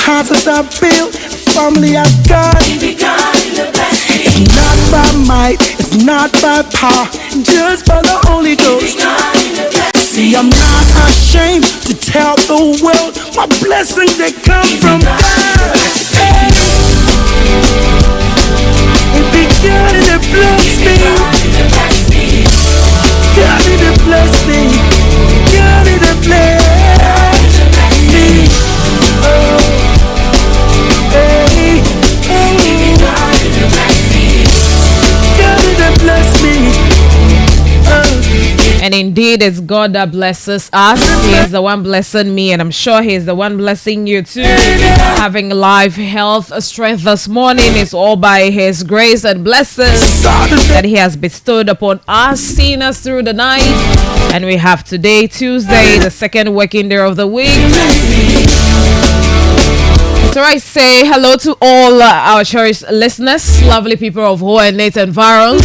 houses are built, family are God. It's not by might, it's not by power, just by the Holy Ghost. See, I'm not ashamed to tell the world my blessings that come from God. It be God that bless me. God that bless me. God that bless me. Oh, hey, oh. God that bless me. And indeed, it's God that blesses us. He is the one blessing me, and I'm sure He is the one blessing you too. Having life, health, strength this morning is all by His grace and blessings that He has bestowed upon us, seeing us through the night. And we have today, Tuesday, the second working day of the week. So I say hello to all our cherished listeners, lovely people of Hoa and Nathan Varons.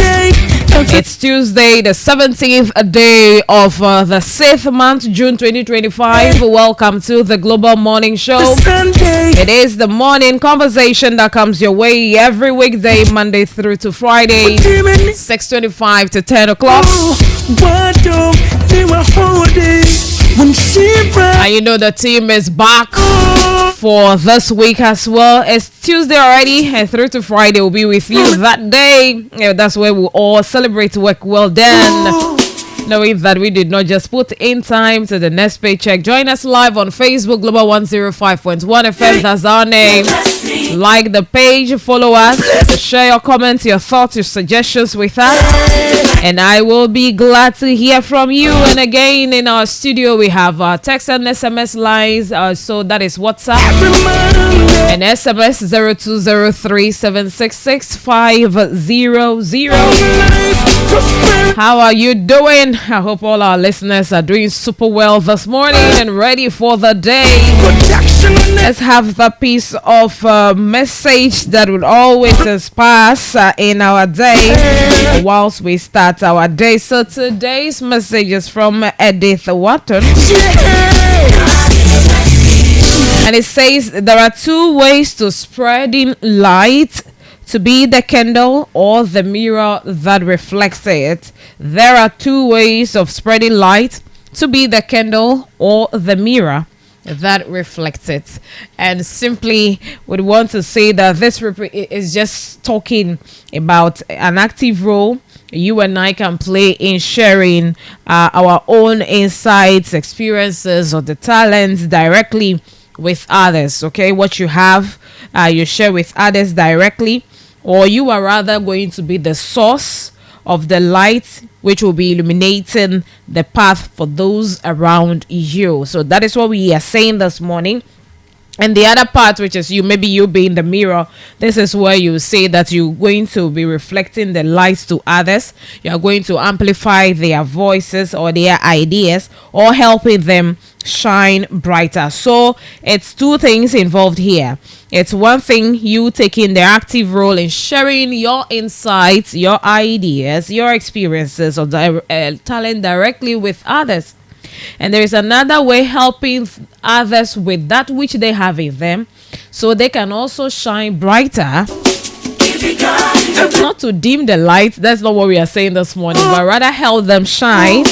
It's Tuesday, the 17th day of the 6th month, June 2025. Welcome to the Global Morning Show. It is the morning conversation that comes your way every weekday, Monday through to Friday, 6:25 to 10 o'clock. And you know the team is back for this week as well. It's Tuesday already, and through to Friday we'll be with you that day. That's where we'll all celebrate work well done, knowing that we did not just put in time to the next paycheck. Join us live on Facebook, Global 105.1 FM. That's our name. Like the page, follow us, share your comments, your thoughts, your suggestions with us, and I will be glad to hear from you. And again, in our studio we have our text and SMS lines, so that is WhatsApp and SMS 0203766500. How are you doing? I hope all our listeners are doing super well this morning and ready for the day. Let's have the piece of message that would always inspire us in our day whilst we start our day. So today's message is from Edith Wharton, and it says there are two ways to spreading light: to be the candle or the mirror that reflects it. There are two ways of spreading light: to be the candle or the mirror that reflects it. And simply would want to say that this is just talking about an active role you and I can play in sharing our own insights, experiences, or the talents directly with others. Okay, what you have, you share with others directly, or you are rather going to be the source of the light which will be illuminating the path for those around you. So that is what we are saying this morning. And the other part, which is maybe you being the mirror, this is where you say that you're going to be reflecting the light to others. You are going to amplify their voices or their ideas, or helping them shine brighter. So it's two things involved here. It's one thing, you taking the active role in sharing your insights, your ideas, your experiences, or talent directly with others. And there is another way, helping others with that which they have in them, so they can also shine brighter. Not to dim the light, that's not what we are saying this morning, but rather help them shine.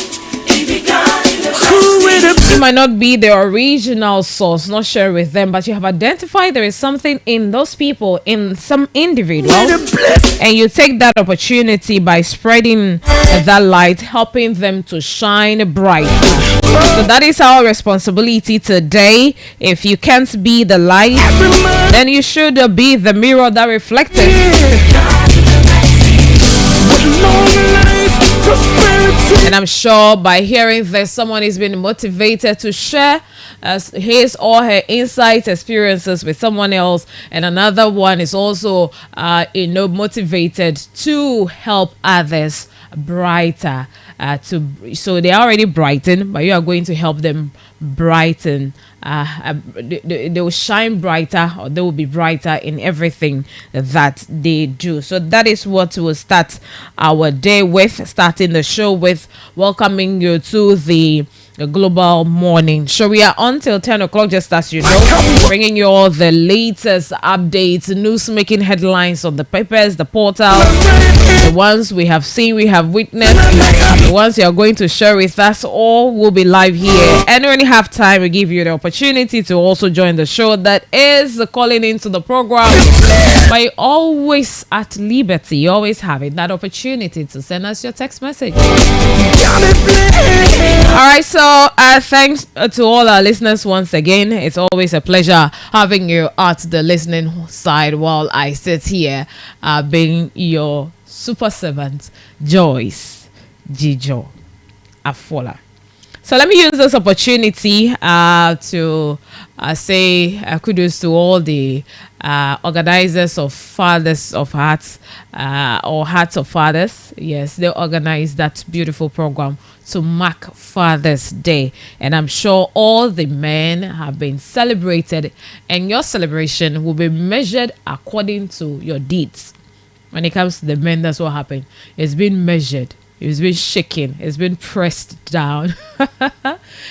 You might not be the original source, not share with them, but you have identified there is something in those people, in some individual, and you take that opportunity by spreading that light, helping them to shine bright. So that is our responsibility today. If you can't be the light, then you should be the mirror that reflects it. And I'm sure by hearing this, someone is being motivated to share his or her insights, experiences with someone else, and another one is also motivated to help others brighter. So they are already brightened, but you are going to help them brighten. They will shine brighter, or they will be brighter in everything that they do. So that is what we'll start our day with, starting the show with welcoming you to the the Global Morning Show. We are on till 10 o'clock, just as you know, bringing you all the latest updates, news making headlines on the papers, the portal, the ones we have seen, we have witnessed, the ones you are going to share with us. All will be live here. And when you have time, we give you the opportunity to also join the show. That is calling into the program. But you always at liberty, you always have it, that opportunity to send us your text message. Alright, so thanks to all our listeners once again. It's always a pleasure having you at the listening side while I sit here being your super servant, Joyce Jijo Afola. So let me use this opportunity to say kudos to all the organizers of Fathers of Hearts or Hearts of Fathers. Yes, they organized that beautiful program to mark Father's Day. And I'm sure all the men have been celebrated, and your celebration will be measured according to your deeds. When it comes to the men, that's what happened. It's been measured. It's been shaken. It's been pressed down.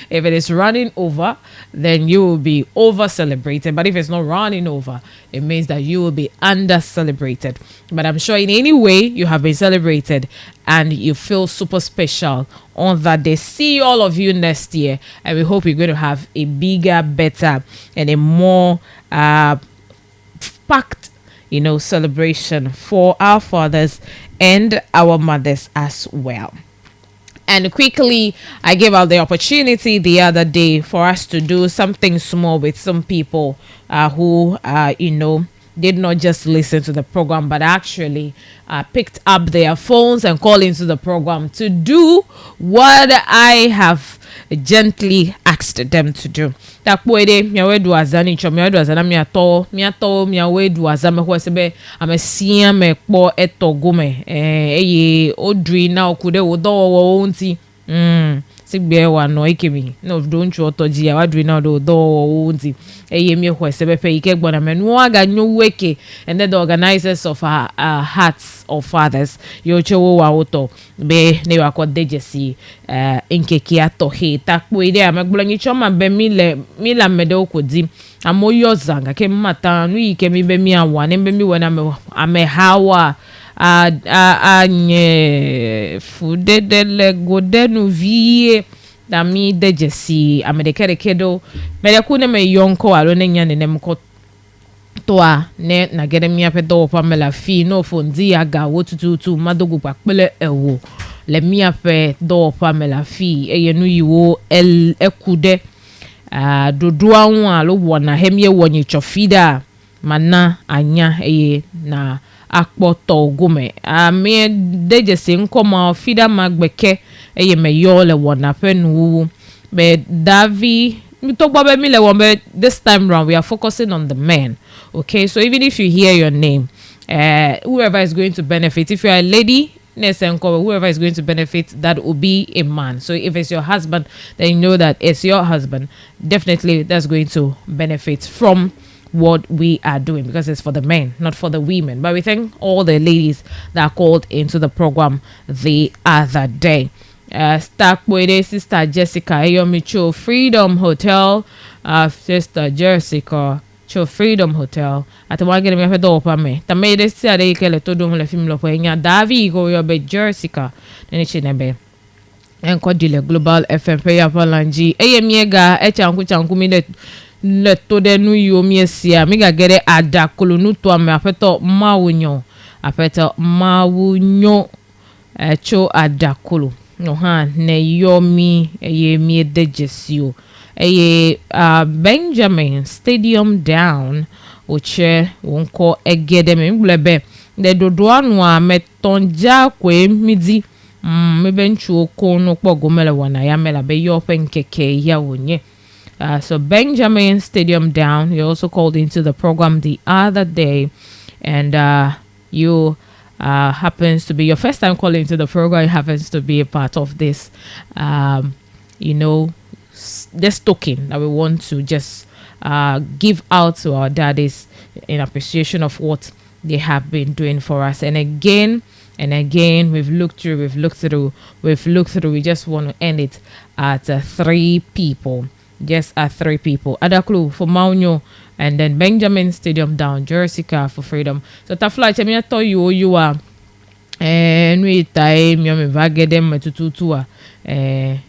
If it is running over, then you will be over celebrated. But if it's not running over, it means that you will be under celebrated. But I'm sure in any way you have been celebrated and you feel super special on that day. See all of you next year. And we hope you're going to have a bigger, better, and a more packed, celebration for our fathers and our mothers as well. And quickly, I gave out the opportunity the other day for us to do something small with some people who did not just listen to the program, but actually picked up their phones and called into the program to do what I have gently asked them to do. Takwede miawedu azani cho miawedu azana miato miawedu azame hwesebe amesia mekpo etogome eye odri na okude wodo wo nti sigbe wa no ikemi no don't you otoji ya wadri na do wo nti eye mi hwesebe pe ike gbona menu aga nyu weke. And then the organizers of Hearts of Fathers yocho wa oto be ne wa ko dejesi nkeki atohe takwede amegblonyi choma be mila mede okodi amoyo zanga ke mata nu ike mi be mi awa ne be mi wona ame hawa anye fudedele godenu vie da mi dejesi amedekere kedo medekune me yonko alo ne nya ne mko toa ne na gere mi apedo pamela fi no fondi aga wotututu madogu pakpele ewo le mi ape do pamela fi eyenu yiwo el ekude dodo anwo alo wona hemye wonyi chofida mana anya eye na akpoto gome me dejesi nkoma fida magbeke eye me yo le wona penu be davi mi talk about me le won. This time round we are focusing on the men. Okay, so even if you hear your name, whoever is going to benefit, if you are a lady, whoever is going to benefit, that will be a man. So if it's your husband, then you know that it's your husband. Definitely that's going to benefit from what we are doing, because it's for the men, not for the women. But we thank all the ladies that called into the program the other day. Stuck with Sister Jessica Ayomicho Freedom Hotel, Sister Jessica Cho Freedom Hotel at the one getting me do pa me ta me de sia de ke le to do le film lo po nya Davi go yo be Jessica ne chi ne be en ko dile Global FM pe ya palanji mi ga e chanku mi le to de nu yo mi sia mi ga gere ada kolonu to me afeto mawunyo cho ada kolo no ha ne yo mi mi de jesio Benjamin Stadium Down oche wonko egede me mblebe de dodo anu a metonja kwe midi me benchu oko no pogomele wana ya mela be yo penkeke ya wonye. So Benjamin Stadium Down, you also called into the program the other day, and you happens to be your first time calling into the program, happens to be a part of this this token that we want to just give out to our daddies in appreciation of what they have been doing for us. And again, And again, we've looked through. We just want to end it at 3 people. Just at 3 people. Adaklu for Maunyo, and then Benjamin Stadium down, Jessica for Freedom. So Tafla, I told you are. And we time you me vagede metututua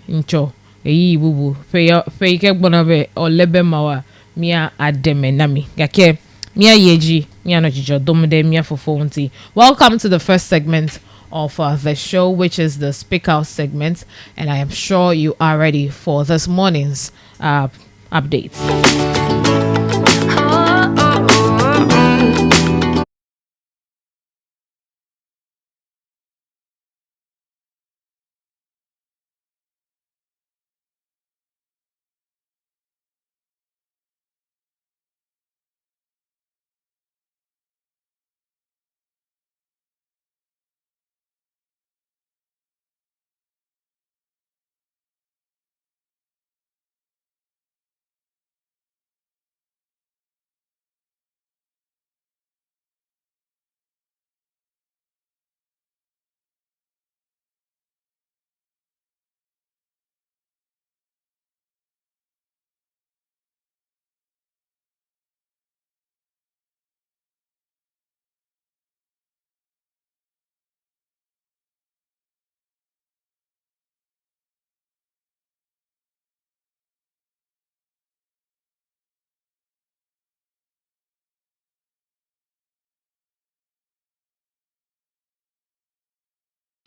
ncho eyi bubu fe ke gbonabe olebe mawa mia ademe nami gake mia yeji mia no jijo domde mia fofonti. Welcome to the first segment of the show, which is the Speak Out segment, and I am sure you are ready for this morning's updates.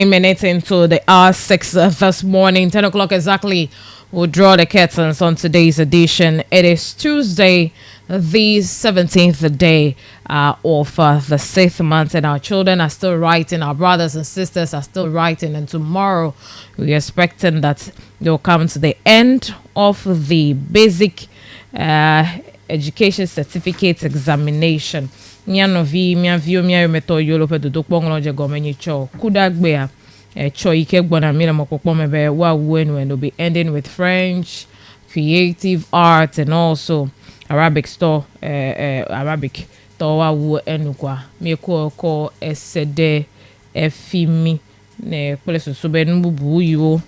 Minutes into the hour 6 this morning, 10 o'clock exactly, we'll draw the curtains on today's edition. It is Tuesday, the 17th day of the 6th month, and our children are still writing, our brothers and sisters are still writing, and tomorrow we're expecting that they'll come to the end of the basic education certificate examination. Miano vi mia vio mia meto yolo pe do kponglo je gomenyi cho kudagbe a cho ike gbona mi na mokpokpo mebe wa when will be ending with French, creative arts, and also Arabic store Arabic to wa wu enukwa mi ko esede efimi ne pole so be nbubu yo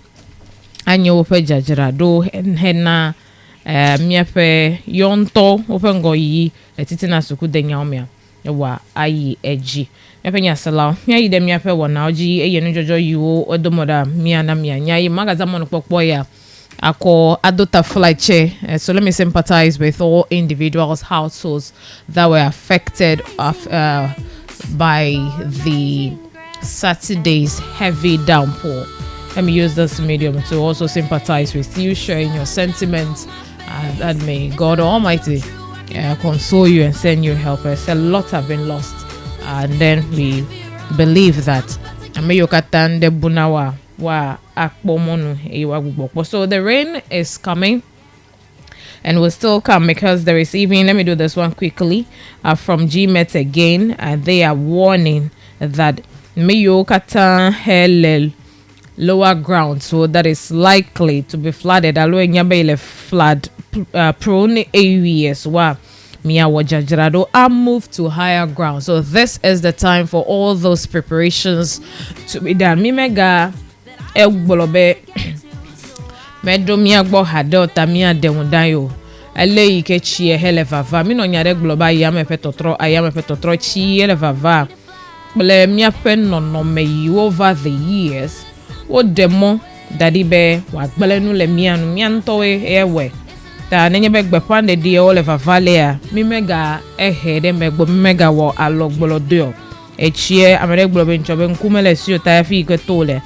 anyo pe jajira do henna miafe yonto ofengo yi etitina suku denyamia wa ayi eji mepenya sala mia yi dem miafe wona oji eyenu jojo yiwo odomoda mia na mia nyai magaza mon popo ya ako adota flight so let me sympathize with all individuals, households that were affected by the Saturday's heavy downpour. Let me use this medium to also sympathize with you, sharing your sentiments, and may God Almighty console you and send you helpers. A lot have been lost, and then we believe that. So the rain is coming and will still come because there is even, let me do this one quickly, from GMET again, and they are warning that Miyokata Helel lower ground, so that is likely to be flooded. Flood prone areas where Mia Wajajrado are moved to higher ground. So this is the time for all those preparations to be done. Mimega Egbolobe Medo Mia Bo Hadota Mia Demundayo. Ale ikechi helevava. Mino nyare globa yame petotro ayame petotro chi helevava. Ble Mia pen no me over the years. O demo daddy be wa gbelenu le mianu miantowe ewe ta nenye be gbepande die Oliver Valea mi mega ehede megbo mega wo alogbolodo echie amere gbolobe nchobe nkumele si ota fi iketole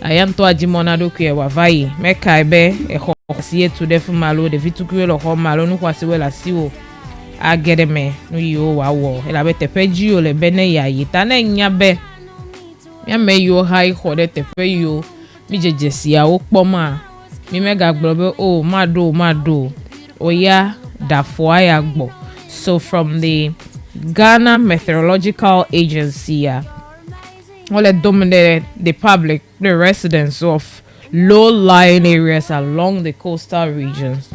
ayanto ajimona dokue wa vai meka ebe eho sie to defu malo de vitukue lo ho malo nu kwase wela siwo agedeme nu yo wa wo ela be tepeji o le bene ya yita na nyabe ya me yo hai khode tepe yo mi jejesia o poma mi mega globe o mado oya dafo aya gbo. So from the Ghana Meteorological Agency, all the public, the residents of low-lying areas along the coastal regions,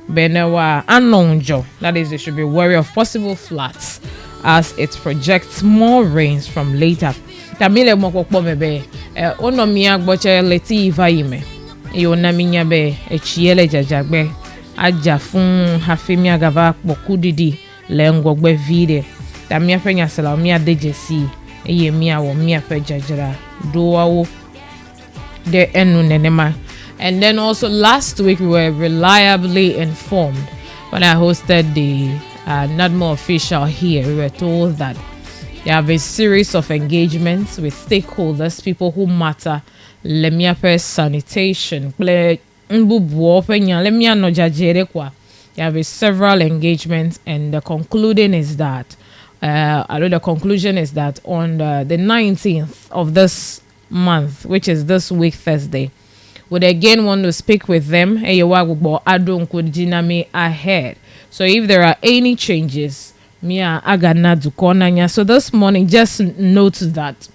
Benewa Anonjo, that is, they should be wary of possible floods as it projects more rains from later tamile mokokpo mebe ono mi agboche leti ivayime yo na minya be echiele jajagbe aja fun hafemi agava pokudidi le ngogbe vide tamia fenya sala mi adejesi eye mi awo mi ape jajara doawo de enu nenema. And then also last week we were reliably informed when I hosted the NADMO official here. We were told that they have a series of engagements with stakeholders, people who matter. Lemiape sanitation. They have several engagements, and the conclusion is that the conclusion is that on the 19th of this month, which is this week Thursday, would again want to speak with them ahead. So if there are any changes, so this morning, just note that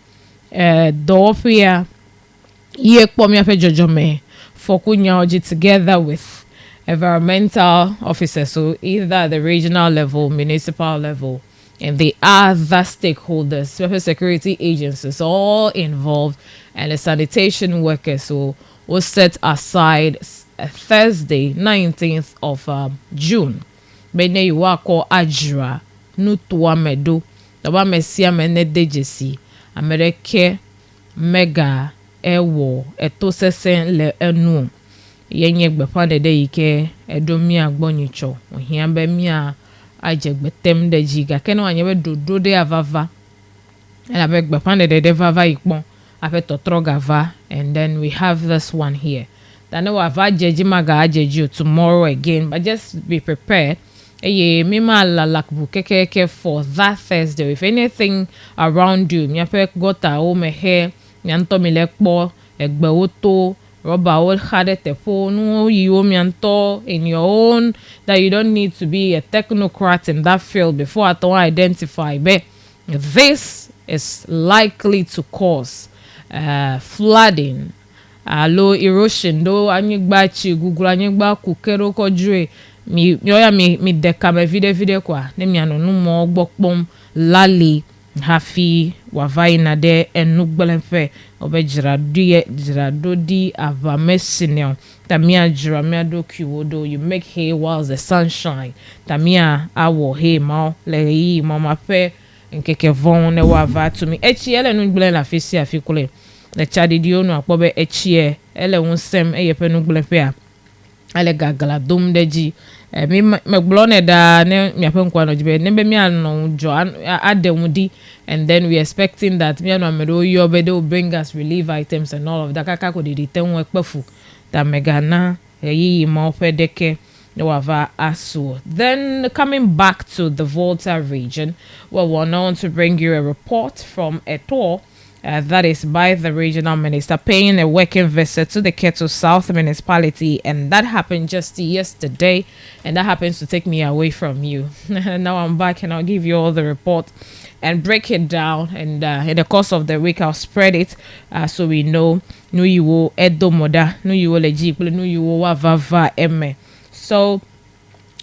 together with environmental officers, so either at the regional level, municipal level, and the other stakeholders, special security agencies, all involved, and the sanitation workers, so was set aside Thursday, 19th of June. Bene yuwako ajra nutuwa medo daba mesia mene dejesi Amerike mega ewo etosesen le enu yenye gbepande de yike edomi agbonyicho ohia be mi a ajegbetem de jiga keno anyebe dodo de avava ela be gbepande de vava ikpon afe totrogava. And then we have this one here that no ava jeji maga ajeji tomorrow again, but just be prepared. Mima lalakbu keke for that Thursday. If anything around you, miape gota o mehe mianto milekbo egbe oto rubber old hade tepo no you mianto in your own, that you don't need to be a technocrat in that field before at all identify. But this is likely to cause flooding, low erosion. Do anyigbachi Google anyigba kukero kodre mi deka me vide kwa ne mi anu mo gbopom lali hafi wavai na de enugbelenfe obejira dodi avamesine tamia jira mi adokiwodo. You make hay while the sun shine. Tamia awo hay ma le yi mama pe nkeke von ne wava to me echiele nugbelen la fisi afikule le chadidio no akpobe echie ele unsem eyepe nugbelenfe a ale gagala dum deji mi meglone da ne miapenkwa no jibe ne be mi anu jo ademudi. And then we expecting that mi anu amedo yobe they will bring us relief items and all of that. Kaka ko di tenwo ekpefu da megana yi ma opedeke no wava asu. Then coming back to the Volta region, well, we're on to bring you a report from a tour that is by the regional minister paying a working visit to the Ketu South municipality, and that happened just yesterday, and that happens to take me away from you. Now I'm back and I'll give you all the report and break it down, and in the course of the week I'll spread it so we know no you will edomoda, no you will legible, no you will wavava eme. So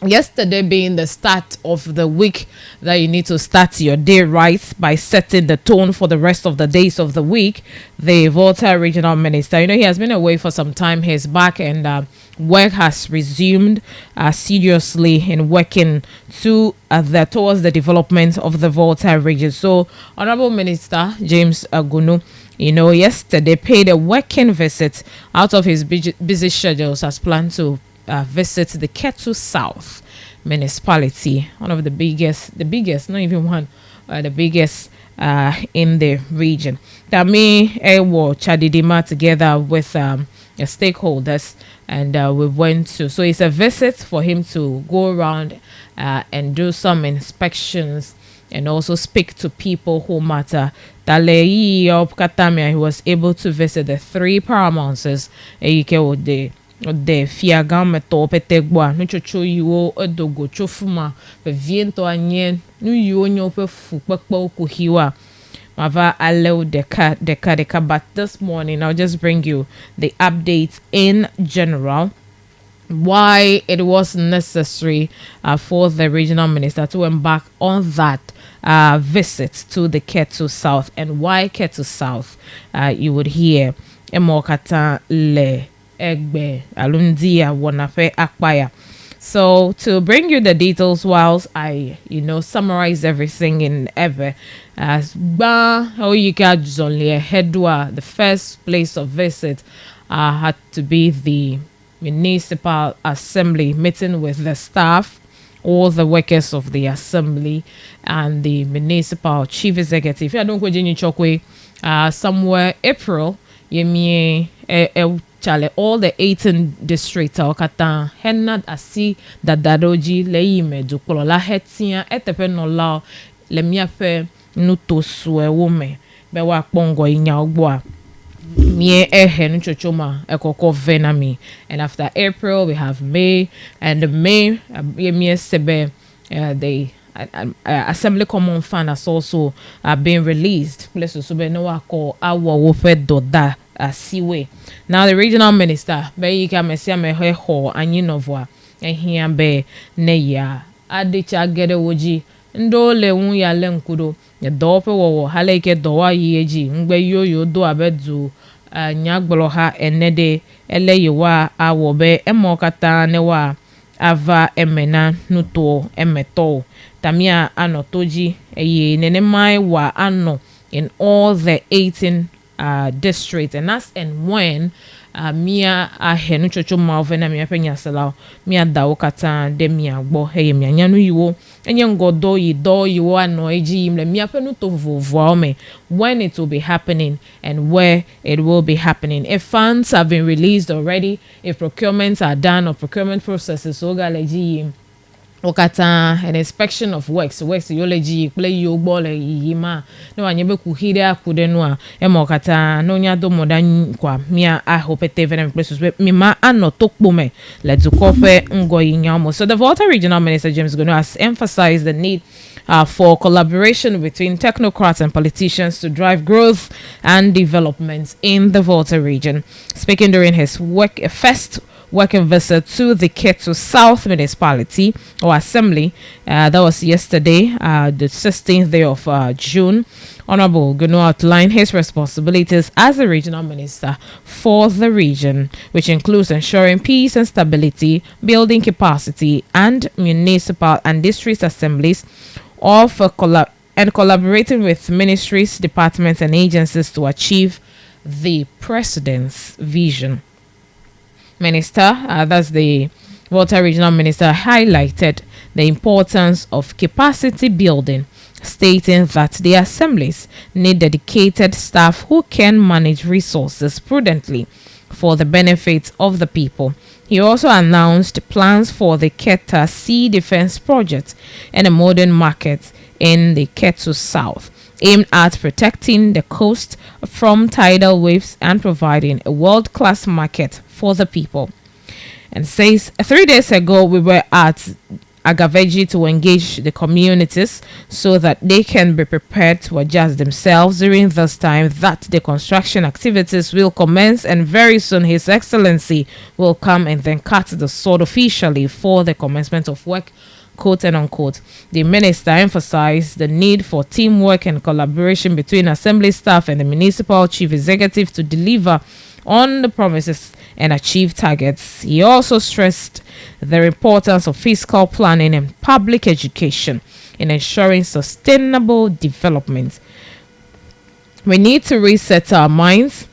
yesterday being the start of the week that you need to start your day right by setting the tone for the rest of the days of the week, the Volta regional minister, he has been away for some time. He's back, and work has resumed seriously in working to towards the development of the Volta region. So Honorable Minister James Agunu, yesterday paid a working visit out of his busy schedules as planned to visit the Ketu South municipality, one of the biggest, not even one, the biggest in the region. Tami Ewo Chadidima together with stakeholders, and we went to, so it's a visit for him to go around and do some inspections and also speak to people who matter. He was able to visit the 3 paramounts de fiagam to petegwa no chocho yiwo odogo chofuma pe viento anye no yiwo nyope fu pekpo ku hiwa mava allow deka. But this morning I'll just bring you the updates in general. why it was necessary for the regional minister to embark on that visit to the Ketu South, and why Ketu South. You would hear Emokata Le Egbe Alundia Wanafe Akpaya. So to bring you the details whilst I, summarize everything in ever, as Oyika Zonlie Hedwa, the first place of visit had to be the municipal assembly, meeting with the staff, all the workers of the assembly, and the municipal chief executive. I don't go Chokwe, somewhere April, Chale, all the 18 districts okata henad asi dadadoji leime dukolo la hetia etepe no lao le miafe nuto sue wome be wa kpongo inya ogboa mie ehen chochoma ekoko venami. And after April we have May, and May mie sebe the Assembly Common Fund has also been released. Let's also know what call our wofe doda siwe. Now the regional minister be yika mesia mehe ho anyi novwa ehia be neya adicha gede woji ndo le wun ya le nkudo ye do pe wo hale ke do wa yeji ngbe yoyo do abedu nyagbolo ha enede eleyiwa awo be emokata newa ava emena nuto emeto tamia anotoji eye nenemai wa ano in all the 18 districts. And that's and when mia ahenu chocho malvena mia penya sala mia dawokata de mia gbo heye mia nyanu yiwo enye ngodo yi do yiwo ano eji imle mia penu to vovo me when it will be happening and where it will be happening. If funds have been released already, if procurements are done or procurement processes oga leji okata an inspection of works yology play yo ball yima no anyebe kuhide akude no a emokata no nya do modan kwa mia I hope it even places with mima anotokpo me let's go fe ngoyi nyamo. So the Volta Regional Minister James Gono has emphasized the need for collaboration between technocrats and politicians to drive growth and development in the Volta region. Speaking during his first working visit to the Ketu South Municipality or Assembly, that was yesterday, the 16th day of June. Honorable Gono outlined his responsibilities as a regional minister for the region, which includes ensuring peace and stability, building capacity, and municipal and district assemblies and collaborating with ministries, departments, and agencies to achieve the president's vision. Minister, that's the Volta Regional Minister, highlighted the importance of capacity building, stating that the assemblies need dedicated staff who can manage resources prudently for the benefit of the people. He also announced plans for the Keta Sea Defense Project and a modern market in the Ketu South, aimed at protecting the coast from tidal waves and providing a world-class market for the people. And says 3 days ago we were at Agaveji to engage the communities so that they can be prepared to adjust themselves during this time that the construction activities will commence, and very soon His Excellency will come and then cut the sword officially for the commencement of work, quote and unquote. The minister emphasized the need for teamwork and collaboration between assembly staff and the municipal chief executive to deliver on the promises and achieve targets. He also stressed the importance of fiscal planning and public education in ensuring sustainable development. We need to reset our minds,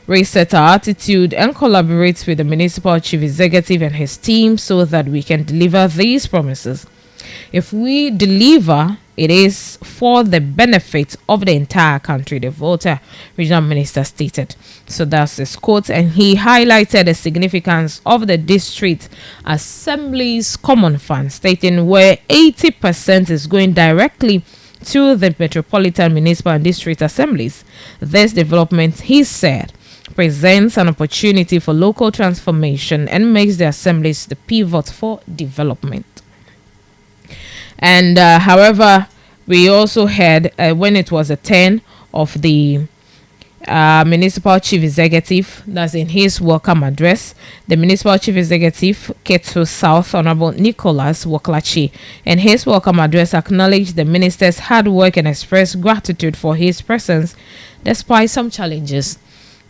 reset our attitude, and collaborate with the municipal chief executive and his team so that we can deliver these promises. If we deliver, it is for the benefit of the entire country, the Volta Regional Minister stated. So that's his quote, and he highlighted the significance of the district assemblies common fund, stating where 80% is going directly to the metropolitan, municipal, and district assemblies. This development, he said, presents an opportunity for local transformation and makes the assemblies the pivot for development. And however, we also had when it was a turn of the municipal chief executive, that's in his welcome address. The municipal chief executive, Ketu South, Honorable Nicholas Woklachi, in his welcome address acknowledged the minister's hard work and expressed gratitude for his presence despite some challenges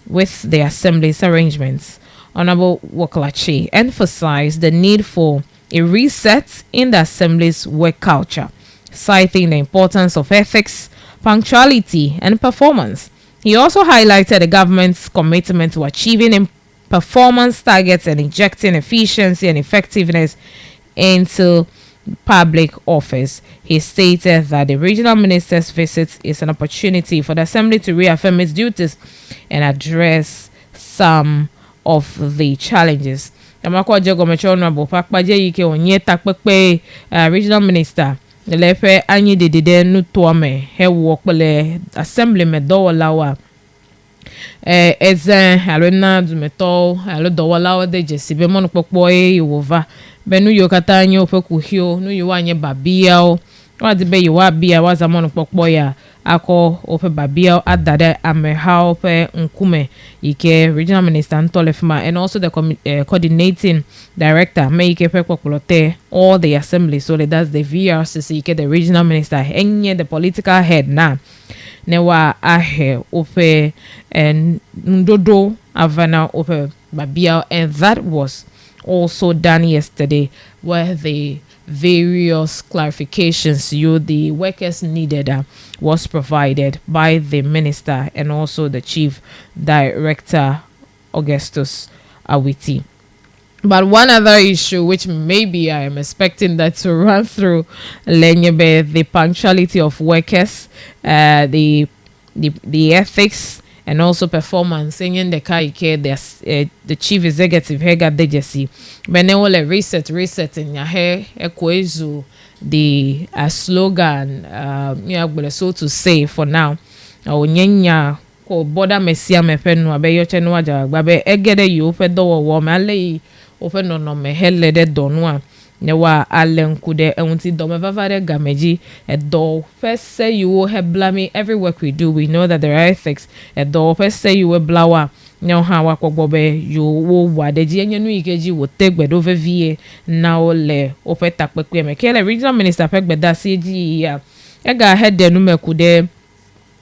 with the assembly's arrangements. Honorable Woklachi emphasized the need for a reset in the assembly's work culture, citing the importance of ethics, punctuality, and performance. He also highlighted the government's commitment to achieving performance targets and injecting efficiency and effectiveness into public office. He stated that the regional minister's visit is an opportunity for the assembly to reaffirm its duties and address some of the challenges. Regional minister lefe anyi dedede nutuame he wokpele assembly me dowolawa ezen alona dumeto alo dowolawa de jesibe monu popo iwova benu yokata anyi ofekuhio nu yiwanye babia o wadibe yiwa bia wazamonu popo ya ako ofe babia adade ameha ofe nkume ike regional minister Ntolefuma and also the coordinating director Meike Pekpokolote all the assembly, so that's the VRCC ike the regional minister enye the political head na newa ahe ofe ndodo avana ofe babia, and that was also done yesterday where the various clarifications the workers needed was provided by the minister and also the chief director Augustus Awiti. But one other issue which maybe I am expecting that to run through Lenyebe, the punctuality of workers, the ethics and also performance in the Kaike, the chief executive Hega Dejesi. Benewole reset in your hair, Ekwezu, the slogan, so to say for now. Nyenya ko border mesia mepenu abeyo chenwaja babe egede yu fe dowo wo male ofe no me hele de donwa ne wa alenkude enti do me vavare gameji edo first say you will have blame every work we do. We know that there are ethics edo first say you will blower now ha wa kogbobe you wo wa de ji enyenu ikeji wo tegbedo vevie na ole ofe takpekwe me kele regional minister pegbeda cg ya ega head de numekude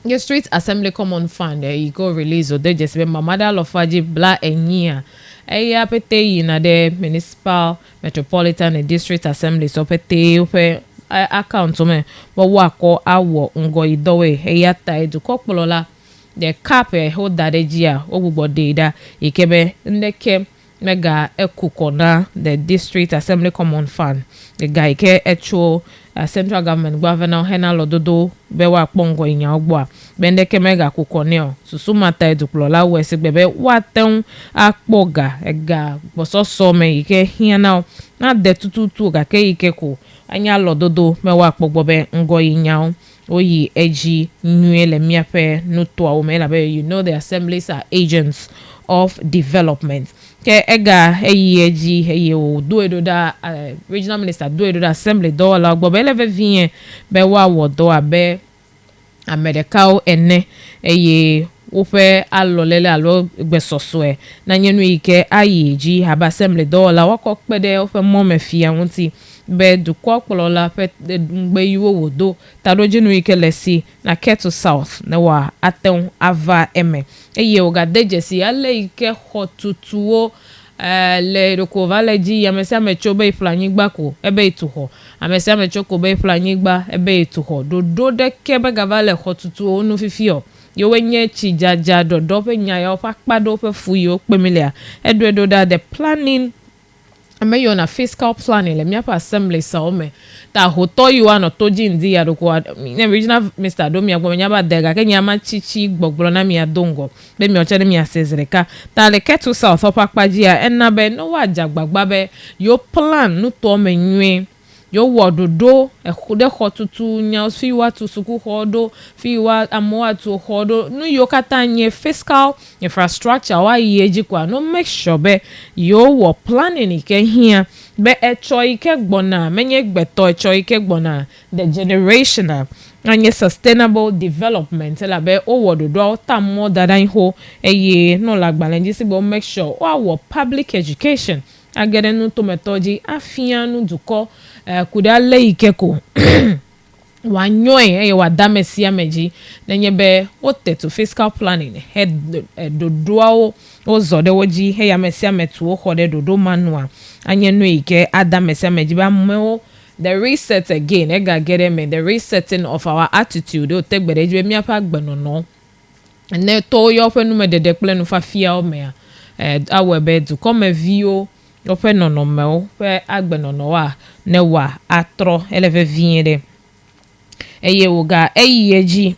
your street assembly common fund you go release or they just be mamada lofaji bla enyia eya pete na the municipal metropolitan and district assembly so pete ofe account me but wako awo ngo idowe eya ta edu kokpolola the cap hold that ejia ogbugbo data ikebe ndeke mega ekukona the district assembly common fund the guy ke actual central government governor hena lododo bewa kpongo inya ogbo bendeke mega kukoneo susumata eduklola wesi bebe waten akpoga ega bososo me ike hiana na de tututu ga ke ike ko anya lododo mewa kpogbobe ngo inya oyi eji nuele miape nuto awomela be. You know the assemblies are agents of development ke ega eji eyo do da regional minister do da assembly do la gbo be leve vie be wa wodo abe americao ene eye ofe alolele alo gbesoso na nyenu ike ayeji haba assembly do la wako pede ofe momefia wonti be dukwa kpolola pe ngbe yiwo wodo tarojinu ike lesi na Ketu South na wa aten ava eme eye oga dejesi ale ike hotutuo le rokova le ji yamesa mechobe iflanyigba ko ebe ituho amesa mechoko be iflanyigba ebe ituho dodo de kebe gavale hotutuo nu fifio yowenye chijaja dodo pe nyaya ofa kpado pe fuyo pemilia edwedo da the planning ame yo na fiscal planning le miapa assembly saome ta hoto you ano toji ndi ya roko ne regional Mr. Domi agbo nyaba dega ke nyama chichi gbogbolo na mi adongo be mi oche mi asezereka ta le Ketu South opakpaji ya enna no wa jagbagba be yo plan nu to menwe yo wododo ekude hotutu nya fi wa tusuku hodo fi wa amoa tu hodo nu yo katanye fiscal infrastructure wa yeji kwa no make sure be yo wo planning ike here be choi ke gbona menye gbeto choi ke gbona the generational anye sustainable development la be owodo do tammo dadan ho eye no la gbalenji si bo make sure our public education agere nu to metoji afianu duko kuda le ikeko wanyoe eye wadamesia meji nenye be wote to fiscal planning head dodoa ozo de woji he ya mesia metu ho de dodo manua anye no ike adamesia meji ba mo the reset again ega get me the resetting of our attitude o te gbere ji mi apa gbenono ne to yo fenu me de kple nu fa fia o me awe be du come vio o fe nono me o fe agbenono wa ne wa atro eleve viende eye woga eyiyeji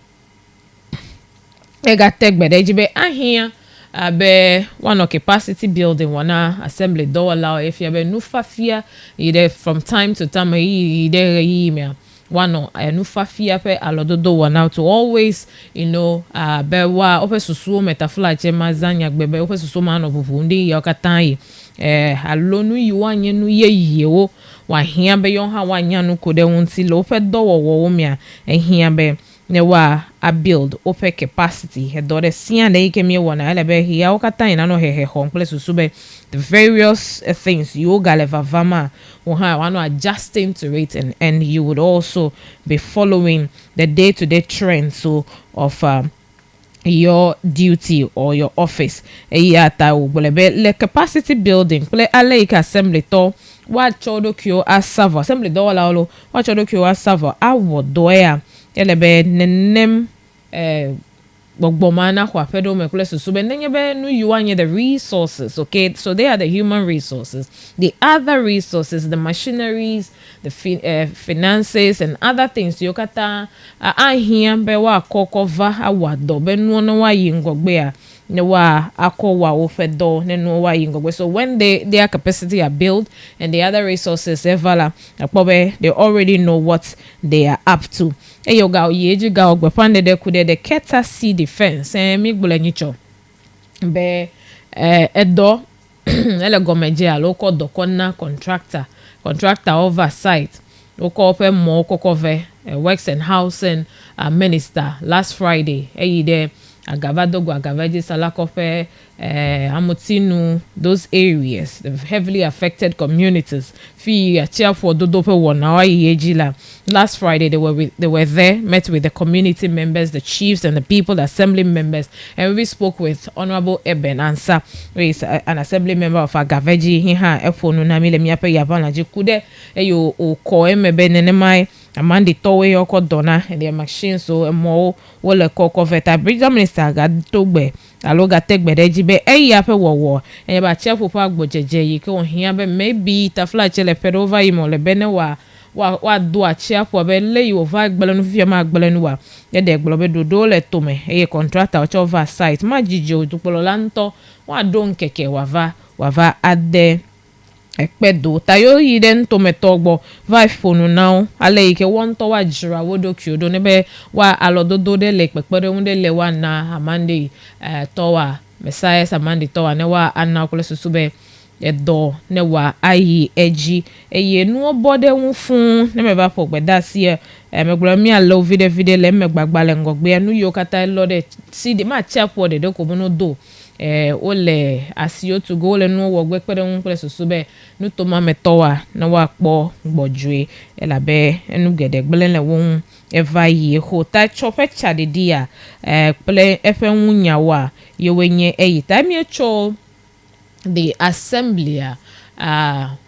ega tegbede jibe ahia abe one capacity building wana assembly do allow if you be nufafia ide from time to time ide yimia one nufafia pe alododo wana to always be wa ope susu metafla chema zanya gbebe ope susu ma no bubu ndi yokatai alonu yiwanye nu yeyewo wa hia be yon ha wanya nu kode wonti lo fe dowo wo mia hia be ne wa a build open capacity he do de sia de ke mi wona ele be hia o kata ina no he honcle susu be the various things you galeva vama o ha wano adjusting to it and you would also be following the day-to-day trends of your duty or your office eyata ubolebe le capacity building play aleika assembly to wa chodo kyo asavo assembly do wala lo wa chodo kyo asavo awo doya elebe nenem bogbomana kwa fedo mekule susube nenyebe nu yuanye the resources. Okay, so they are the human resources. The other resources, the machineries, the finances and other things yokata ahia be wa kokova awado be nu no wa yingogbe ne wa akowa ofedo ne no wa yingogbe. So when their capacity are built and the other resources evala they already know what they are up to. Eyoga yeji ga ogbepande de kude de keta see defense mi gbole nyicho be edo ele gomeje aloko dokona contractor oversight oko ope mo kokove works and housing minister last Friday eyide Agavadogo Agavaji Salakofe Amotinu, those areas, the heavily affected communities. Fi achia for Dodope Wanawa Yejila. Last Friday they were there, met with the community members, the chiefs and the people, the assembly members, and we spoke with Honorable Eben Ansa, who is an assembly member of Agavaji. Hiha Efonu Namile Miape Yavana Jikude Eyo Koeme Benenemai. Amandi towe yoko dona and their machines so more wole koko veta bridge minister ga togbe aloga tegbe dejibe yape wo and ba chefu pa gbojeje yi ke ohia be maybe tafla chele pedova imo le bene wa do a chefu be le yo va gbelenu fie ma gbelenu wa ye de gblobe dodo le tome contractor o over site ma jije odupolo lanto wa don keke wava ade ekpedo tayo yiden to metogbo vai fonu now ale ike won to wa jira wodo kyodo nebe wa alododo de le pepere unde le wa na amande to wa messiah amande to wa ne wa anna kole susube edo ne wa ayi eji eye nu obode wu fun ne me ba fo gbeda si megbro mi alo vide le megbagbale ngogbe nu yokata lo de si de ma chapo de ko bono do ole asio to go le nu wo gbe pere un pere susube nu to ma metowa na wa po gbojue elabe enu gede gbele le won eva yi ho ta chope chade dia ple efe wunya wa yewenye eyi ta mi cho the assembly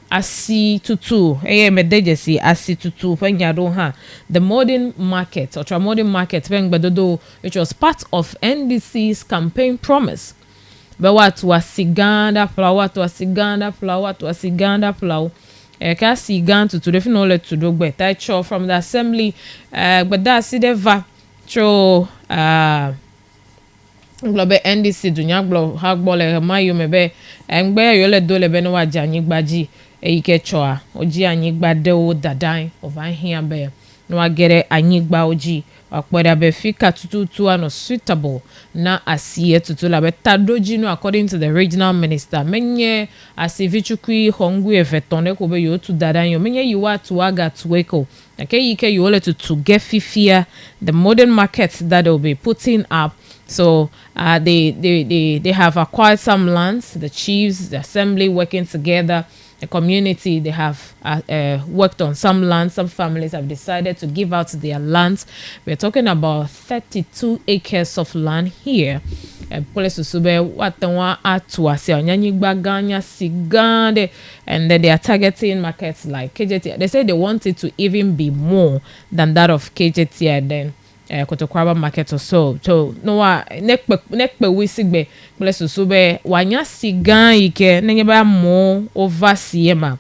asi tutu medejesi asi tutu fenyado ha the modern market ultra modern market fengbedodo which was part of NDC's campaign promise. But what was Siganda flower to a Siganda flower to a Siganda flower? Ka Sigan to the final to do better show from the assembly. But that's the va show Globe NDC dunya glo hagbole mayo mebe engbe yole dole be no waja anyigbaji eyike choa oji anyigbade o dadan of here be no agere anyigba oji akpoda be fika tututu ano suitable na asiye tutula beta doji no according to the regional minister menye asivichukui hongu efetone ko be yo tu dadanyo menye yiwa tuaga tueko okay you can you all to get fifia the modern markets that they'll be putting up. So they have acquired some lands, the chiefs, the assembly working together, the community, they have worked on some lands. Some families have decided to give out their lands. We're talking about 32 acres of land here. Police Sube Watanwa Atuasi Nyanyigba Ganya Sigande, and then they are targeting markets like KJT. They say they want it to even be more than that of KJT and then Kotokwaba market or so. So no nekpe wisigbe Police Sube Wanya Sigan Ike Nengeba more over Siema.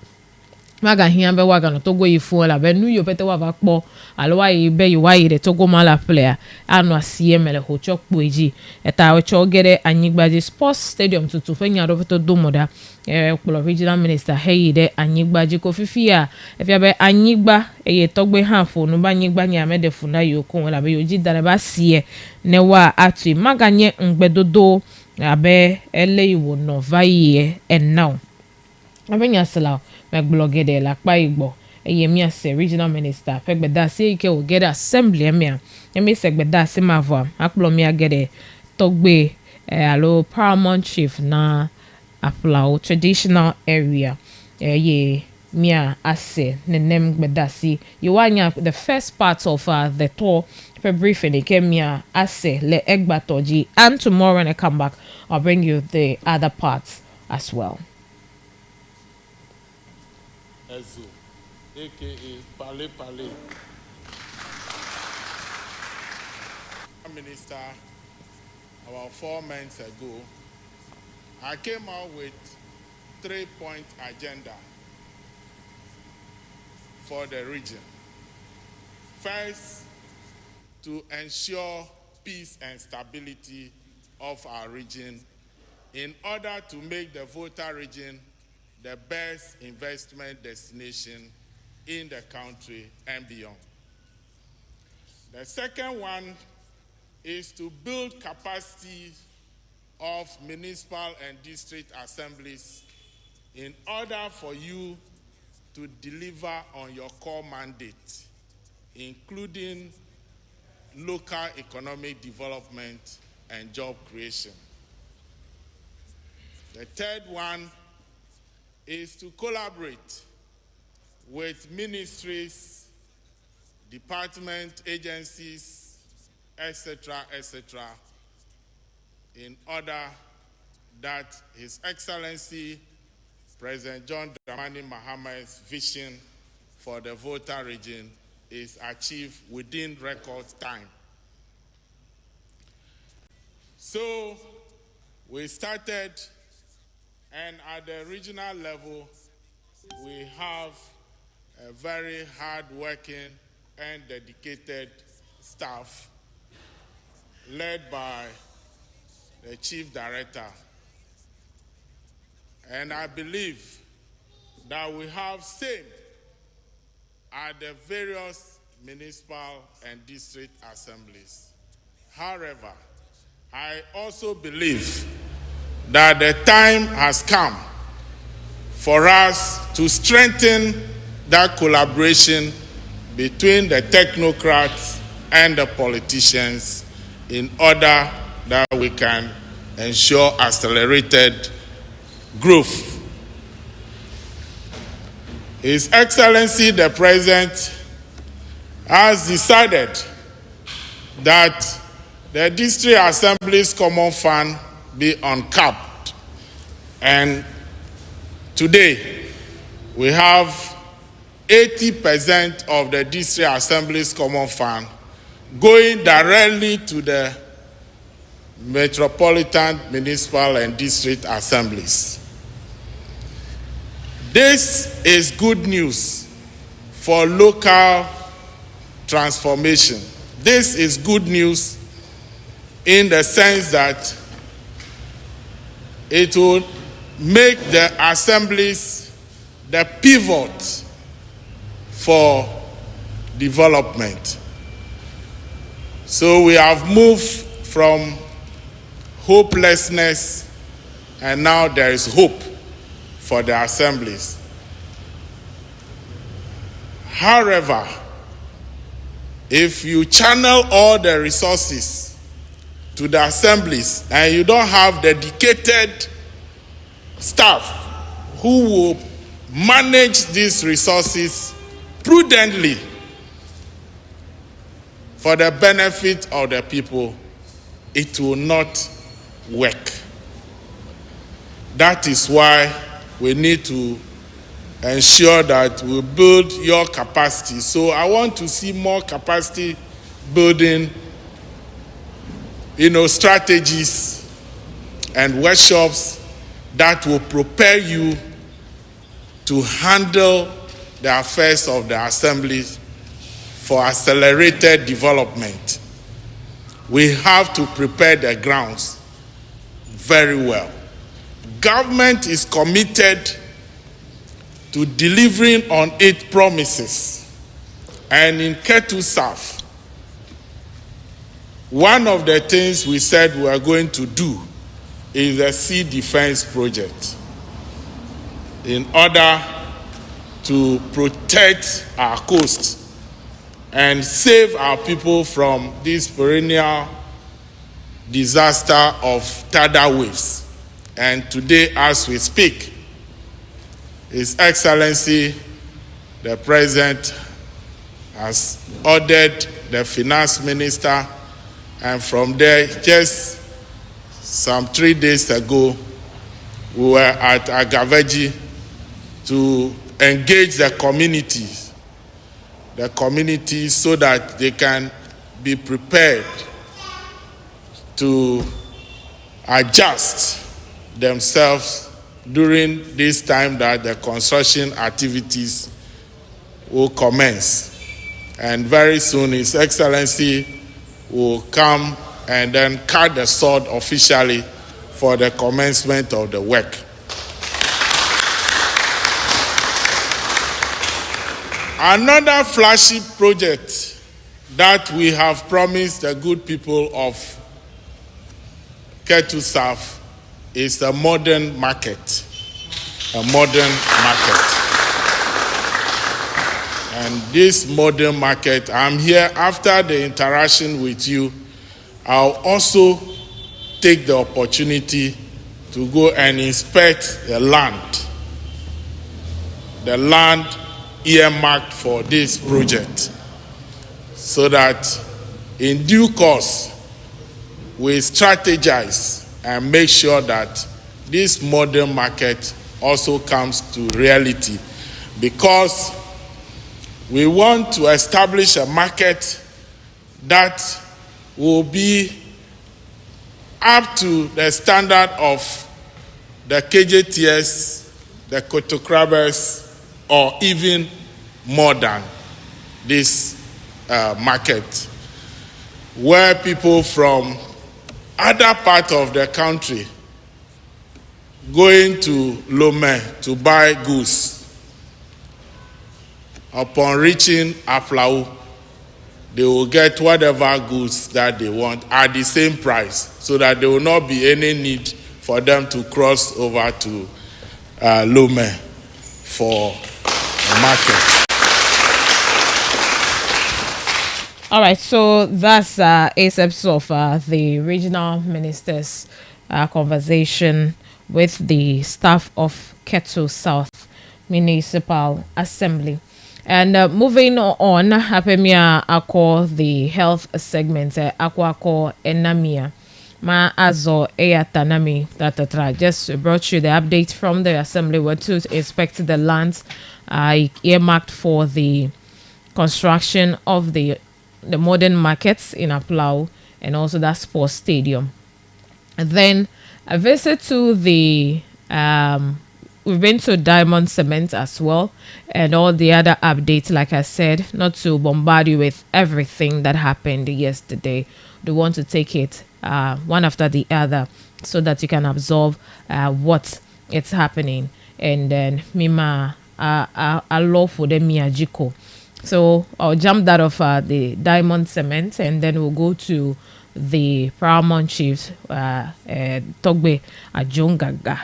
Maga hiambe waga no togo yifu la be nu yo pete wa vakpo alwa yi be yi wa yi de togo mala player anu asie mele ho chokpo eji eta o chogere anyigbaji sports stadium tutu fenya do pete domoda okpolo regional minister heyi de anyigbaji ko fifia efia be anyigba eye togbe hanfo no ba anyigba nya mede funda yokun la be yoji dare ba sie ne wa atu maga nye ngbedodo abe ele iwo no vaye and now abenya sala Megblogede la pa igbo eyemi se regional minister fegbeda si ike o get assembly emia emi segbeda si mavo akplo mi agede togbe alo paramount chief na aplau traditional area ye mia ase nenem gbeda si yiwanya the first part of the tour for briefing ikemia ase le egbatoji, and tomorrow when I come back I'll bring you the other parts as well. Ezo, aka Pale Pale. Minister, about 4 months ago, I came out with 3-point agenda for the region. First, to ensure peace and stability of our region in order to make the Volta region the best investment destination in the country and beyond. The second one is to build capacity of municipal and district assemblies in order for you to deliver on your core mandate, including local economic development and job creation. The third one is to collaborate with ministries, department, agencies, etc., in order that His Excellency President John Dramani Mahama's vision for the Volta region is achieved within record time. So we started, and at the regional level, we have a very hard-working and dedicated staff led by the Chief Director. And I believe that we have same at the various municipal and district assemblies. However, I also believe that the time has come for us to strengthen that collaboration between the technocrats and the politicians in order that we can ensure accelerated growth. His Excellency the President has decided that the District Assembly's Common Fund be uncapped. And today, we have 80% of the District Assembly's Common Fund going directly to the Metropolitan, Municipal, and District Assemblies. This is good news for local transformation. This is good news in the sense that it will make the assemblies the pivot for development. So we have moved from hopelessness, and now there is hope for the assemblies. However, if you channel all the resources to the assemblies and you don't have dedicated staff who will manage these resources prudently for the benefit of the people, it will not work. That is why we need to ensure that we build your capacity. So I want to see more capacity building, strategies and workshops that will prepare you to handle the affairs of the assembly for accelerated development. We have to prepare the grounds very well. Government is committed to delivering on its promises. And in Ketu South, one of the things we said we are going to do is the Sea Defense Project in order to protect our coast and save our people from this perennial disaster of tidal waves. And today, as we speak, His Excellency, the President, has ordered the Finance Minister, and from there, just some 3 days ago, we were at Agaveji to engage the communities so that they can be prepared to adjust themselves during this time that the construction activities will commence. And very soon, His Excellency will come and then cut the sword officially for the commencement of the work. Another flagship project that we have promised the good people of Ketu South is a modern market. A modern market. And this modern market, I'm here after the interaction with you. I'll also take the opportunity to go and inspect the land earmarked for this project, so that in due course we strategize and make sure that this modern market also comes to reality, because we want to establish a market that will be up to the standard of the KJTS, the Kotokrabers, or even more than this market, where people from other parts of the country going to Lome to buy goods, upon reaching Aflau, they will get whatever goods that they want at the same price, so that there will not be any need for them to cross over to Lome for market. All right, so that's aspects of the regional ministers' conversation with the staff of Ketu South Municipal Assembly. And moving on, Hapemia Ako, the health segment, Ako Enamia, Ma Azo Eyatanami, that just brought you the update from the assembly where to inspect the lands earmarked for the construction of the modern markets in Aplau and also that sports stadium. And then a visit to the we've been to Diamond Cement as well, and all the other updates. Like I said, not to bombard you with everything that happened yesterday. We want to take it one after the other so that you can absorb what is happening. And then Mima, I love for the Miyajiko So I'll jump that off the Diamond Cement, and then we'll go to the Paramount Chiefs, Togbe Ajongaga,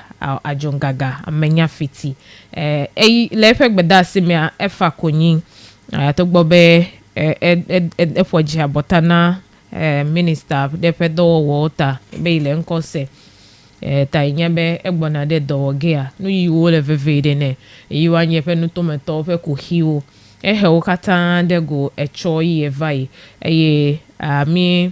Amenya Fiti. Lefek Beda Simia, Efa Konyi, Togbobe, Efwaji Botana, Minister, Depedo Water, Bayle Nkose. Ta nyebe egbona de doge a no yi wo le vevede ne yi wa nye pe no tomato pe ko hiwo he wo kata de go echo yi vai eye mi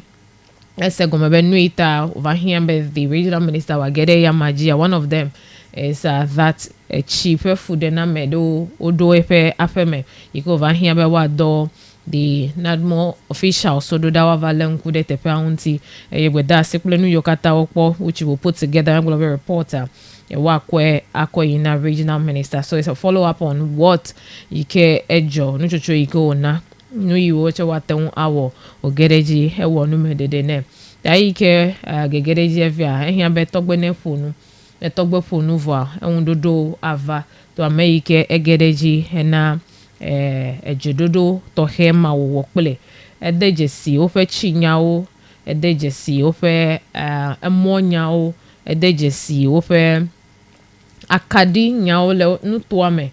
ese go mebe no ita over here be the regional minister wa gede ya magia. One of them is that cheaper food na medo odo epe afeme you go over here be wa do the NADMO official so do that valen kude tepe auntie with that sekule nu yokata okpo which will put together a global reporter wakwe akoyina regional minister. So it's a follow up on what ike ejo nu chocho ike ona nu yiwo che waten awo ogereji ewo nu medede ne da ike gegereji evia ehia be togbe ne fonu etogbe fonu vo endodo ava to ameike egereji na ejedodo tohe ma wo pele edejesi o fe chinyawo edejesi o fe emonyawo edejesi o fe akadi nyawo le nutuame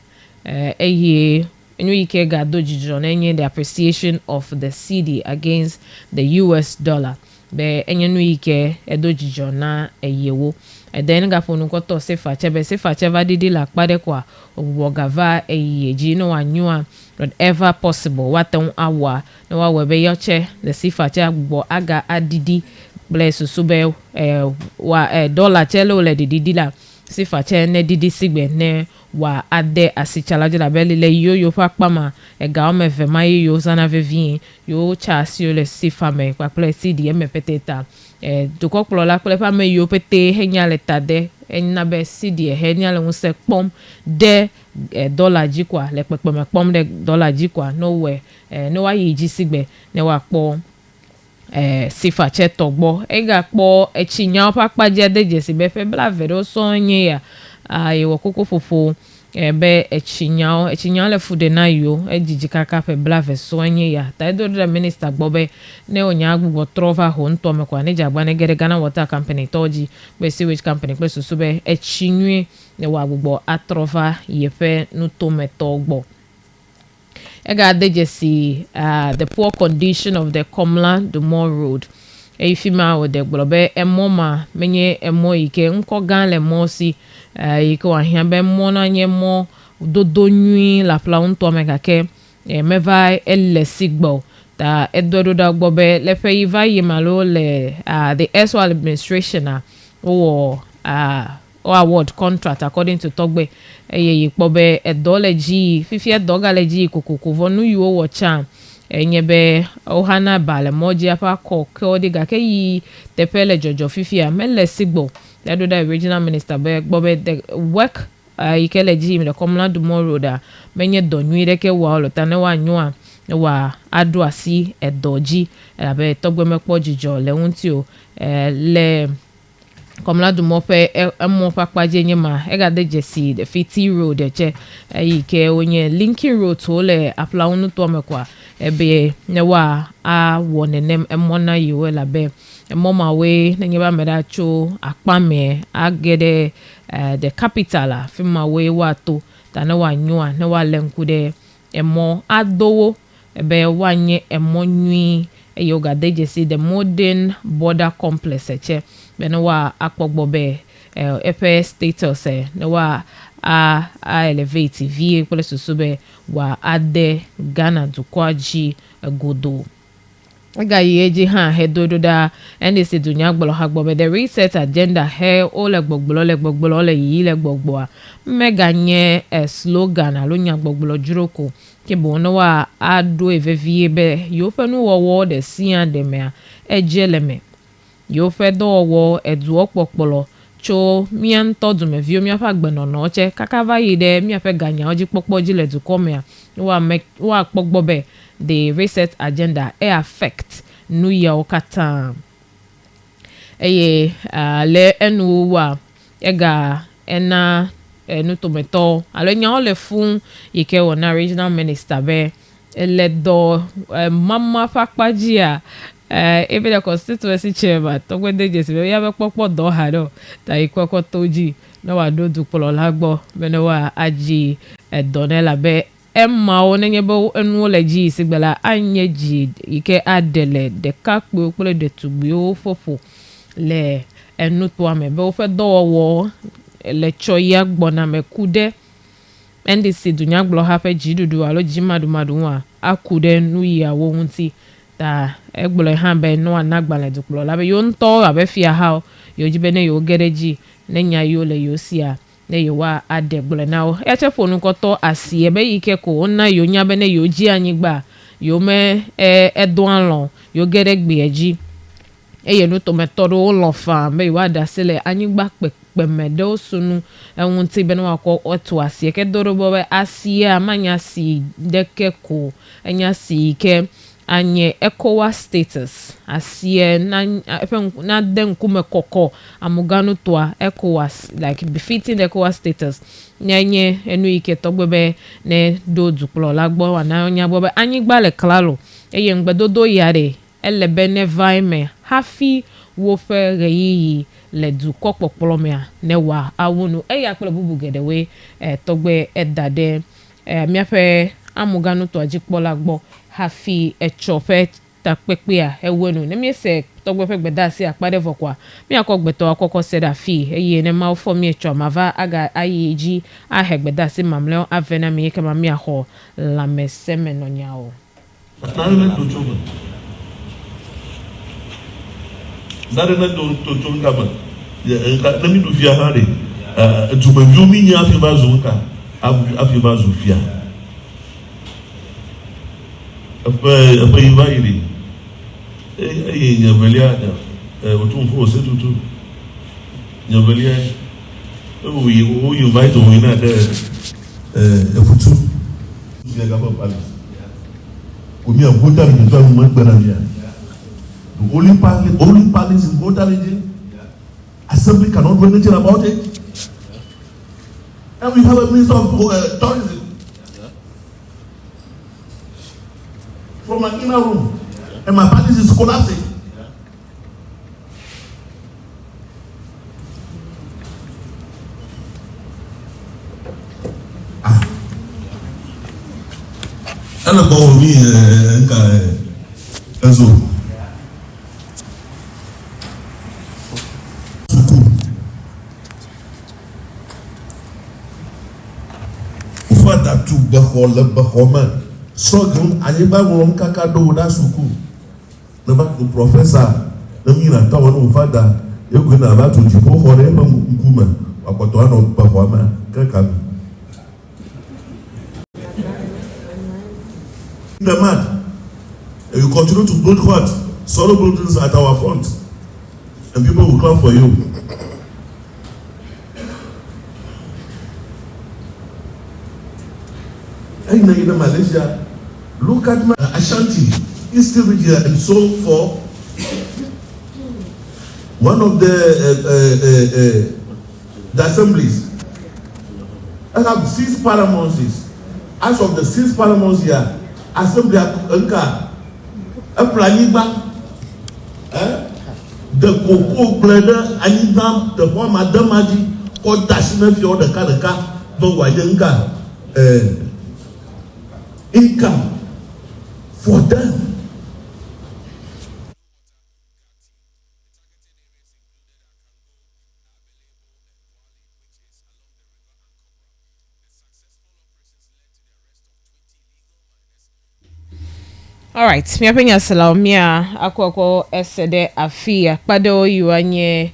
eye enu ike ga dojijo na enye the appreciation of the cedi against the US dollar be enye nu ike edojijo na eyewo then ga fonu koto sefa cheva didi la kpade kwa obogava eyeji no anyua whatever possible waton awa no wa webe yoche the sefa cha gbo aga adidi bless sube wa dollar chelo le didi la sefa che ne didi sigbe ne wa ade asichalaje la beli le yo fa pama ga o meve mai yo sana vevin yo cha si le sefa me kwa ple cd me peteta doko kplo la kple pa me yo pete henya le tade enna be cd henya le unse pom de dollar ji kwa le pepe me pom de dollar ji kwa no we no wa yi ji sigbe ne wa po sifa che togbo e ga po echinya pa paje de jesi be fe bla vero so nye ya ayo koko fofo be echinya le fude na yo ejiji kaka fe bla ve so nye ya ta do the minister gbobe ne onya agbo trova ho nto me kwa ne jagba ne gere Ghana Water Company toji be sewage company pe so be echinwe ne wa agbo atrova yefe nuto metogbo ega dejesi the poor condition of the Komla Dumor Road efima o de gbobe emoma menye emo ike nko gan le mo si ike wa hia be mo na nye mo dodo nwi la fla unto me kake meva elle sigbo ta edodo da gbobe le fe yiva yimalo le the SO administration o award contract according to Togbe eye pobe edoleji fifi edogaleji kokoko vonu yo wo cha enyebe ohana bale moji apa ko odiga ke yi tepele jojo fifi amele sigbo ledo da regional minister be gbobe the work ikeleji me the Komla Dumor Road menye donwire ke wa olota ne wa nwa wa aduasi edoji abe Togbe mepo jijo le unti o le Komla Dumor pe emo pakpaje nyema ega de jesi the Fiti Road eche ike onye Linking Road to le apla unu to mekwa ebe ne wa a wonenem emo na yiwe la be emo ma we na nyeba meda cho akpame agede the capital fima we wato ta na wa nyua na wa lenkude emo adowo ebe wanye emo nwi yoga de jesi the modern border complex eche benwa akpogbobe epe status ne wa a elevate vie pole susube wa ade Ghana dukwaji godo ga yeji ha hedodo da NDC dunya gbolo ha gbobe the reset agenda he ole gbogbolo le yi le gbogbo mega nye slogan alonya gbogbolo juroko ke bono wa ado evevie be yo fenu wo de sian de me ejeleme yo fe do wo edu opopolo cho mian todu me vio mi afa gbeno no che kakava yide mi afa ganya oji popo jile du come wa pogbobe the reset agenda affect nu ya okata eye le enu wa ega ena enu tometo alo nya ole fun ike wona regional minister be Eledo mama fakpajia even the constituency chairman to when they just we have a popo do hado ta ikoko toji no wa do dupolo lagbo be no wa aji donela be emma onenye bo enu leji sigbala anye ji ike adele de kakpe opole de tugbi o fofo le enu to ame be o fe do wo le choya gbona me kude NDC dunya glo hafe jidudu alo jimadu madunwa akude nu yawo hunti ta egbolo hambe no anagbale duplo labe yo nto abe fia ha yo jibene yo gereji nenya yo le yo sia ne yo wa adegbolo na o e che fonu ko to asie be yike ko na yo nya be ne yo ji anyi gba yo me edon alon yo geregbe eji eye no to metoro lo fa me wa da sele anyi gba pekpemede osunu ehun ti be no akọ otu asie ke dorobo be asie amanya si deke ko enya si ke anye ECOWAS status asie na den kume koko amuganu toa ECOWAS like befitting the ECOWAS status nyenye enu ike togbebe ne do duplo lagbo wana onya bobe anyi gba le klalo eye ngbedodo yare elebe ne vaime hafi wo fe reyi le du kokpokpolo mea ne wa awunu eya pele bubu gedewe togbe edade miafe amuganu to ajikpo lagbo hafi echofe takpepe a ewenu ne mi se togbe fe gbeda si apade vokwa mi akogbeto akoko seda fi eye ne ma fo mi echo mava aga ayeji ahegbeda si mamle avena mi ke ma mi aho la meseme no nyao Nare na to ngaba na mi do fia hare juma yomi nya afi ba zunka afi ba zufia apa invite nya velia otum fo se tutu nya velia o invite o ina de efutu fia gaba palace o mi agota mi to mo gbara mi. The only palace in Volta region, Assembly cannot do anything about it. And we have a minister of tourism from an inner room, and my palace is collapsing. And about me, Enzo. Fada tu bahoma sogum anyeba won kaka do da suku na ba ko professor na mi na tawo no fada ego na ba to jipo hore ba nkuma akoto ano bahoma kaka the man you continue to build what solo buildings at our front and people will clap for you. In Malaysia, look at my Ashanti, Eastern region, and so for one of the assemblies. I have 6 paramounts. As of the 6 paramounts here, assembly Anka, a planiba, the cocoa blender, Anidam, the one Madame Maji, or Dashina Fio, the Kanaka, the Wayenga. Income for them. All right, mi apenya salamia akoko esede afia pado yuanye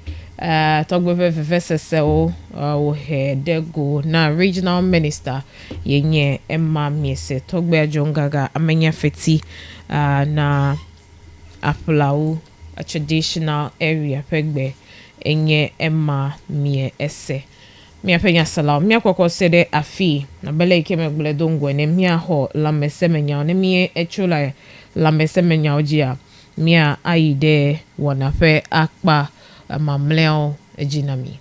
togbe vevesese o hedego na regional minister yenye emma miese togbe ajongaga amenya feti na aplau a traditional area pegbe enye emma mie ese mi apenya salam mi akoko sede afi na bele ike megbele dongwe ne mi aho la mesemenya ne mi echula la mesemenya ojia mi a aide wonafe akpa mamleo ejinami.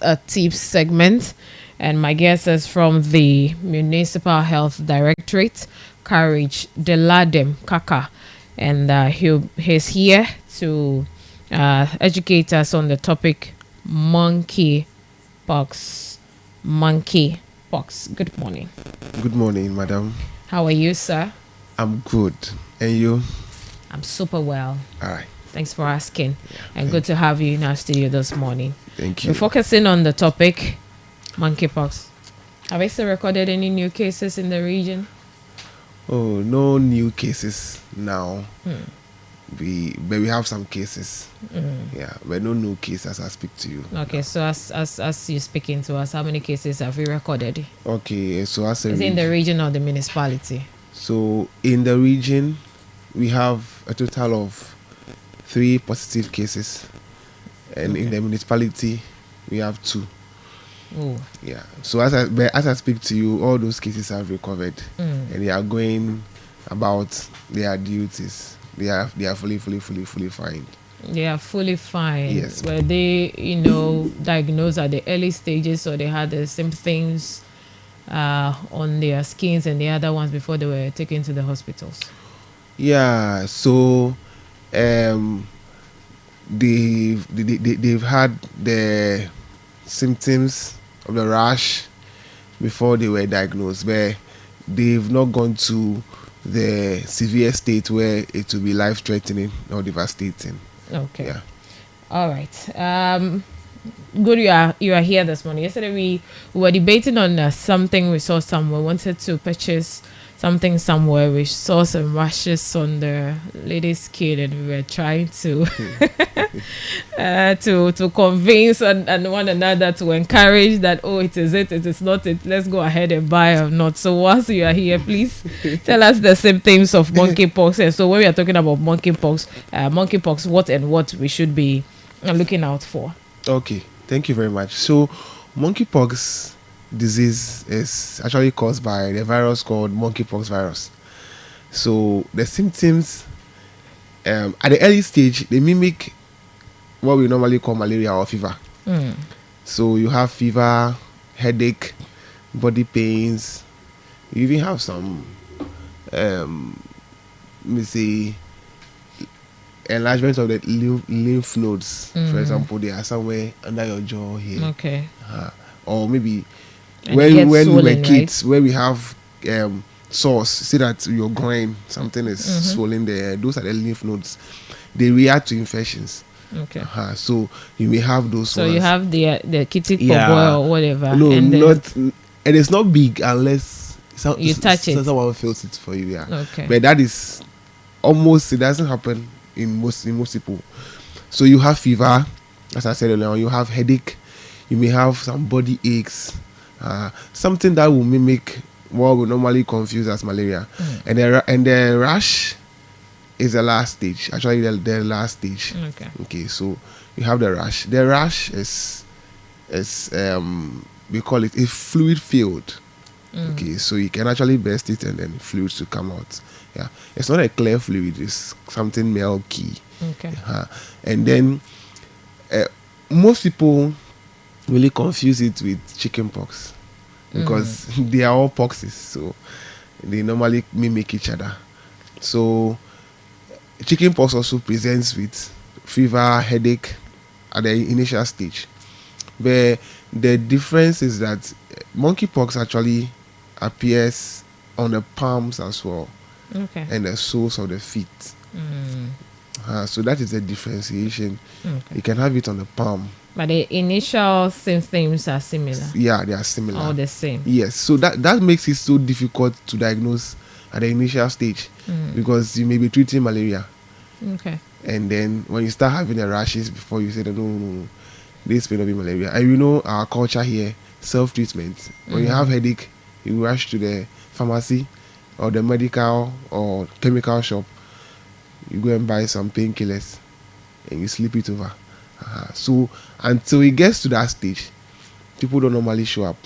A tips segment, and my guest is from the Municipal Health Directorate, Courage Deladem Kaka, and he's here to educate us on the topic monkey pox. Monkey pox. Good morning. Good morning, madam. How are you, sir? I'm good. And you? I'm super well. All right. Thanks for asking, and good to have you in our studio this morning. Thank you. We're focusing on the topic monkeypox. Have you still recorded any new cases in the region? Oh, no new cases now. But we have some cases. Yeah, but no new cases as I speak to you. Okay, so as you're speaking to us, how many cases have you recorded? Okay, so as a Is it in the region or the municipality? So in the region, we have a total of 3 positive cases, and in the municipality, we have 2. Oh, Yeah. So as I speak to you, all those cases have recovered, and they are going about their duties. They are fully fine. they are fully fine. Yes. Were they, diagnosed at the early stages, or they had the symptoms on their skins and the other ones before they were taken to the hospitals? Yeah. So, they've had the symptoms of the rash before they were diagnosed, but they've not gone to the severe state where it will be life-threatening or devastating. Okay. Yeah. All right. Good, you are here this morning. Yesterday we were debating on something we saw somewhere. Wanted to purchase something somewhere. We saw some rashes on the lady's skin, and we were trying to to convince and one another to encourage that, oh, it is not it. Let's go ahead and buy or not. So whilst you are here, please tell us the symptoms of monkeypox. And so when we are talking about monkeypox, what and what we should be looking out for. Okay, thank you very much. So, monkeypox disease is actually caused by the virus called monkeypox virus. So, the symptoms at the early stage, they mimic what we normally call malaria or fever. So, you have fever, headache, body pains. You even have some, let me say, enlargement of the lymph nodes. For example, they are somewhere under your jaw here. Okay. Or maybe And when it gets we were swollen, kids, where we have sores, see that your groin, something is swollen there. Those are the lymph nodes. They react to infections. Okay. So you may have those. So ones. you have the kitty Yeah. or whatever. No, and then- not. And it's not big unless You touch it. someone feels it for you. Yeah. Okay. But that is almost. It doesn't happen in most people. So you have fever, as I said earlier. You have headache. You may have some body aches. Something that will mimic what we normally confuse as malaria. And the rash is the last stage. Actually, the last stage. Okay. Okay, so you have the rash. The rash is we call it a fluid filled. Okay, so you can actually burst it and then fluids to come out. Yeah, it's not a clear fluid. It's something milky. Okay. And then most people really confuse it with chickenpox because they are all poxes, so they normally mimic each other. So chickenpox also presents with fever, headache, at the initial stage. Where the difference is that monkeypox actually appears on the palms as well, Okay. and the soles of the feet. So that is the differentiation. Okay. You can have it on the palm. But the initial symptoms are similar. Yeah, they are similar. All the same. Yes, so that makes it so difficult to diagnose at the initial stage, because you may be treating malaria, Okay. and then when you start having the rashes before you say that no, this may not be malaria. And you know our culture here, self-treatment. When you have headache, you rush to the pharmacy or the medical or chemical shop. You go and buy some painkillers and you sleep it over. So until it gets to that stage, people don't normally show up.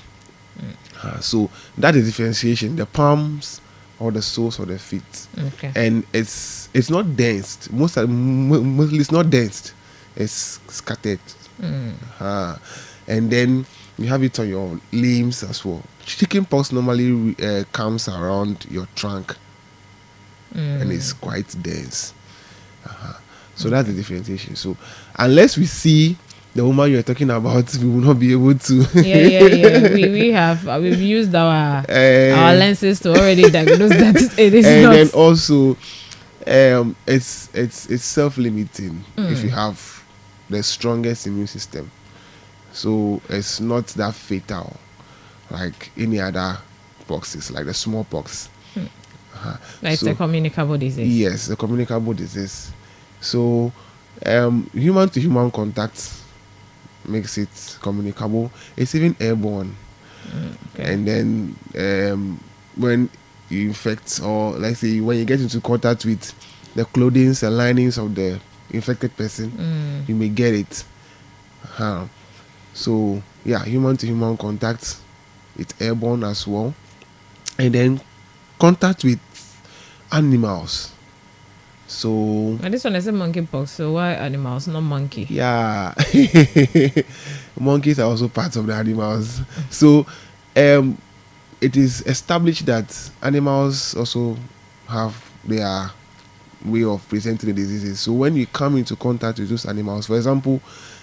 So that is differentiation: the palms or the soles of the feet. Okay. And it's not dense. Mostly it's not dense. It's scattered. And then you have it on your limbs as well. Chicken pox normally comes around your trunk, and it's quite dense. So that's the differentiation. So unless we see the woman you're talking about, we will not be able to. Yeah. We've used our lenses to already diagnose that it is and not. then also, it's self-limiting if you have the strongest immune system. So it's not that fatal like any other poxes, like the smallpox. Like So- the communicable disease. Yes, the communicable disease. So, human to human contact makes it communicable. It's even airborne. Okay. And then when you infect, or let's say when you get into contact with the clothing and linings of the infected person, you may get it. So yeah, human to human contact, it's airborne as well. And then contact with animals. So And this one is a monkeypox. So why animals, not monkey? yeah, monkeys are also part of the animals. So it is established that animals also have their way of presenting the diseases. So when you come into contact with those animals, for example,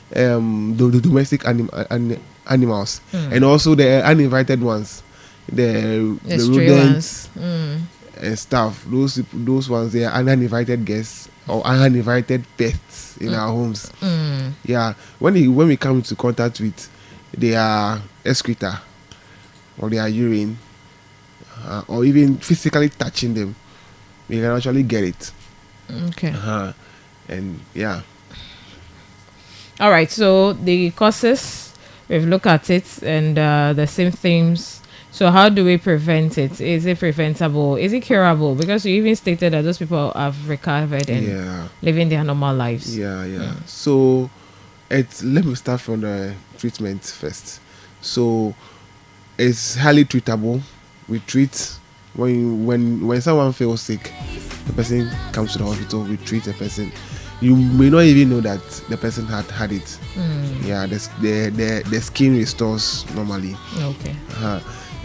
the domestic animals, and also the uninvited ones, the stray rodents ones. and stuff. Those ones, they are uninvited guests or uninvited pests in our homes. Yeah, when we come into contact with their excreta or their urine, or even physically touching them, we can actually get it. Okay. And yeah, All right. So the causes, we've looked at it, and the symptoms. So how do we prevent it? Is it preventable? Is it curable? Because you even stated that those people have recovered and yeah, living their normal lives. yeah. So let me start from the treatment first. So it's highly treatable. We treat when someone feels sick, the person comes to the hospital. We treat the person. You may not even know that the person had it. Yeah, the skin restores normally. Okay.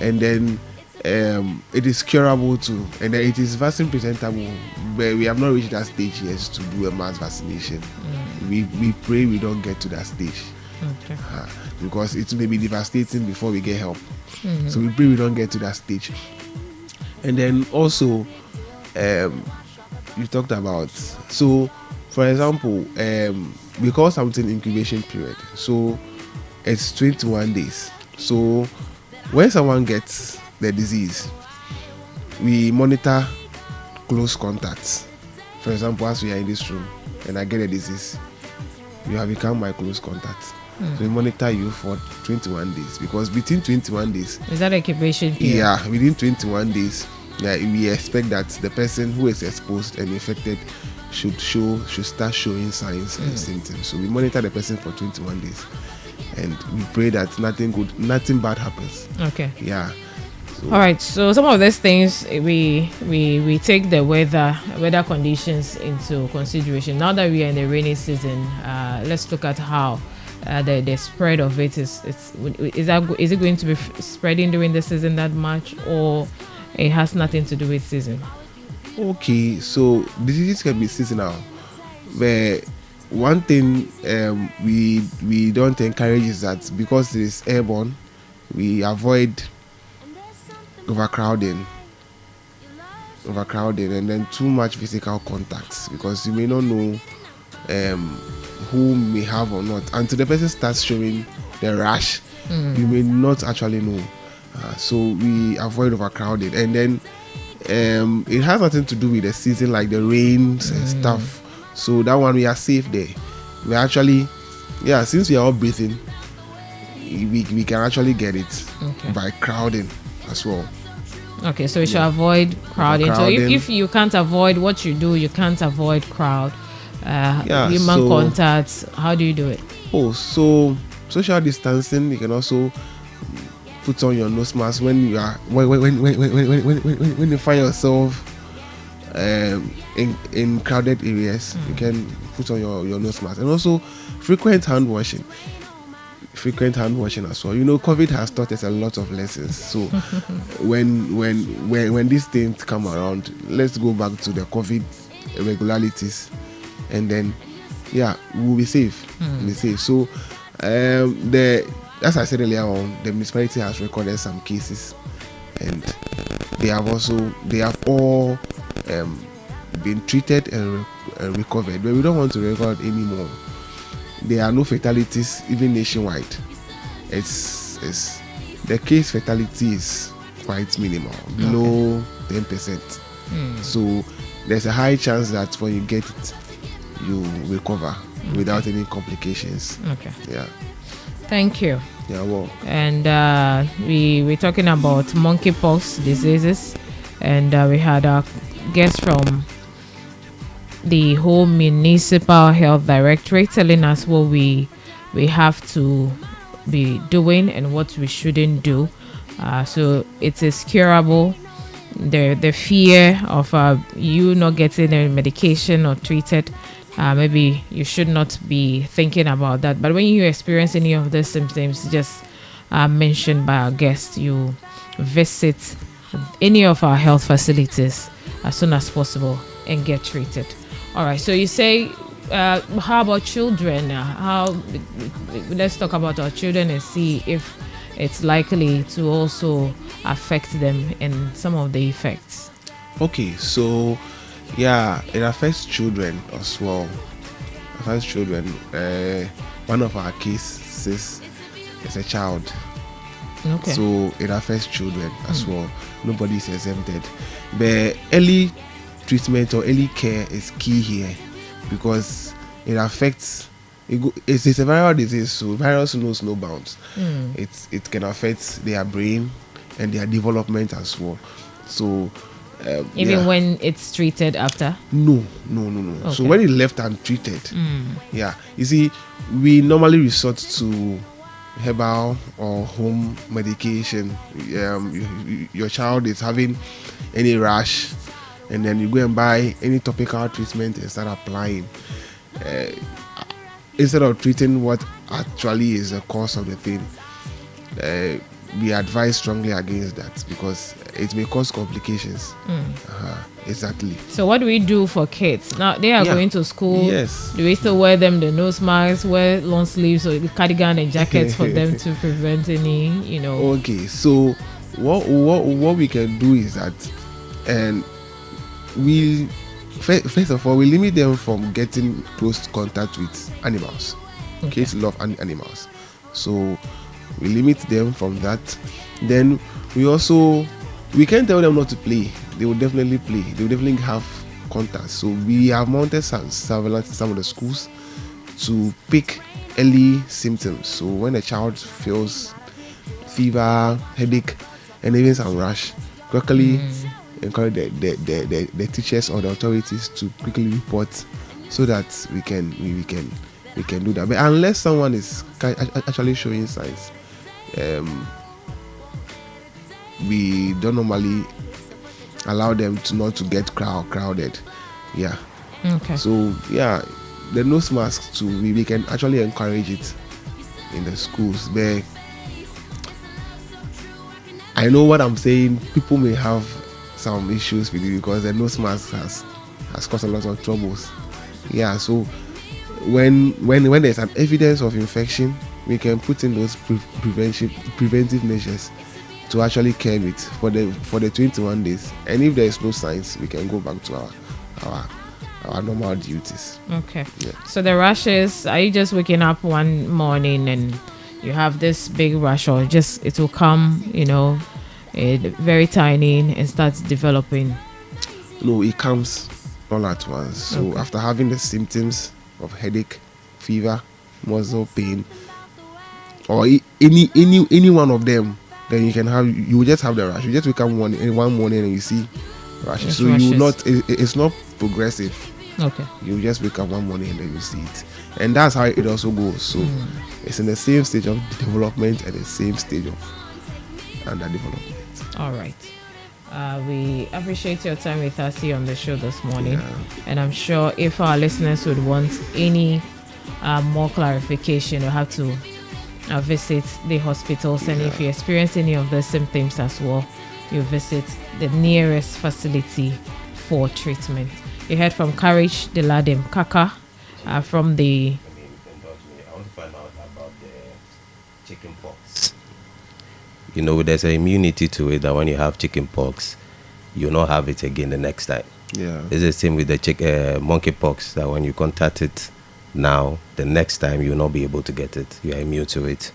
And then it is curable too, and then it is vaccine presentable, but we have not reached that stage yet to do a mass vaccination. We pray we don't get to that stage, Okay. because it may be devastating before we get help. So we pray we don't get to that stage. And then also, you talked about, so for example, we call something incubation period. So it's 21 days. So when someone gets the disease, we monitor close contacts. For example, as we are in this room and I get a disease, you have become my close contact. So we monitor you for 21 days, because between 21 days, Is that incubation period? yeah, within 21 days, yeah, we expect that the person who is exposed and infected should start showing signs and symptoms. So we monitor the person for 21 days, and we pray that nothing bad happens. Okay. Yeah. All right. So some of these things we take the weather conditions into consideration. Now that we are in the rainy season, let's look at how the spread of it is it going to be spreading during the season that much, or it has nothing to do with season? Okay, so diseases can be seasonal, but one thing we don't encourage is that because it is airborne, we avoid overcrowding, and then too much physical contact, because you may not know who may have or not until the person starts showing the rash. You may not actually know. So we avoid overcrowding, and then it has nothing to do with the season, like the rains and stuff. So that one we are safe there. We actually, since we are all breathing, we can actually get it by crowding as well. Okay, so we should avoid crowding. So if you can't avoid what you do, you can't avoid crowd. Human contact. How do you do it? So social distancing. You can also put on your nose mask when you are when you find yourself in crowded areas. You can put on your nose mask, and also frequent hand washing as well. COVID has taught us a lot of lessons. So when these things come around, let's go back to the COVID irregularities, and then we'll be safe. So as I said earlier on, the municipality has recorded some cases, and they have all been treated and recovered, but we don't want to record anymore. There are no fatalities even nationwide. It's the case fatality is quite minimal, below 10%. So there's a high chance that when you get it, you recover without any complications. Thank you. Well. And we're talking about monkeypox diseases, and we had a guest from the Home Municipal Health Directorate telling us what we have to be doing and what we shouldn't do. So it is curable. The fear of you not getting a medication or treated, maybe you should not be thinking about that. But when you experience any of these symptoms just mentioned by our guest, you visit any of our health facilities as soon as possible and get treated. All right, so you say, how about children? Let's talk about our children and see if it's likely to also affect them in some of the effects. Okay, so it affects children as well. One of our cases is a child. Okay. So it affects children as well. Nobody is exempted. But early treatment or early care is key here, because it affects. It's a viral disease, so virus knows no bounds. It can affect their brain and their development as well. So even when it's treated after? No. Okay. So when it's left untreated, you see, we normally resort to herbal or home medication. Your child is having any rash, and then you go and buy any topical treatment and start applying, instead of treating what actually is the cause of the thing. We advise strongly against that, because it may cause complications. Exactly. So what do we do for kids? Now they are going to school. Yes. Do we still wear them the nose masks, wear long sleeves or cardigan and jackets for them to prevent any, Okay, so what we can do is that, and we first of all, we limit them from getting close contact with animals. Kids love animals, so we limit them from that. Then we can't tell them not to play. They will definitely play. They will definitely have contact. So we have mounted surveillance in some of the schools to pick early symptoms. So when a child feels fever, headache, and even some rash, quickly encourage the teachers or the authorities to quickly report, so that we can do that. But unless someone is actually showing signs, we don't normally allow them not to get crowded. Okay. So the nose mask too, we can actually encourage it in the schools. But I know what I'm saying, people may have some issues with it, because the nose mask has caused a lot of troubles. So when there's an evidence of infection, we can put in those preventive measures to actually curb it for the 21 days. And if there is no signs, we can go back to our normal duties. Okay. Yeah. So the rashes, are you just waking up one morning and you have this big rash, or just it will come, very tiny and starts developing? No, it comes all at once. So Okay. after having the symptoms of headache, fever, muscle pain, or any one of them, then you will just have the rash. You just wake up one morning and you see rashes. Yes, So rashes. you will not. It's not progressive. Okay. You just wake up one morning and then you see it, and that's how it also goes. So it's in the same stage of development and the same stage of underdevelopment. All right. We appreciate your time with us here on the show this morning. And I'm sure if our listeners would want any more clarification, you'll have to visit the hospitals. And if you experience any of the symptoms as well, you visit the nearest facility for treatment. You heard from Courage de Ladem Kaka from the... I want to find out about the chicken pox. There's an immunity to it that when you have chicken pox, you'll not have it again the next time. Yeah. It's the same with the monkey pox, that when you contact it now, the next time you'll not be able to get it. You are immune to it.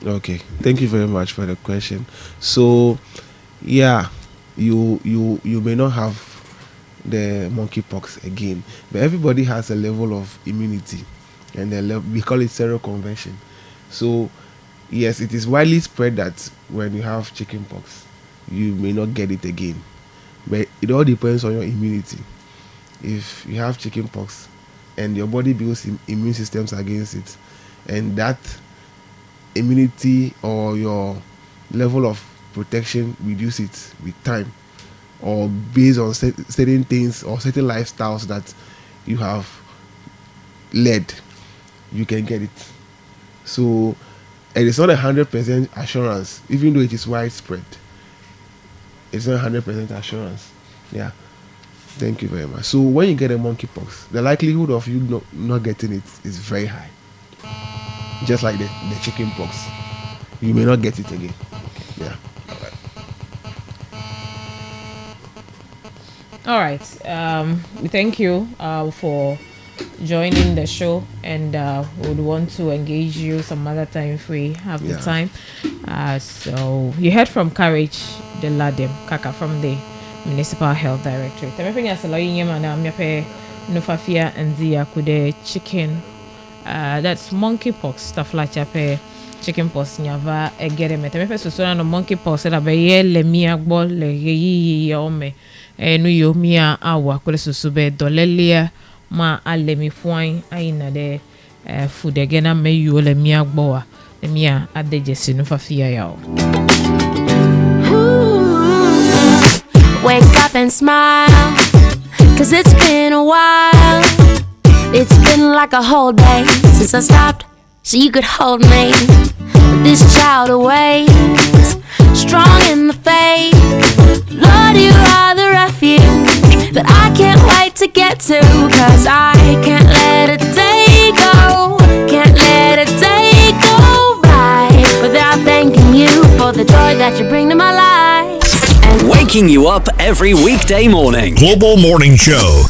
Okay. Thank you very much for the question. So, yeah, you may not have the monkeypox again, but everybody has a level of immunity, and we call it seroconversion. So, yes, it is widely spread that when you have chickenpox, you may not get it again, but it all depends on your immunity. If you have chickenpox and your body builds immune systems against it, and that immunity or your level of protection reduces with time, or based on certain things or certain lifestyles that you have led, you can get it. So, and it's not 100% assurance, even though it is widespread. It's not 100% assurance. Yeah. Thank you very much. So when you get a monkeypox, the likelihood of you not getting it is very high. Just like the chicken pox, you may not get it again. Yeah. All right. We thank you for joining the show, and would want to engage you some other time if we have the time. So you heard from Courage de Ladem Kaka from the Municipal Health Directorate. Nufafia and the kude chicken. That's monkeypox stuff like chape chicken pox nyava egere mete me so so na monkeypox da be ye le mi agbo le yi ome enu yo mi awa kole so be dolelia ma ale mi fuan aina de food again na me yo le mi agbo wa le mi adejesi nufafia ya o. Wake up and smile, 'cause it's been a while. It's been like a whole day since I stopped so you could hold me. But this child awaits, strong in the faith. Lord, you are the refuge that I can't wait to get to. 'Cause I can't let a day go, can't let a day go by without thanking you for the joy that you bring to my life. And waking you up every weekday morning. Global Morning Show.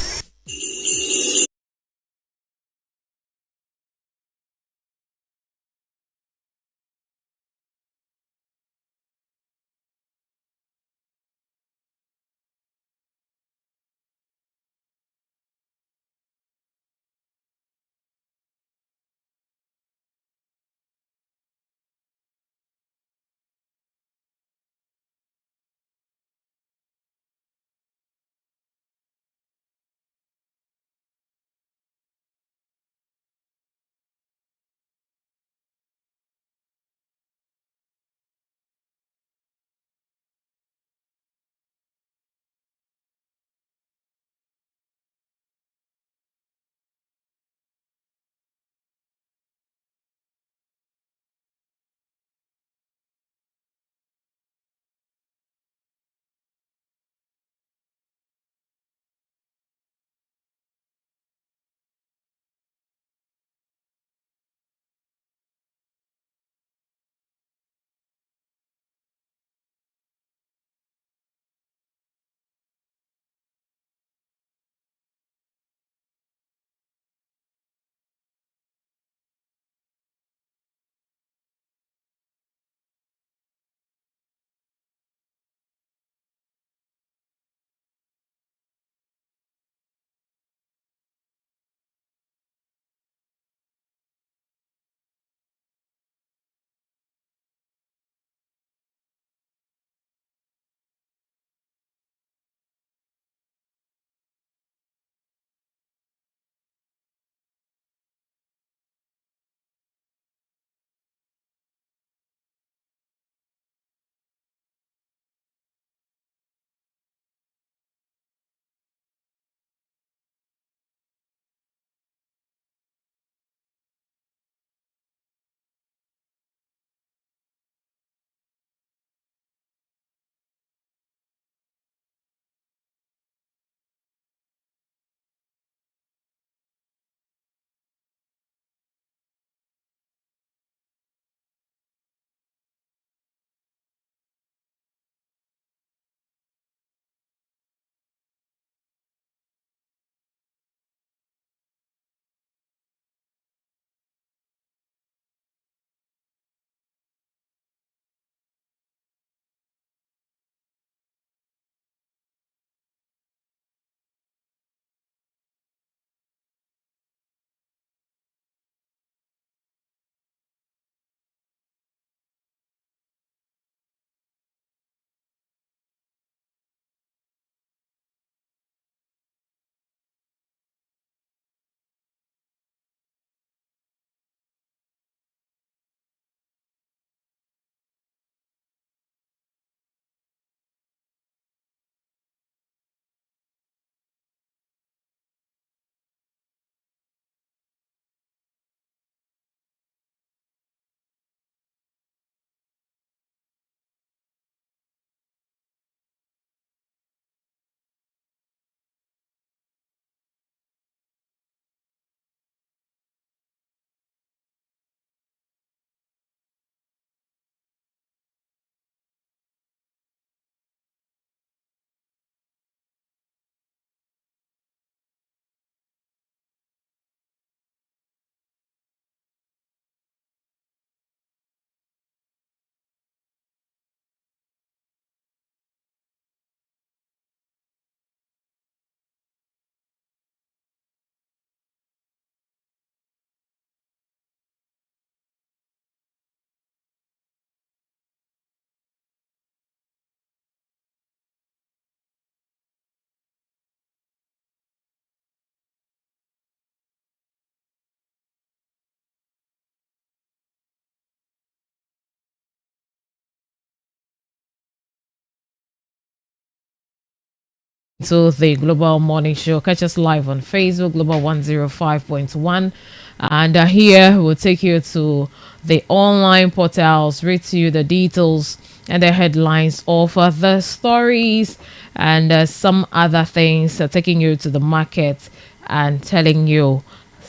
to the Global Morning Show. Catch us live on Facebook, Global 105.1. And here we'll take you to the online portals, read to you the details and the headlines of the stories and some other things, taking you to the market and telling you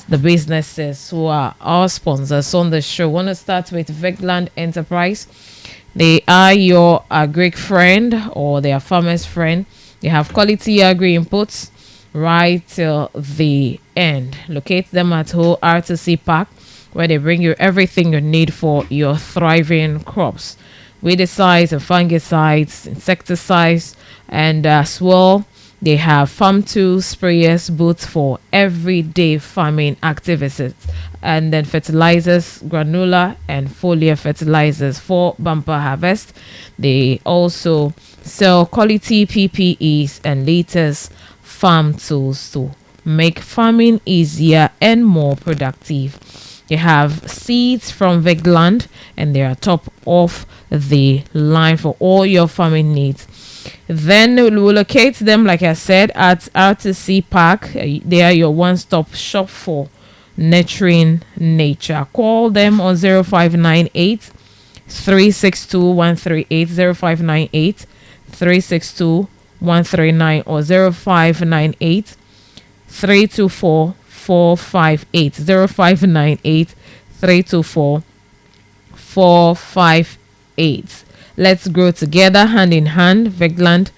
the businesses who are our sponsors on the show. Want to start with Vegland Enterprise. They are your agri friend, or they are farmer's friend. They have quality agri inputs right till the end. Locate them at Ho RTC Park, where they bring you everything you need for your thriving crops. Weedicides and fungicides, insecticides, and as well, they have farm tools, sprayers, boots for everyday farming activities, and then fertilizers, granular and foliar fertilizers for bumper harvest. They also sell quality PPEs and latest farm tools to make farming easier and more productive. They have seeds from Vegland, and they are top of the line for all your farming needs. Then we'll locate them, like I said, at RTC Park. They are your one-stop shop for nurturing nature. Call them on 0598 362 138, 0598 362 139, or 0598 324 458, 0598 324 458. Let's grow together, hand in hand. Vegland,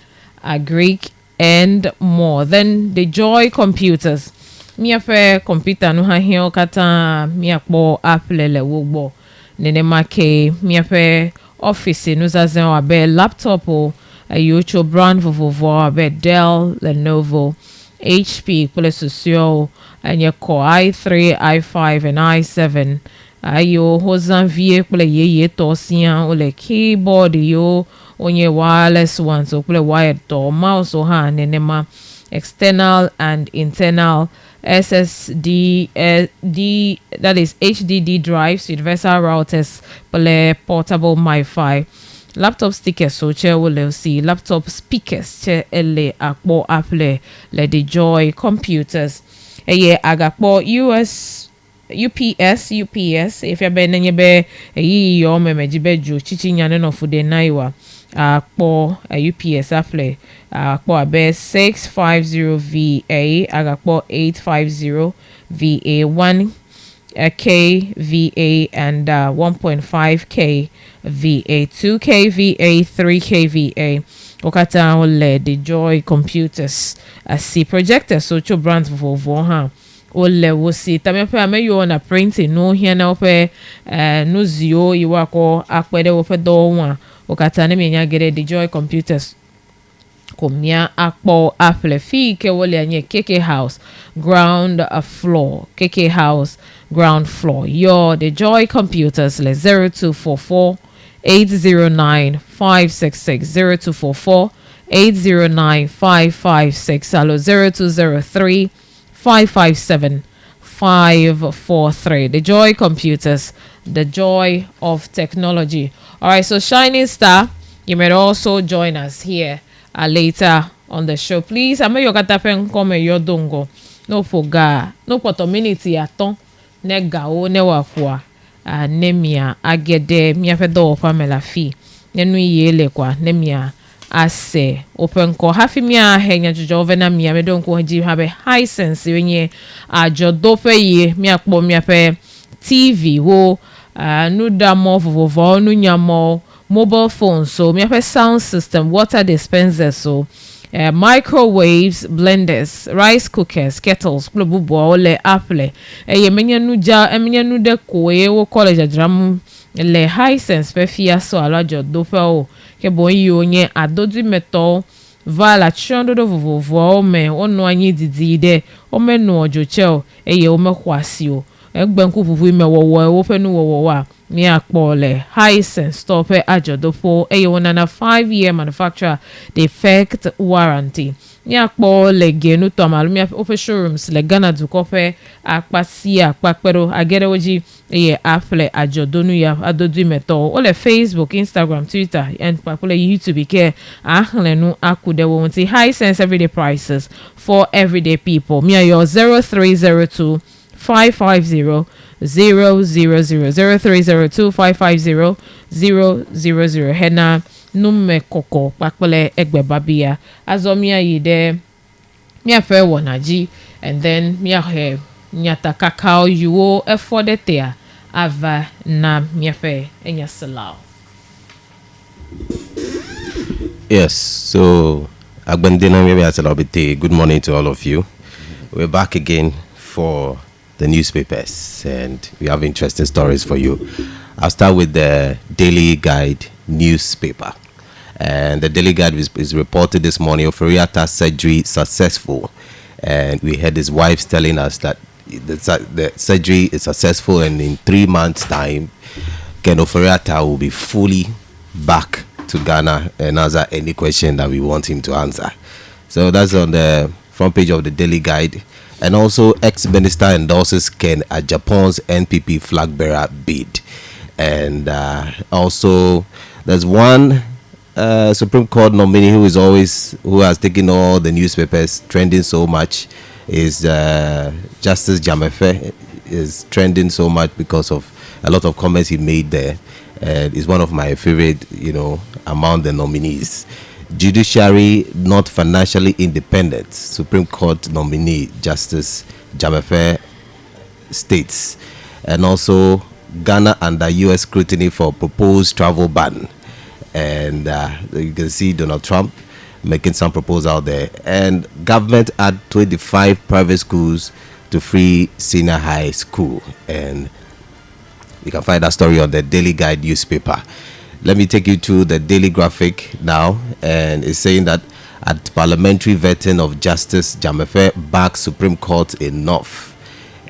Agric, and more. Then the Joy Computers. Mia fe computer no ha hia kata mia kpo Apple le wogbo. Nene make mia fe office no zazen wa be laptop o yocho brand vovovo be Dell, Lenovo, HP, kule susio and your Core i3, i5 and i7. Ayo hozan vie kule ye tosian ole keyboard yo onye wireless ones, so kule wired to mouse o ha nenema external and internal SSD that is HDD drives, universal routers, play portable MiFi, laptop stickers, so che will see laptop speakers che ele akpo Apple le the Joy Computers. Eye agakpo UPS if you be nenye be yi yo memejibe ju chichi nyane no fude naiwa akpo UPS Apple akpo abe 650 VA agakpo 850 VA 1K VA and 1.5K VA 2K VA 3K VA okata ole the Joy Computers see projector so cho brands vovo ha ole wo si tamepe ameyo na printing no here na ope no zio iwako akpede ope do wa okata ne menya gere the Joy Computers komia akpo Apple fi ke wole anye KK House ground floor, KK House ground floor. Your the Joy Computers le 0244 809 566, 0244 809 556, alo 0203 557 543. The Joy Computers, the joy of technology. All right, so Shining Star, you may also join us here later on the show. Please, I'm your katapen come your dongo. No foga, no potominity aton, nega o newafua, nemia agede miafedo pamela fi, nenu yele kwa nemia ase open ko hafi mia henya jovena mia me don ko ji have high sense wenye ajodope ye mia kpo mia pe TV wo no da mo vovo no nyamo mobile phone, so mia pe sound system, water dispensers, so microwaves, blenders, rice cookers, kettles, klububo ole Apple ye menya nu ja emenya nu de ko ye wo college adram le high sense pe fia so alajo dope o ke boyi onye adodi meto vala chondo do vovo me onu anyi didi de o menu ojoche ye o mekwasi o egbenku fufu me wowo o penu wowo wa mi akpole high sense stop ajodopo ye wona na 5-year manufacturer defect warranty. Nya kpo lege no to amalu mia open showrooms le Ghana du kope akpasi akpakpero agere oji ye afle ajodonu ya adodu meto ole Facebook, Instagram, Twitter and papule YouTube ke ahlenu akude wonti high sense everyday prices for everyday people. Mia your 0302 550 000 0302 550 000 hena nume koko pakpele egbe babia azomia yide mia fe wonaji and then mia he nyata kakao yuo efodete ava na mia fe enya salao. Yes, so Agbendina maybe Asalobite, good morning to all of you. We're back again for the newspapers and we have interesting stories for you. I'll start with the Daily Guide newspaper. And the Daily Guide is reported this morning of Oforiatta surgery successful. And we heard his wife telling us that the surgery is successful and in 3 months' time, Ken Oforiatta will be fully back to Ghana and answer any question that we want him to answer. So that's on the front page of the Daily Guide. And also, ex-minister endorses Ken Agyapong's NPP flag bearer bid. And also, there's one Supreme Court nominee who has taken all the newspapers trending so much is Justice Jamefe is trending so much because of a lot of comments he made there. And is one of my favorite, among the nominees. Judiciary not financially independent. Supreme Court nominee Justice Jamefe states. And also Ghana under US scrutiny for proposed travel ban. And you can see Donald Trump making some proposal there. And government add 25 private schools to free senior high school. And you can find that story on the Daily Guide newspaper. Let me take you to the Daily Graphic now. And it's saying that at parliamentary vetting of Justice Jamefe back Supreme Court in North.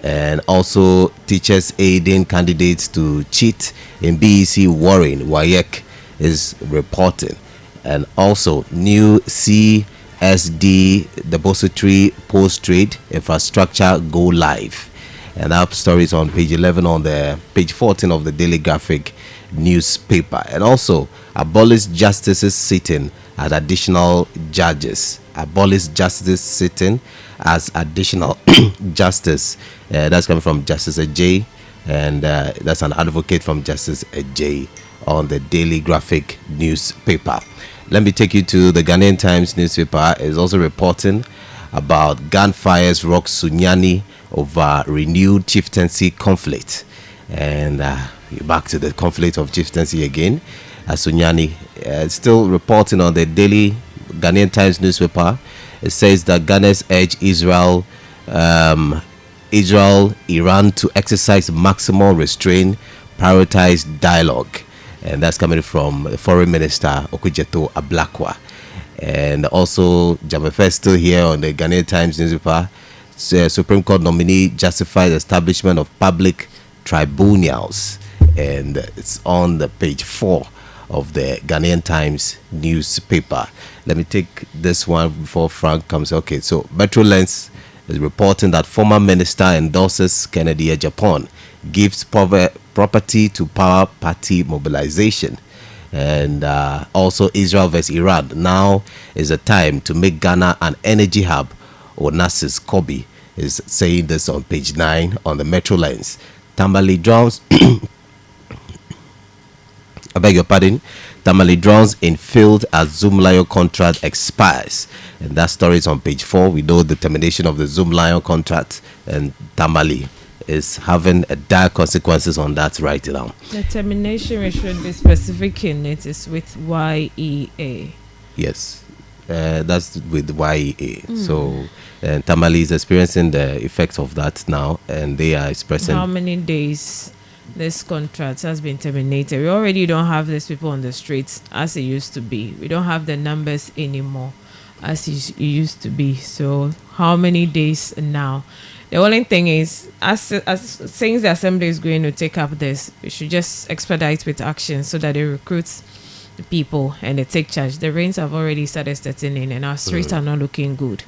And also teachers aiding candidates to cheat in BEC Warren WAEC is reporting. And also new CSD depository post-trade infrastructure go live. And that story is on page 11 on the page 14 of the Daily Graphic newspaper. And also abolish justices sitting as additional judges. Abolish justices sitting as additional justice. That's coming from Justice Ajay, and that's an advocate from Justice Ajay on the Daily Graphic newspaper. Let me take you to the Ghanaian Times newspaper. It's also reporting about gunfires rock Sunyani over renewed chieftaincy conflict. And we're back to the conflict of chieftaincy again. Sunyani still reporting on the Daily Ghanaian Times newspaper. It says that Ghana's urge Israel, Iran to exercise maximal restraint, prioritize dialogue. And that's coming from the Foreign Minister Okudzeto Ablakwa. And also Jamefe still here on the Ghanaian Times newspaper. Supreme Court nominee justifies establishment of public tribunals, and it's on the page 4 of the Ghanaian Times newspaper. Let me take this one before Frank comes. Okay, so Metro Lens is reporting that former minister endorses Kennedy Agyapong, gives property to Power Party mobilization. And also Israel versus Iran. Now is the time to make Ghana an energy hub. Onassis Kobe is saying this on page 9 on the Metro Lens. Tamale drones I beg your pardon. Tamale drones in field as Zoom Lion contract expires. And that story is on page 4. We know the termination of the Zoom Lion contract, and Tamale is having a dire consequences on that right now. The termination we should be specific in it is with YEA. Yes, that's with YEA. So Tamale is experiencing the effects of that now, and they are expressing how many days this contract has been terminated. We already don't have these people on the streets as it used to be. We don't have the numbers anymore as it used to be. So how many days now? The only thing is, as since the assembly is going to take up this, we should just expedite with action so that the recruits people and they take charge. The rains have already started setting in, and our streets are not looking good.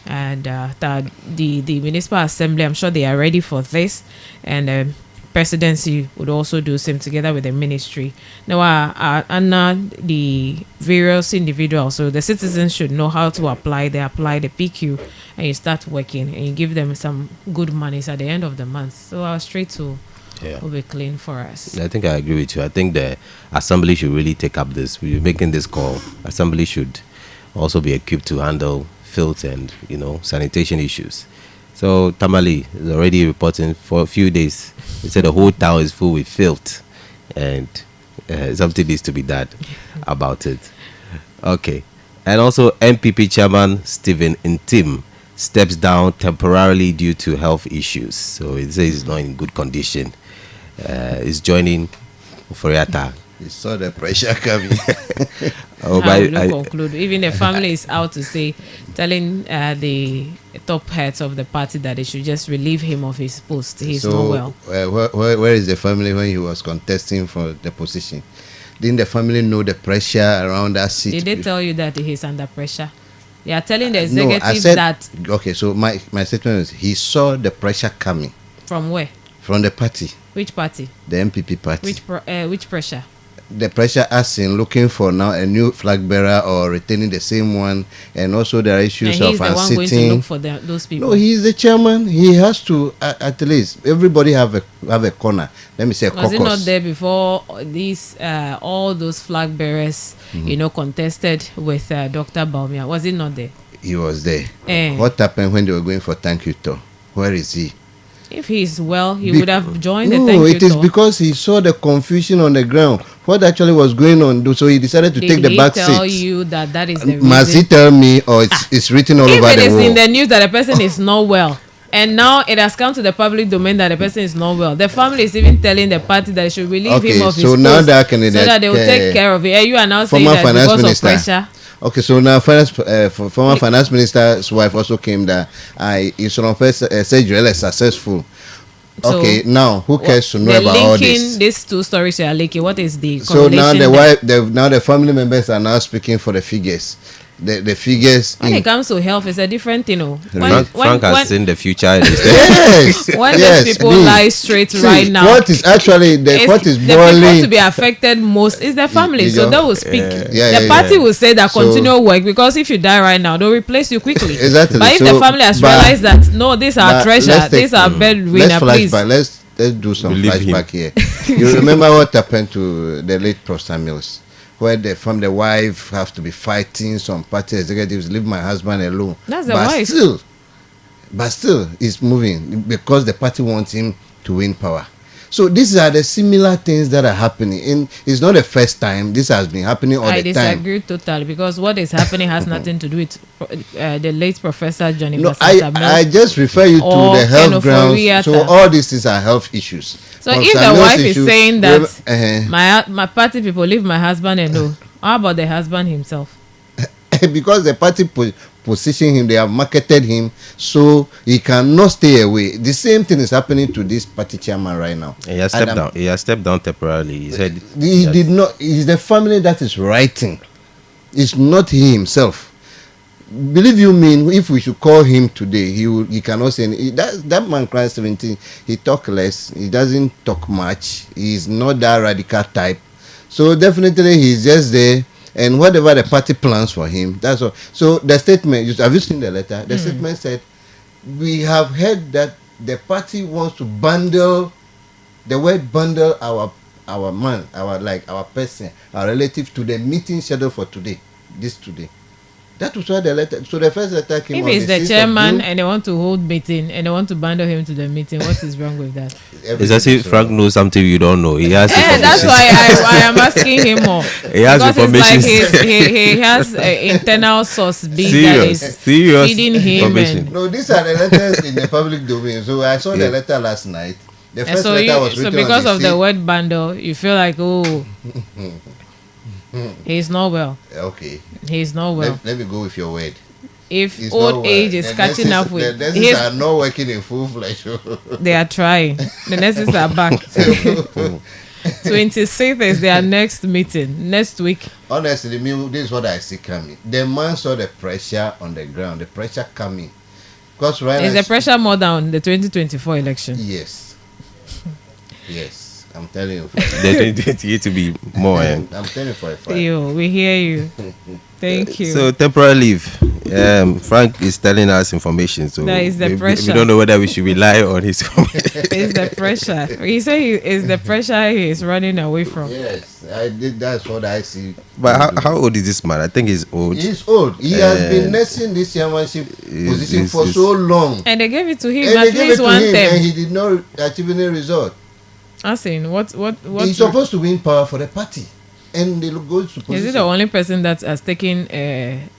And that the municipal assembly, I'm sure they are ready for this, and presidency would also do same together with the ministry. Now, the various individuals, so the citizens should know how to apply. They apply the PQ, and you start working, and you give them some good monies at the end of the month. So our streets will be clean for us. I think I agree with you. I think the assembly should really take up this. We're making this call. Assembly should also be equipped to handle filth and sanitation issues. So Tamale is already reporting for a few days. He said the whole town is full with filth, and something needs to be done about it. Okay, and also MPP chairman Stephen Ntim steps down temporarily due to health issues. So he says he's not in good condition. He's joining Foriata. He saw the pressure coming. I conclude. Even the family is out to say, telling the top heads of the party that they should just relieve him of his post. He's not well. Where is the family when he was contesting for the position? Didn't the family know the pressure around that seat? Did they tell you that he's under pressure? They are telling the executive that. Okay, so my statement is he saw the pressure coming. From where? From the party. Which party? The MPP party. Which pressure? The pressure as in looking for now a new flag bearer or retaining the same one, and also there are issues and of he's the one going to look for those people. No, he's the chairman. He has to at least everybody have a corner. Let me say a caucus. Was he not there before these all those flag bearers contested with Dr. Baumia? Was he not there? He was there. What happened when they were going for thank you tour? Where is he? If he's well, he would have joined the thank you tour. No, it is tour. because he saw the confusion on the ground. What actually was going on? So he decided to take the back seat. Did he tell you that is the reason? Must he tell me, or it's written all over the wall? If it is in the news that the person is not well, and now it has come to the public domain that the person is not well, the family is even telling the party that they should relieve him of his post, now that so that they will take care of it. You are now saying that because of pressure. Okay, so now former finance minister's wife also came that surgery is successful. So okay, now who cares to know about all this? These two stories you are linking. What is the so now the family members are now speaking for the figures. The figures. When it comes to health, it's a different thing. Frank has seen the future. Yes. When these people lie straight right now, what is actually what is the people to be affected most is the family. So they will speak. The party will say that continue work, because if you die right now, they'll replace you quickly. Exactly. But if the family has realized that no, these are treasure, these are breadwinner, please. Let's do some flashback here. You remember what happened to the late Prosper Mills? Where the wife have to be fighting some party executives, leave my husband alone. That's the wife. But still, it's moving because the party wants him to win power. So these are the similar things that are happening. And it's not the first time. This has been happening all the time. I disagree totally, because what is happening has nothing to do with the late Professor Johnny. No, I just refer you to the health grounds. So all these are health issues. So if the wife is saying that my party people leave my husband alone, how about the husband himself? Because the party position him, they have marketed him, so he cannot stay away. The same thing is happening to this party chairman right now. He has stepped down. He has stepped down temporarily. He said he did not. It's the family that is writing. It's not he himself. Believe you me, if we should call him today, he cannot say anything. That man cries 17. He talk less. He doesn't talk much. He's not that radical type. So definitely he's just there. And whatever the party plans for him, that's all. So the statement, have you seen the letter? The statement said, we have heard that the party wants to bundle, the word bundle our man, our person, our relative to the meeting scheduled for today, today. That was why the letter. So the first letter came. If it's the chairman and they want to hold meeting and they want to bundle him to the meeting, what is wrong with that? It's as if Frank knows something you don't know. He has. That's why I am asking him more. He has information. It's like he has an internal source that is feeding him. No, these are the letters in the public domain. So I saw the letter last night. The first letter was written. So because of the word bundle, you feel like he's not well. Okay. He's not well. Let me go with your word. If he's old age is catching up with, the nurses are not working in full fledged. They are trying. The nurses are back. 26th is their next meeting next week. Honestly, this is what I see coming. The man saw the pressure on the ground, the pressure coming. Because right is the pressure more than the 2024 election? Yes. Yes, I'm telling you. The 2028 to be more. I'm telling you for a fact. We hear you. Thank you. So temporary leave. Frank is telling us information. So that is the pressure. We don't know whether we should rely on his information. It's the pressure. He said it's the pressure he is running away from. Yes, I did. That's what I see. But how old is this man? I think he's old. He's old. He has been nursing this chairmanship position for so long. And they gave it to him And at least one time. and he did not achieve any result. I saying what He's supposed to win power for the party, and they go to position. Is he the only person that has taken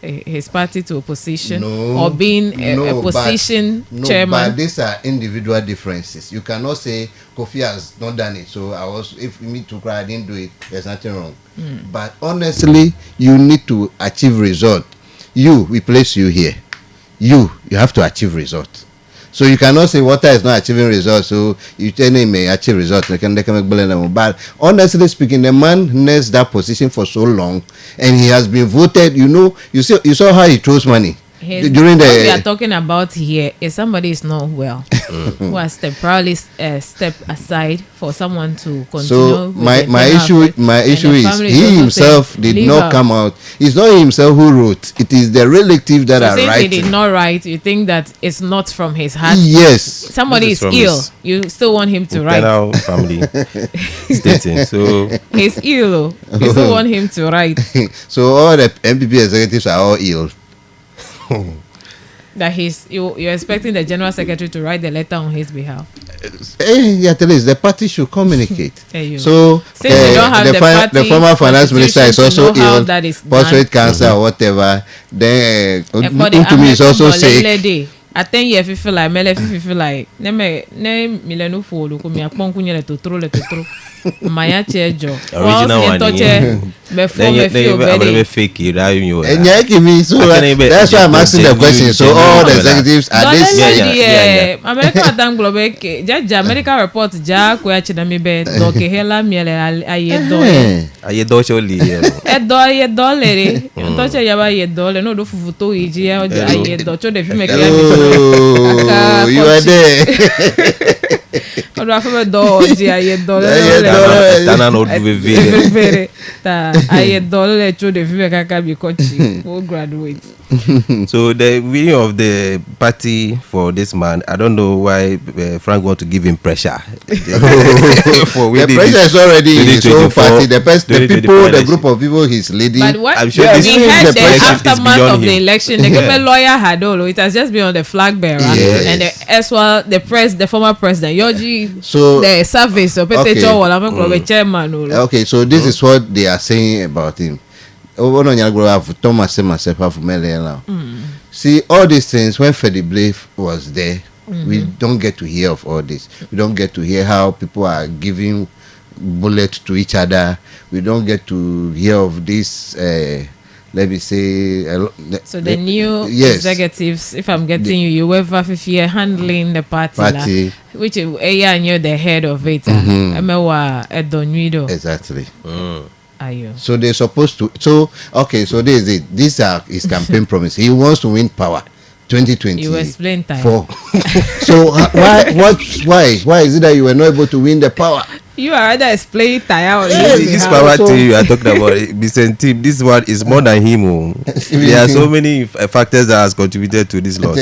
his party to opposition No, or being a but- opposition No, chairman? but these are individual differences. You cannot say Kofi has not done it. So if me to cry, I didn't do it. There's nothing wrong. But honestly, you need to achieve result. We place you here. You have to achieve result. So you cannot say water is not achieving results. So you tell him may achieve results. They can make blame. But honestly speaking, the man nursed that position for so long, and he has been voted. You saw how he throws money. During what we are talking about here is somebody is not well who has temporarily step aside for someone to continue. So with my issue is he himself did not come out. It's not himself who wrote. It is the relative that are since writing. he did not write, you think that it's not from his heart? Yes. Somebody is ill. You still want him to write. Family stating. So he's ill. You still want him to write. So all the MPP executives are all ill. That you're expecting the general secretary to write the letter on his behalf. The party should communicate. So since you don't have the former finance minister is also ill, prostate cancer or whatever. Then to me is also sick. I think you feel like mele feel like ne milenu folo ko mi apon kunye le totro maya chejo original one me fake it so that's why I'm asking the question. So all the executives are this America dan globe ke ja medical report ja ko ya china mi be do ke hela miele ayedo choli ayedo lere to che ya ba ayedo le no do fufuto iji ya ayedo cho de fi me ke you are there. Ora fa do ji ayedo tana no do vere ta ayedo le cho de fi me kaka bi kochi will graduate. So the winning of the party for this man, I don't know why Frank want to give him pressure. The pressure is already in his own party. The group of people he's leading. But what I'm sure we had the aftermath of the him. election, the lawyer Hadolo, it has just been on the flag bearer and the former president Yoji. So the service of chairman. Okay, so this is what they are saying about him. See, all these things, when Freddie Blave was there, we don't get to hear of all this. We don't get to hear how people are giving bullets to each other. We don't get to hear of this, let me say. So the new executives, if I'm getting you were handling the party. Which is the head of it. Exactly. So they're supposed to. So this is it. These are his campaign promise. He wants to win power, 2020. You explain time. So why is it that you were not able to win the power? You are rather explaining tire. This power to you are talking about, Mr. Tim. This one is more than him. There are so many factors that has contributed to this loss.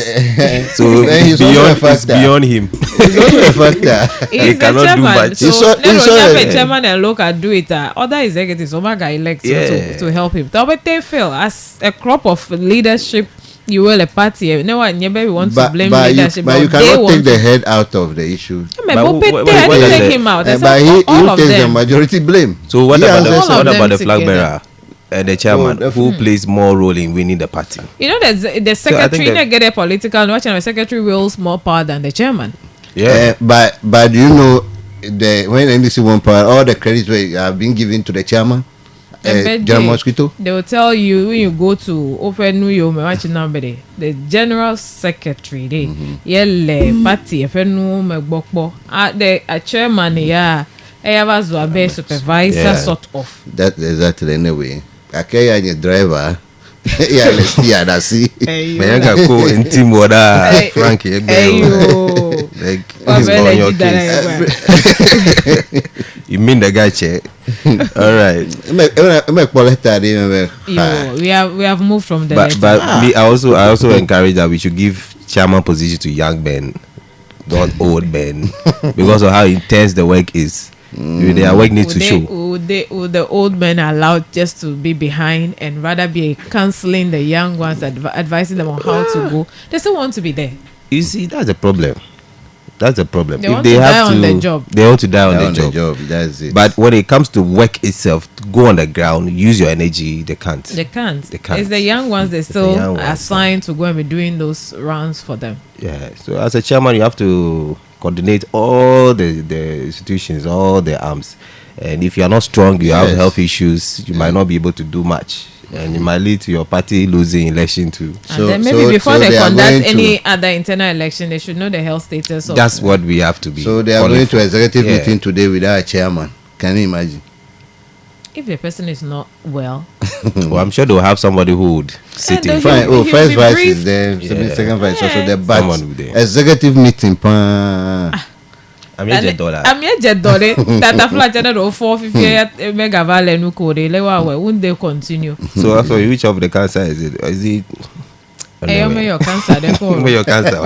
So it's beyond him. He's also a factor. He cannot do much. So the chairman and local do it. Other executives, Omega elect to help him. They fail as a crop of leadership. You will a party. No one never wants to blame leadership. But you cannot take the head out of the issue. Take him out. But he takes the majority blame. So what about the flag bearer? The chairman who plays more role in winning the party. You know that the secretary get a political watching the secretary wields more power than the chairman. Yeah. But you know when NDC won power, all the credits were being given to the chairman. General Mosquito. They will tell you when you go to Open New York, the general secretary, party, the chairman, was a best supervisor sort of. That exactly anyway. Okay, I'm a driver. Yeah, let's see. I see. Mayanga ko in team wada Frankie. Like he's on your case. You mean the guy check? All right. We have moved from the. But me, I also encourage that we should give chairman position to young men, not old men, because of how intense the work is. Their work needs to show. Would the old men allowed just to be behind and rather be counseling the young ones, advising them on how to go? They still want to be there. You see, that's a problem. That's a problem. They want to die on the job. They want to die on the job. That's it. But when it comes to work itself, to go on the ground, use your energy, they can't. They can't. It's the young ones they still assigned to go and be doing those rounds for them. Yeah. So as a chairman, you have to coordinate all the institutions, all the arms. And if you are not strong, you have health issues, you might not be able to do much. And it might lead to your party losing election too. And then maybe before they conduct any other internal election, they should know the health status of. That's what we have to be. So they are going to executive meeting today without a chairman. Can you imagine? If the person is not well, well, I'm sure they'll have somebody who would sit in. Fine. First vice is there, second vice also there. But executive meeting. I'm here $1. That flat channel of 450 mega valley no code. Won't they continue? So after which of the cancer is it? Is it? Anyway. Your cancer. Your cancer.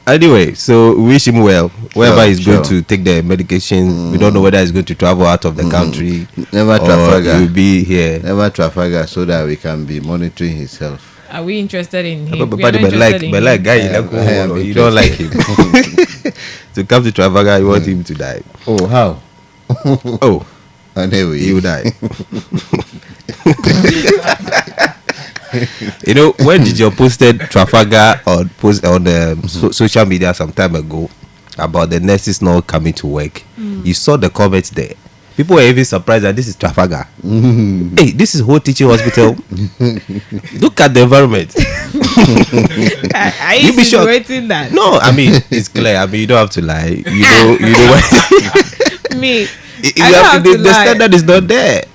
Anyway, so we wish him well. Wherever he's going to take the medication, we don't know whether he's going to travel out of the country. Never Trafalgar. He'll be here. Never Trafalgar, so that we can be monitoring his health. Are we interested in him? But like guy, you don't like him. To come to Trafalgar, you want him to die. Oh, how? Oh, anyway, he will die. You know, when did you posted Trafalgar on social media some time ago about the nurses not coming to work? You saw the comments there. People were even surprised that this is Trafalgar. Hey, this is whole teaching hospital. Look at the environment. Are you insinuating that? No, I mean it's clear. I mean you don't have to lie. You know what? Me. The standard is not there.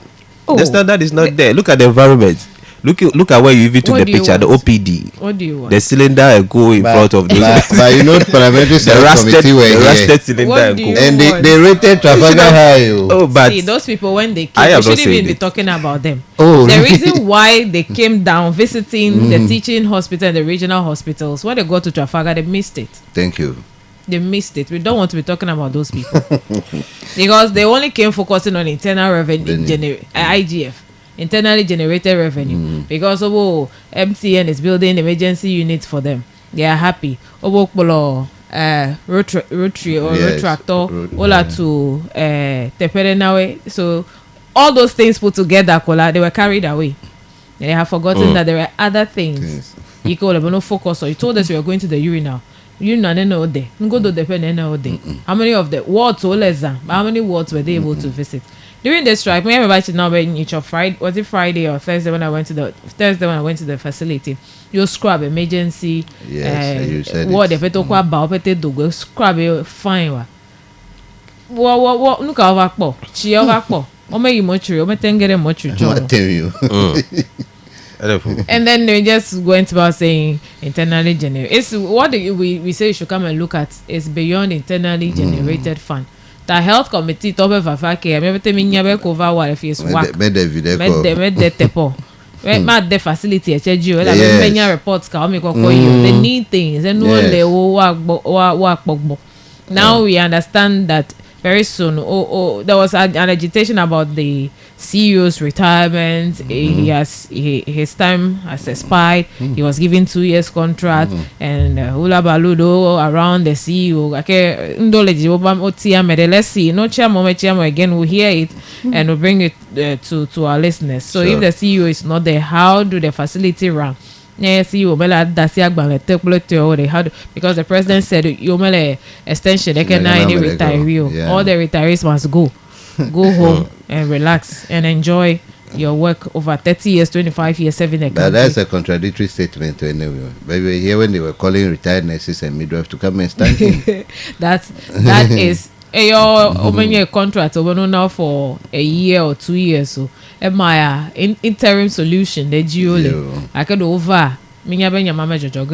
Oh. The standard is not there. Look at the environment. Look at where you even took the picture, the OPD. What do you want? The cylinder and go in front of those. But you know, parliamentary committee were rusted cylinder and go. And they rated Trafalgar high. Oh, but see, those people when they came, we shouldn't even be talking about them. Oh, the reason why they came down visiting the teaching hospital and the regional hospitals, when they got to Trafalgar, they missed it. Thank you. They missed it. We don't want to be talking about those people because they only came focusing on internal revenue, IGF. Internally generated revenue because MTN is building emergency units for them. They are happy. Rotary or Rotractor Ola to Teperenawe. So all those things put together, they were carried away. They have forgotten that there were other things. You could have no focus on. You told us you were going to the urinal. You know there. Go to the pen. How many of the wards or less than? How many wards were they able to visit? During the strike, me everybody now in each of Friday. Was it Friday or Thursday when I went to the facility? You scrub emergency. Yes, you said what the peto kwa ba opete dogo scrub fine wa. What nuka overpo. Chi overpo. Ome yi mochuri. Ome tengere mochuri. I tell you. And then they just went about saying internally generated. It's what we say you should come and look at is beyond internally generated fund. The health committee top of Afake, everything in your cover what if it's work. Made the tepo. Made the facility at you. Many reports come they need things and no they work. Now we understand that very soon. There was an agitation about the CEO's retirement. His time has expired. He was given 2 years contract and hula baludo around the CEO. Let's see. No chairman again. We'll hear it and we'll bring it to our listeners. So if the CEO is not there, how do the facility run? Because the president said you extension they can any retiree. All the retirees must go home and relax and enjoy your work over 30 years, 25 years serving a country. But that's a contradictory statement anyway. Maybe here when they were calling retired nurses and midwives to come and stand in. that is a contract over now for a year or 2 years. So my interim solution the GOLE. I could over mama jojo.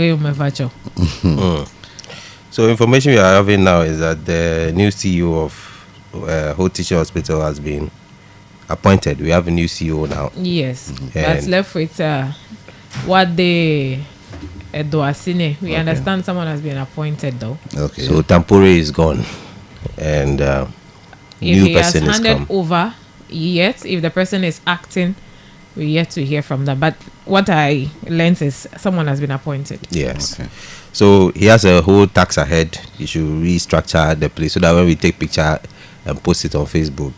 So information we are having now is that the new CEO of Hope Teaching Hospital has been appointed. We have a new CEO now. Yes, that's left with what they Edoasine. We understand someone has been appointed though. Okay. So Tampore is gone, and new person is come. Over yet, if the person is acting, we yet to hear from them. But what I learned is someone has been appointed. Yes. Okay. So he has a whole tax ahead. He should restructure the place so that when we take picture and post it on Facebook,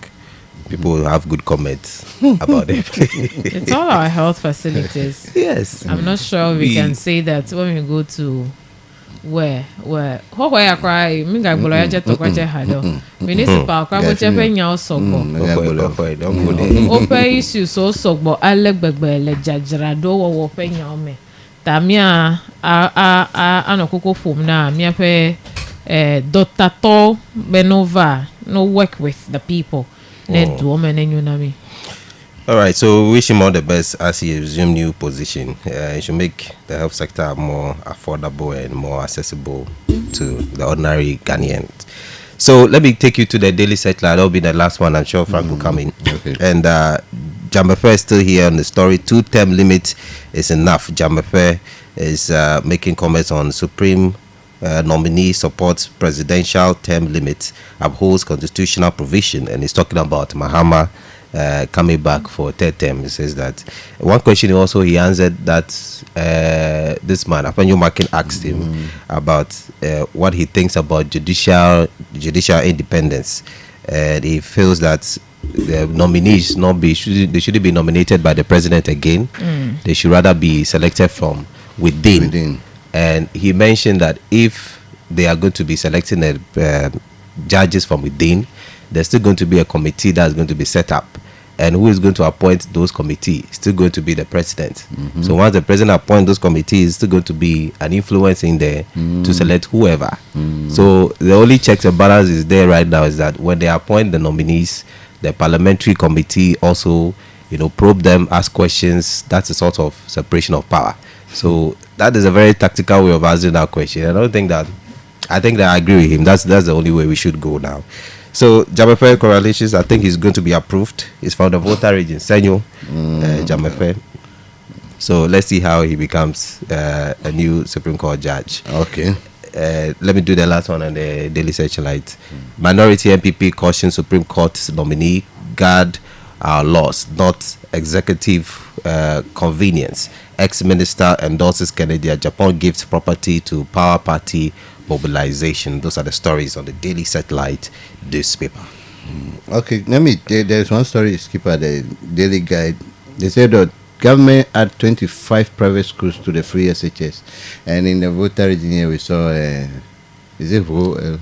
people will have good comments about it. It's all our health facilities. Yes. I'm not sure we can say that when we go to where I cry minga gbolo ya jeto kwache hado municipal kwa ko chepe nya osogbo open issues osogbo alegbegbe le jajrado wo pe nya ome tamia anokoko fom na mi pe Dr. To Benova no work with the people. All right, so we wish him all the best as he resumes new position. He should make the health sector more affordable and more accessible to the ordinary Ghanaians. So let me take you to the Daily Settler. That'll be the last one. I'm sure Frank will come in. Okay. And Jamefe is still here on the story. 2-term limit is enough. Jamefe is making comments on Supreme nominee supports presidential term limit, upholds constitutional provision, and he's talking about Mahama coming back for third term. He says that one question also he answered that this man Afanyo Makin asked him about what he thinks about judicial independence, and he feels that the nominees they shouldn't be nominated by the president again. They should rather be selected from within. And he mentioned that if they are going to be selecting the judges from within, there's still going to be a committee that's going to be set up. And who is going to appoint those committees? Still going to be the president. So once the president appoints those committees, it's still going to be an influence in there to select whoever. So the only checks and balance is there right now is that when they appoint the nominees, the parliamentary committee also, probe them, ask questions. That's a sort of separation of power. So that is a very tactical way of answering that question. I think that I agree with him. That's the only way we should go now. So Jamefe correlations, I think he's going to be approved. He's from the voter region, Senyo Jamefe. So let's see how he becomes a new Supreme Court judge. Okay. Let me do the last one on the Daily Searchlight. Minority MPP cautions Supreme Court nominee guard our laws, not executive convenience. Ex-minister endorses Kennedy. Japan gives property to Power Party mobilization. Those are the stories on the Daily Satellite newspaper. Okay, there's one story, Skipper, the Daily Guide. They said that government add 25 private schools to the free SHS. And in the voter region here, we saw,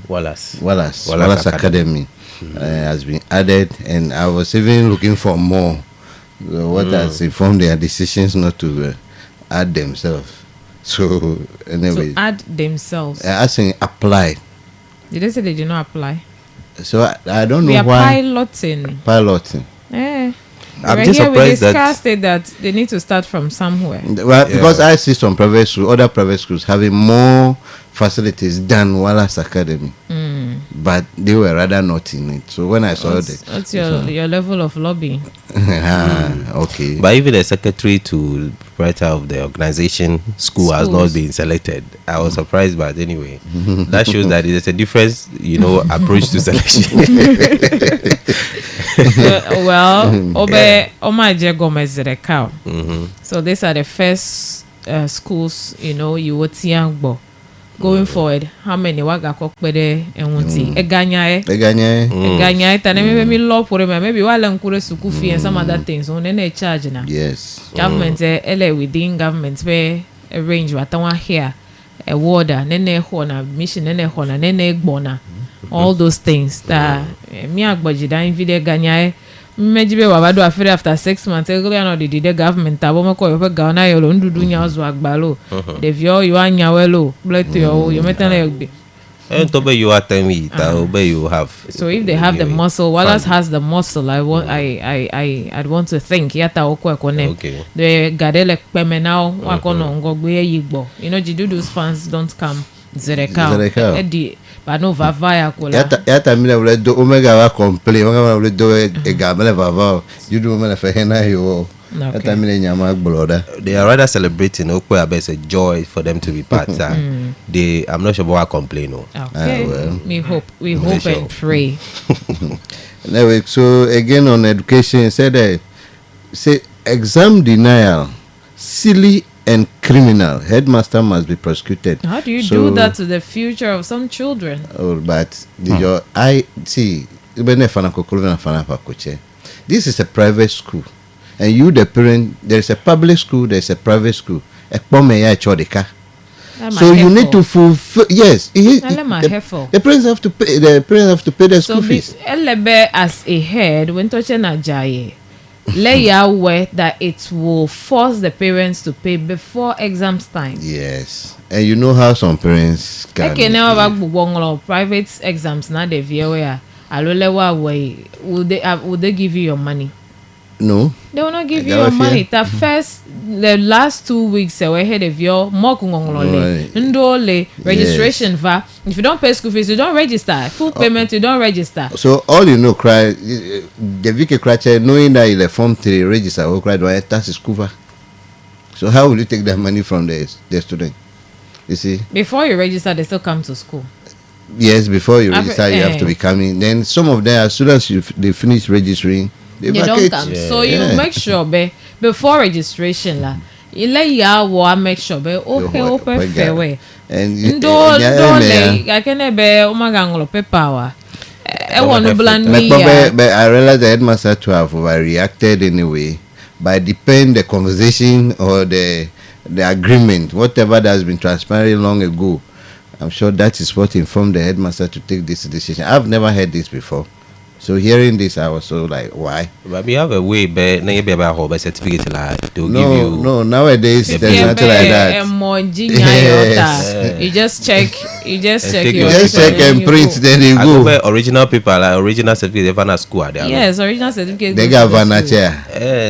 Wallace Academy has been added. And I was even looking for more. What has informed their decisions not to add themselves. So anyway, so add themselves. Asking apply. Did they say they did not apply? So I don't know we why. We are piloting. I'm just surprised we discussed that they need to start from somewhere. Well, because I see some private schools, other private schools having more facilities than Wallace Academy, but they were rather not in it. So when I saw what's your level of lobbying? Okay. But even the secretary to proprietor of the organization school has not been selected. I was surprised, but anyway, that shows that there's a difference, approach to selection. So these are the first schools, you would see going forward. How many waga kokpede enwuti eganya tane maybe law for maybe wala nkure suku fee and some other things so nene charge na. Yes. Government within government where arrange watawa here a water nene hona mission nene hona nene gbona all those things that me agbojida in video ganya Mejibe wabado after 6 months. Ego ya no the government abo mo ko yo ga na yo lo ndudu nya ozo agbalo. De vio yo anya welo. Bless you metan egbe. And to be you are telling me that obey you have. So if they have the muscle, Wallace has the muscle. I'd want to think. Yata okwe kone. Okay. The gadele peme now wakono ngogwe yigbo. You know, Jidudu's fans don't come. Zerekao. Eddie, but no vavaya kola. Yata mine wule do omega wa complain. Omega wule do egamele vavao. Judu mene fehena yo. Yata mine nyama gboloda. They are rather celebrating. Okwe abe it's a joy for them to be part. I'm not sure about complain. Okay. Well, we hope sure. and pray. Anyway, so again on education, say exam denial, silly and criminal. Headmaster must be prosecuted. How do you do that to the future of some children? Oh, but I see. This is a private school, and you, the parent, there is a public school, there is a private school. So you need to fulfill. Yes, the parents have to pay. The parents have to pay the school fees. So, as a head, when touching a jay, lay aware that it will force the parents to pay before exams time. Yes, and you know how some parents can. Okay, now about private exams now the view where would they give you your money? No, they will not give you your money. The last 2 weeks, we had of your ndole registration va. If you don't pay school fees, you don't register. Full payment, you don't register. So all you know, cry the VK cry knowing that you form 3 register or cry do I tax school va. So how will you take that money from the student? You see, before you register, they still come to school. Yes, before you register, you have to be coming. Then some of them, as soon as they finish registering, they don't come. Yeah. So you make sure before registration you make sure open fair way. And I can be power. But I realize the headmaster to have overreacted anyway by depend the conversation or the agreement, whatever that has been transpiring long ago. I'm sure that is what informed the headmaster to take this decision. I've never heard this before. So hearing this, I was so like, why? But we have a way, but now you be about whole certificate like they'll give you. No, nowadays there's nothing like that. Yes. You just check. You just check and print. Then you go. Original people like original certificate. They find at school. Yes, original certificate. They got Vanacha.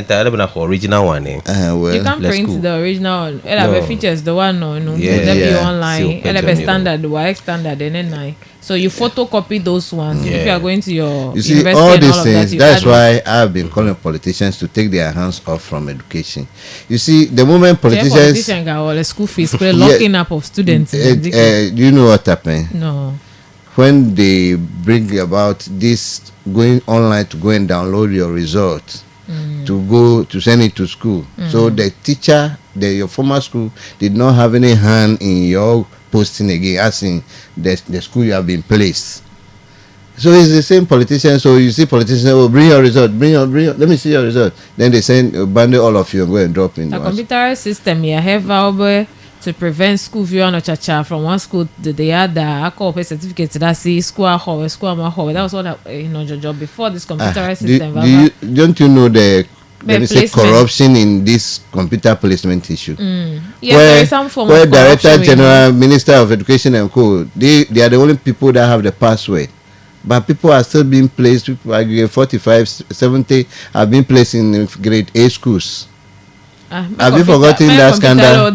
The original one. Well, you can print the original one. It features the one no. Yeah. Online. It standard. The standard. Then so you photocopy those ones if you are going to your see all these things. That's why I've been calling politicians to take their hands off from education. You see, the moment politicians got all the school fees, locking up of students. Do you know what happened? No. When they bring about this going online to go and download your results to go to send it to school, so the teacher, your former school, did not have any hand in your posting again, as in the school you have been placed. So it's the same politician. So you see politicians, bring your result, bring your, let me see your result. Then they send bundle all of you and go and drop in. The computerized system you have to prevent school view on chacha from one school to the other. I call a certificate that see school hall. That was what your job before this computerized system. Don't you know the let me say corruption in this computer placement issue? Yes, there is some form of Director General, Minister of Education and Co. They are the only people that have the password. But people are still being placed. People are grade 45, 70 have been placed in grade A schools. Have you forgotten that scandal?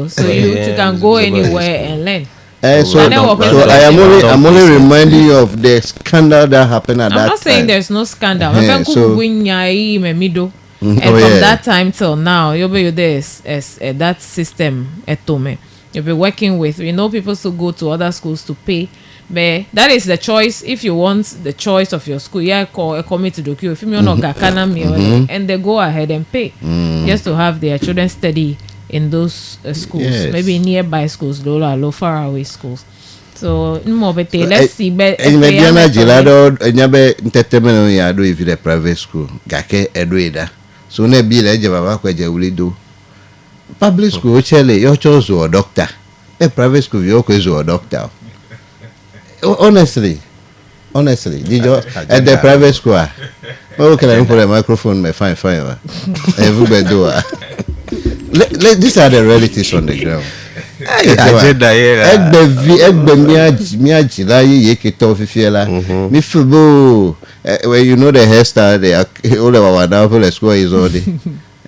So you can go anywhere and learn. So I'm only reminding you of the scandal that happened at that time. I'm not saying there's no scandal. And from that time till now, you'll be this as that system you'll be working with. People still go to other schools to pay. But that is the choice. If you want the choice of your school, call a committee to if you know and they go ahead and pay just to have their children study in those schools. Yes. Maybe nearby schools, low far away schools. So let's see. But Mediana Gelado, if you're a private school, Gake Edwida. So ne be like Java do. Public school, Chile, your choice or doctor. A private school, your choice or doctor. Honestly, Honestly, did you at the private school? Oh, can I put a microphone? Fine. Everybody do. These are the realities on the ground. Agenda here. When you know the hairstyle, they are all over now. The school is all the.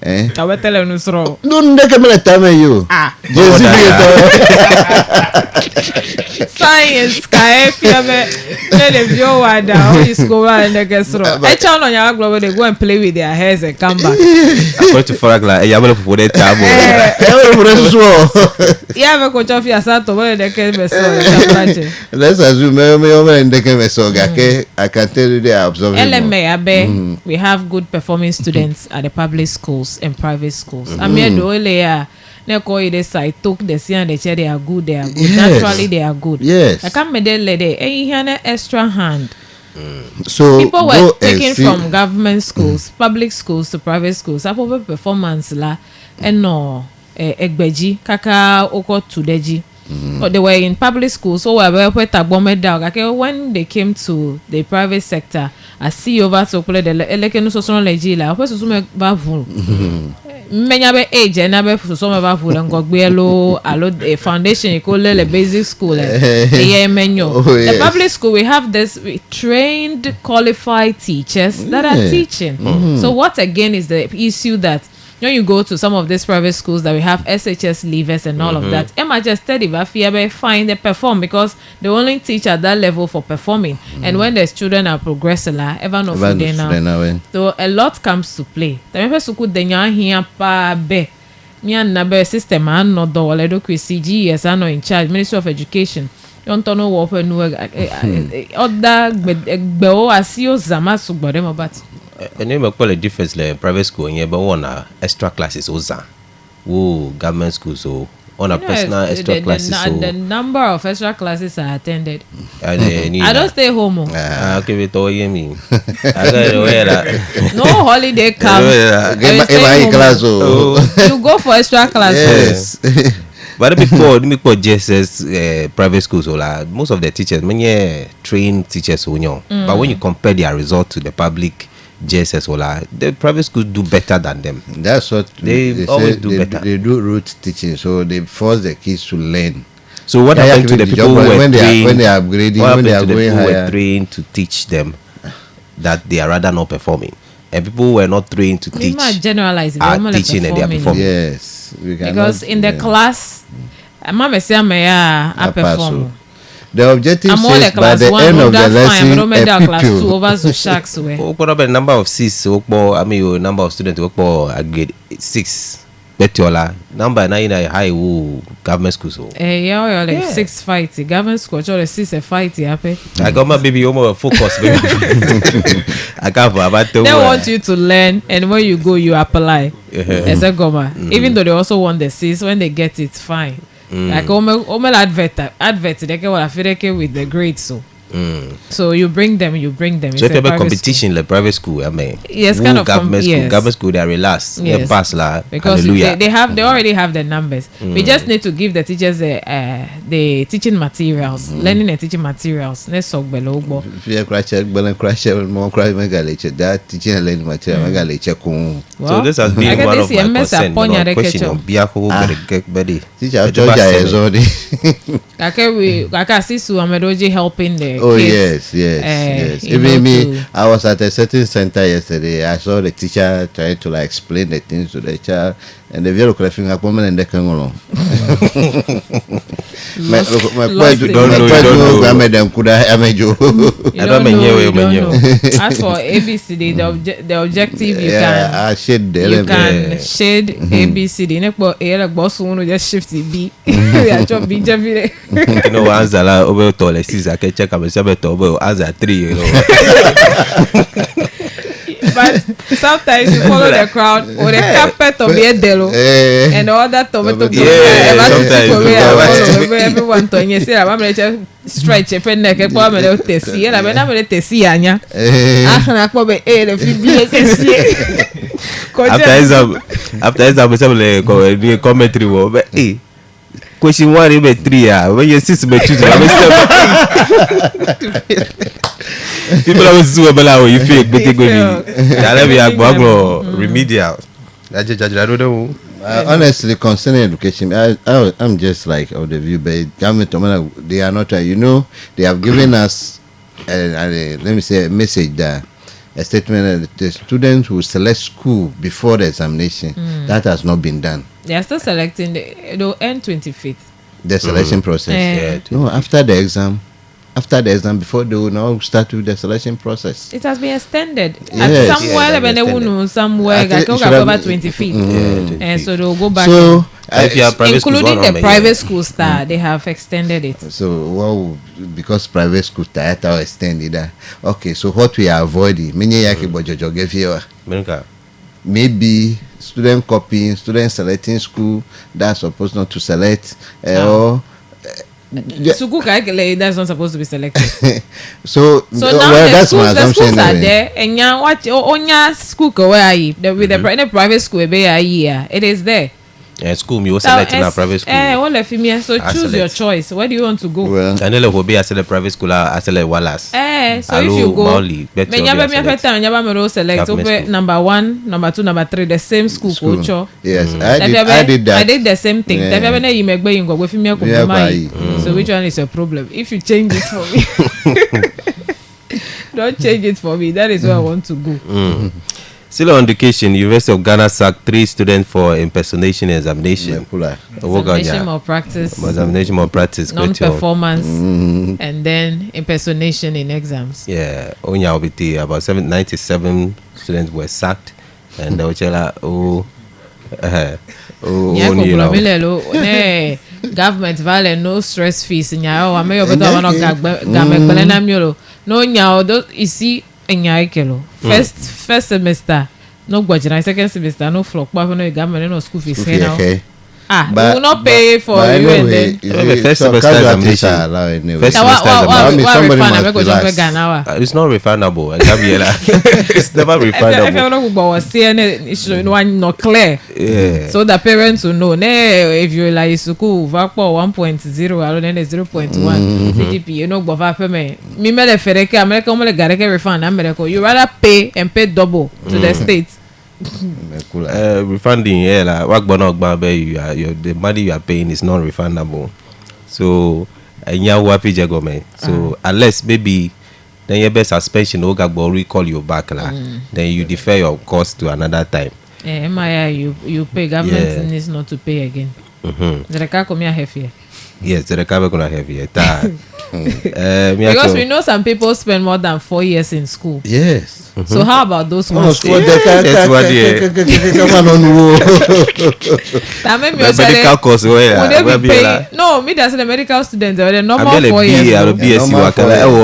I will tell you no sro. Don't take a time you. Science, if you go and the guest room. I turn on your globe, they go and play with their hairs and come back. I'm going to frag like you have for the table. Yeah, I'm going to of your son to where they can be so. Let's assume I can tell you they are observing. We have good performing students at the public schools and private schools. I mean, the only I took the see and they are good. Yes. Naturally, they are good. Yes. I can't make them lady. He had an extra hand. So people were taken from government schools, public schools to private schools. I probably performance la and no egbeji kaka oko tudeji. But they were in public schools, so when they came to the private sector, I see over to play the elekenu social legila. What is many age and never for some of our food and got a foundation you call a basic school. The public school we have this trained qualified teachers that are teaching. So what again is the issue that when you go to some of these private schools that we have SHS leavers and all of that, Emma just steady find they perform because they only teach at that level for performing. And when the children are progressing, ever no for now. So a lot comes to play. The members who could then here pa be me and nabe system and not the Waledo CGS are in charge, Ministry of Education. You don't know what other beo asio zama subodemo but and you call a difference like private school and you have one extra classes oza. Whoa, government school so on a personal extra classes. The number of extra classes I attended. I don't stay home. Okay, we told you me. No holiday comes. You go for extra classes. Yes. But before JSS private schools, most of the teachers, many trained teachers, but when you compare their result to the public JSS, the private schools do better than them. That's what they always do better. They do rote teaching, so they force the kids to learn. So what happened to the people who were trained? When they are upgrading, when they are going higher, were trained to teach them that they are rather not performing, and people who were not trained to teach are generalizing, are teaching and they are performing. Yes, because in the class, Mama say I perform. The objective says by the end of the lesson, class 2 over the sharks way. A number of 6, I mean, number of students grade 6. Betiola number 9 high government school so. Yeah, like 6 fight government school. Or 6 fight happy. I got my baby more focus. Baby. I can't about. They want you to learn, and when you go, you apply. As a goma, even though they also want the 6, when they get it, fine. Like advert they get what I feel with the grades so. So you bring them. So if you have a competition like private school, I mean, yes, kind of government school. Government school they are relaxed. Yes. They pass la. Because they already have the numbers. We just need to give the teachers the teaching materials, learning and teaching materials. Let's talk below. If you crash more cry megaleche that teaching and learning material megaleche kun. So this has been one of my concerns. Question of Biako Bedi. Teacher Georgia is already. I see Su Amedoji helping the oh kids. Yes. Even me, I was at a certain center yesterday. I saw the teacher trying to like explain the things to the child, and the very laughing at woman and they came along. My as for ABCD, the objective you can shade ABCD. Like boss won't just shift the B. You know, once I over to the season, I can check out myself over as a 3, you know. But sometimes you follow the crowd or the carpet of the delo and all that tomato. Everyone to you say I'm going stretch a friend neck and form a tessie and I'm going to tessie anya. After example, commentary, but Question 1 number 3 when you see some choose people always do about you feel big with me. Let me remedial. I don't know. Honestly, concerning education, I'm just like of the view, but government, they are not. They have given us, let me say, a message that a statement that the students will select school before the examination. That has not been done. They are still selecting. They'll end 25th. The selection process. No, after the exam. Before they will now start with the selection process. It has been extended. Yes. Somewhere, I go over 25th. And so they'll go back. So, including the private school start, they have extended it. So, because private school start are extended. Okay, so what we are avoiding, maybe student copying, student selecting school that's supposed not to select, or that's not supposed to be selected. so now the schools are anyway. there, and what school go where with the private school it is there. School me was selecting a private school. So choose your choice. Where do you want to go? Well, and then will be a private school. I select Wallace. So if you go, select number 1, number 2, number 3, the same school culture. Yes, I did that. I did the same thing. So which one is your problem? If you change it for me, don't change it for me. That is where I want to go. Still on education, University of Ghana sacked 3 students for impersonation examination. Examination or practice. Non-performance and then impersonation in exams. Yeah, about 97 students were sacked, and the government violence, no stress fees. No you see. First semester, no budget. Second semester, no flock. But no government, no school fees. Okay. We will not pay for you. And then first semester examination. It's not refundable. It's never refundable. Not clear. So the parents will know. If you like school, 1.0, then 0.1 CGP. You know, me me America refund. America, you rather pay and pay double to the states. Refunding, the money you are paying is not refundable. So, unless maybe then your best suspension or recall you back, then you defer your cost to another time. You pay, government needs not to pay again. The car come here. Yes, the recovery gonna have it. Because we know some people spend more than 4 years in school. Yes. So how about those ones? Medical course no, me that's the medical students. They're normal 4 years.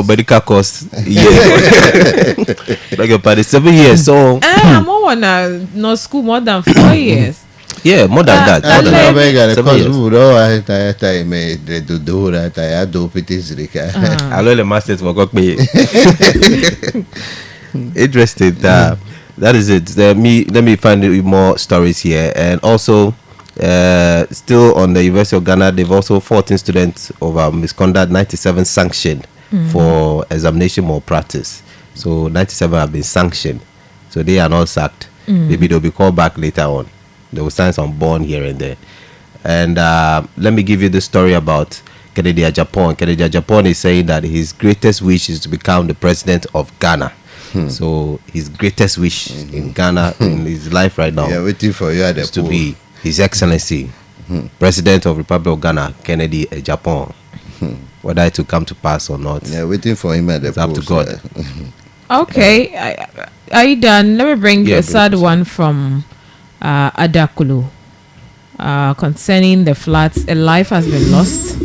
Medical course. Like about 7 years. So I'm more no school more than 4 years. Yeah, more than that. I learned the masters for God. Interesting. That is it. Let me find more stories here. And also, still on the University of Ghana, they've also 14 students over misconduct, 97 sanctioned for examination malpractice. So 97 have been sanctioned. So they are not sacked. Maybe they'll be called back later on. They will sign some bond here and there. And let me give you the story about Kennedy Agyapong. Kennedy Agyapong is saying that his greatest wish is to become the president of Ghana. So his greatest wish in Ghana, in his life right now, waiting for you at is to be His Excellency, President of Republic of Ghana, Kennedy Agyapong. Whether it will come to pass or not, waiting for him at the it's up to God. Okay, are you done? Let me bring a sad one from Adakulu. Concerning the floods, a life has been lost.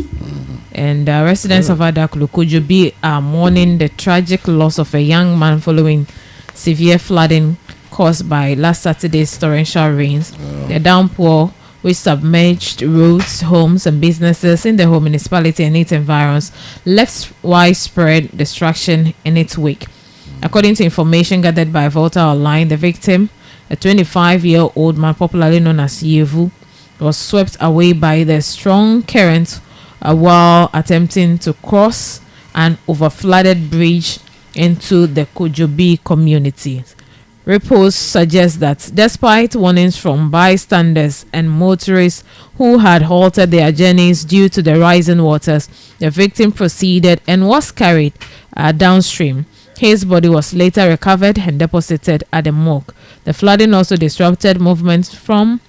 And residents of Adakulu Kujubi are mourning the tragic loss of a young man following severe flooding caused by last Saturday's torrential rains. The downpour, which submerged roads, homes, and businesses in the whole municipality and its environs, left widespread destruction in its wake. According to information gathered by Volta Online, the victim, a 25-year-old man popularly known as Yevu, was swept away by the strong current while attempting to cross an overflooded bridge into the Kojobi community. Reports suggest that despite warnings from bystanders and motorists who had halted their journeys due to the rising waters, the victim proceeded and was carried downstream. His body was later recovered and deposited at the morgue. The flooding also disrupted movements from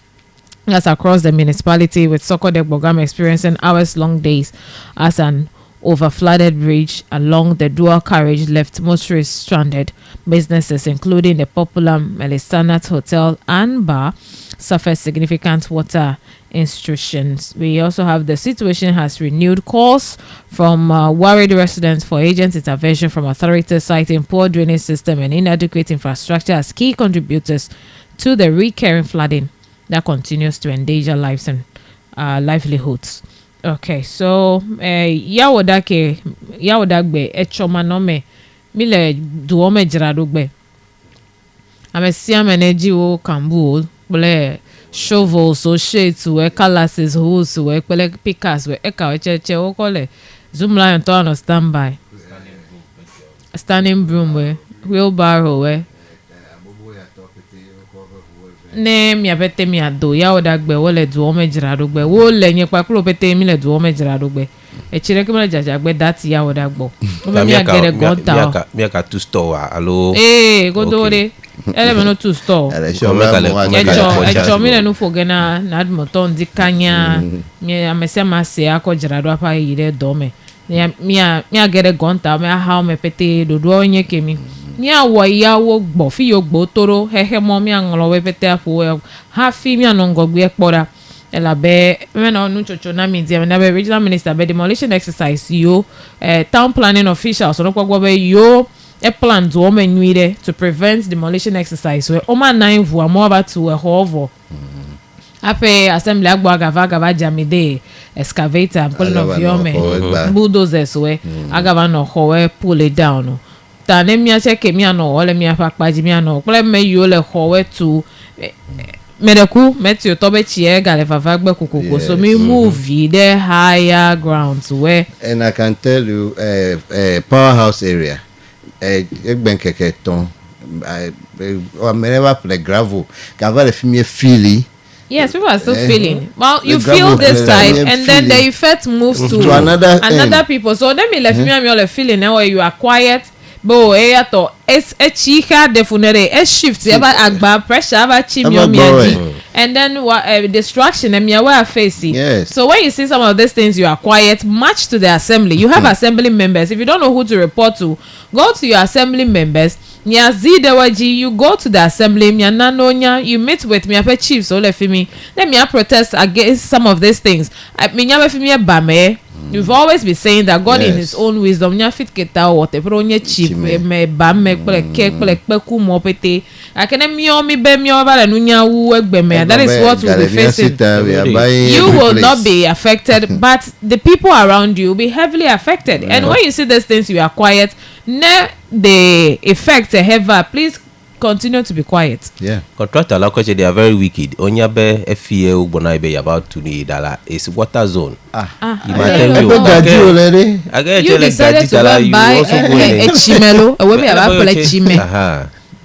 across the municipality, with Soko-Dek Bogam experiencing hours-long days as an overflooded bridge along the dual carriage left motorists stranded. Businesses including the popular Melisanat Hotel and Bar suffered significant water intrusions. We also have the situation has renewed calls from worried residents for agent intervention from authorities, citing poor drainage system and inadequate infrastructure as key contributors to the recurring flooding that continues to endanger lives and livelihoods. Okay, so yawodagbe echoma nome mile duome jiradugbe amesia meneji wo kambu bole shovels so shades we calases hose we pele pickers we eka we cheche wo kole zoom line to on standby standing broom we wheelbarrow we ne mi apete mi ado ya odagbe wo le duome jiradugbe wo le yen pakuro pete mi le duome jiradugbe e chire kemele jajagbe that ya odagbo o mi agere gonta mi aka to store alo godore ele me no to store echo mi le no fogena na admoton dikanya mi amese mase akojirado apa yire dome mi agere gonta me how me pete dodo onye kemi mi awo yawo gbo fi yo gbo toro hehe mo mi anlo we pete afu ha fi mi anongogbe ekpora elabe me na onu chocho na mi dia na be regional minister be demolition exercise yo town planning officials no kwagwo be yo a plan to omenwire to prevent demolition exercise we o ma nine vu amo about to a hovo ape assembly agbo agava jamide excavator pulling of yome bulldozers we agava no ho pull it down tane mi acheke mi ano ole mi apakpaji mi ano pele me yo le howe to medeku metio tobe chie gale favagbe kokoko so me move the higher grounds where and I can tell you powerhouse area egbenkeke ton I never play gravel can the female feely. Yes, people are still feeling. Well, you feel this side, and then the effect moves to another people. So then me left me and me feeling now where you are quiet. Bo to es chika defunere es shift eba agba pressure aba chimio miaji and then distraction and we facing. Yes. So when you see some of these things, you are quiet. March to the assembly. You have assembly members. If you don't know who to report to, go to your assembly members. You go to the assembly. You meet with me chiefs. So let me protest against some of these things. You've always been saying that God in his own wisdom fit keta whatever onye chief me ba me kpeleku mo pete akene mi be mi obale nunya wu egbe me. That is what we'll be facing. You will not be affected, but the people around you will be heavily affected. And when you see these things, you are quiet. The effect heavy, please continue to be quiet. Yeah. Contractor like they are very wicked. Onyabe FEA ubona ibe about to need that is water zone. You decided to go buy a chimelo. A woman about a chime.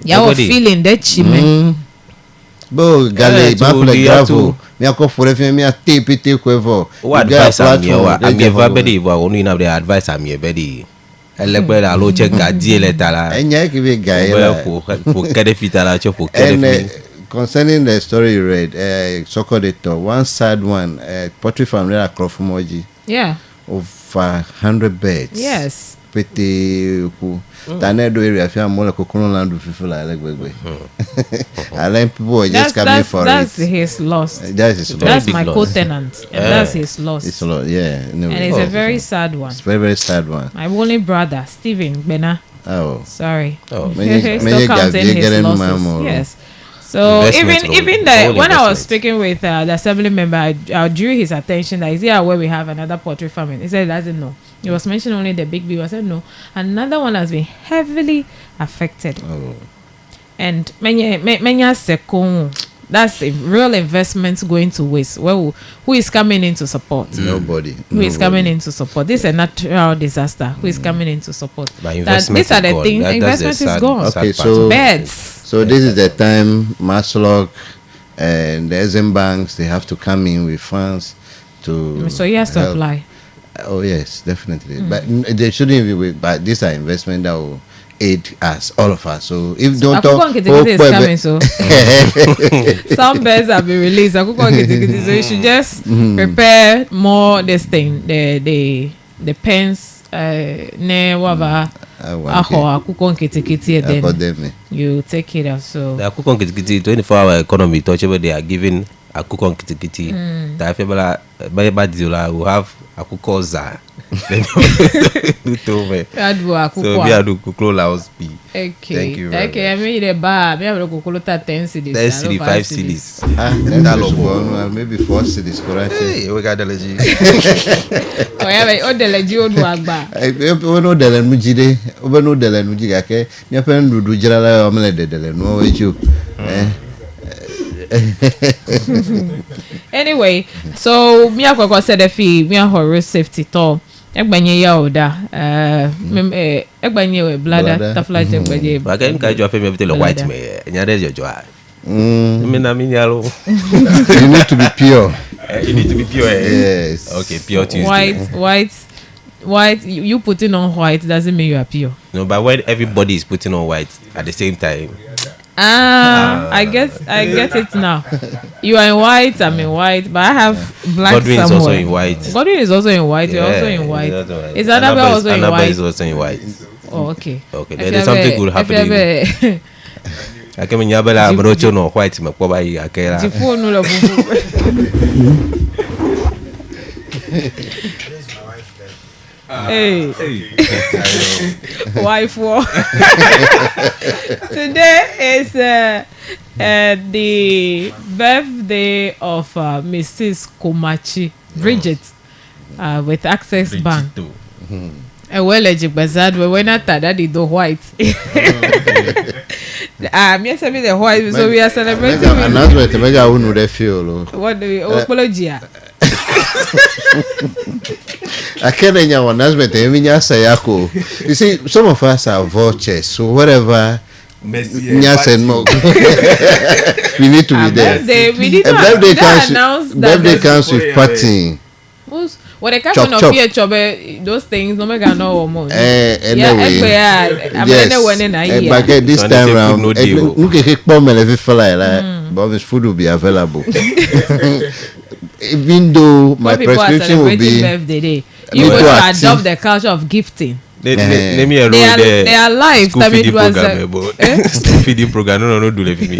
You feeling that chime. Bo gale ba gravel. Me akọ for every me tape kwevo. What advice am here bedi wa onu na the advice am here bedi. Elebe la lo check gadie letala. Enya ki be guy. For kede fitala cho for kede. Concerning the story you read, Soko-Dek, one sad one, poultry farm there across Moji. Yeah. Of 100 beds. Yes. Pete ku. Tanedo area fi amola kokono land of people like gbegbe. I like people just coming for that's it. His loss. That's my co-tenant. And that's his loss. It's a lot, yeah. No, and it's a very sad one. It's very sad one. My only brother, Stephen Bena. Oh. Sorry. Oh. Still counting his losses. Yes. So even that when I was speaking with the assembly member, I drew his attention that is here where we have another poultry farming. He said he doesn't know. He was mentioning only the big B. I said no. Another one has been heavily affected. Oh. And many sekon that's a real investment going to waste. Well, who is coming in to support? Nobody. Who is coming in to support? This is a natural disaster. Who is coming in to support? But investment These are the gone. things. That's the Investment is sad- gone. sad Okay, part so- of it. Beds. So this is the time Maslog and the Exim banks, they have to come in with funds to. So he has to help. apply. Oh yes, definitely. But they shouldn't be with. But these are investment that will aid us, all of us. So if don't Akukon Kitikiti is coming, so some beds have been released. Akukon Kitikiti, so you should just prepare more this thing. The pens, ne whatever. Akukon Kitikiti, then you take it out. So The Akukon Kitikiti 24-hour economy touchable they are giving Akukon Kitikiti. That February will have Akukoza. So me adu kuklo laos be. okay. Thank you very Okay, I mean the bar. Me have kukulota 10 cedis. 10 cedi, 5 cedis. Maybe 4 cities, correct? Hey, we got the legit. Oh yeah, o de leji o du agba. Ono dele nujide, ono dele nujiga ke. Ni apen dudu jirala omele dele no eju. Anyway, so me akwakwa said the fee me horror safety to egbanye ya oda egbanye we bladder tafla egbanye But again, can you have me tell white me? Nyare jojo. Me na minyalo. You need to be pure. You need to be pure. Yes. Okay, pure Tuesday. white you putting on white doesn't mean you are pure. No, but when everybody is putting on white at the same time. I get it now. You are in white, I'm in white, but I have black Godwin is somewhere. also in white. Godwin is also in white. You're also in white. Is Annabelle also in Annabelle white? is also in white. Oh, okay. Okay, there is something good happening. I came in Yabela, Morocho, no white, my poor Akela. Hey, wife war. Today is the birthday of Mrs. Komachi Bridget with Access Bank. Well, we were not that the white. Yes, I mean the white, so we are celebrating. Announcement, mega unu de feel. What do we apology? I can't announcement. Sayako. You see, some of us are vultures, so whatever. Yes and more. We need to be there. Birthday comes with partying. What the caption of here, chobe those things no make no more. Anyway, but this time round, look at his bomb and every fly like Bob's food will be available. Even though my prescription will be birthday, you will adopt the culture of gifting. They are live. School feeding program. School feeding program. No, do let me.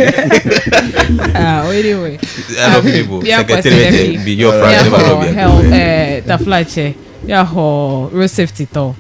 Anyway, secretary be your friend. Help. The flight check. Yeah, road safety tour.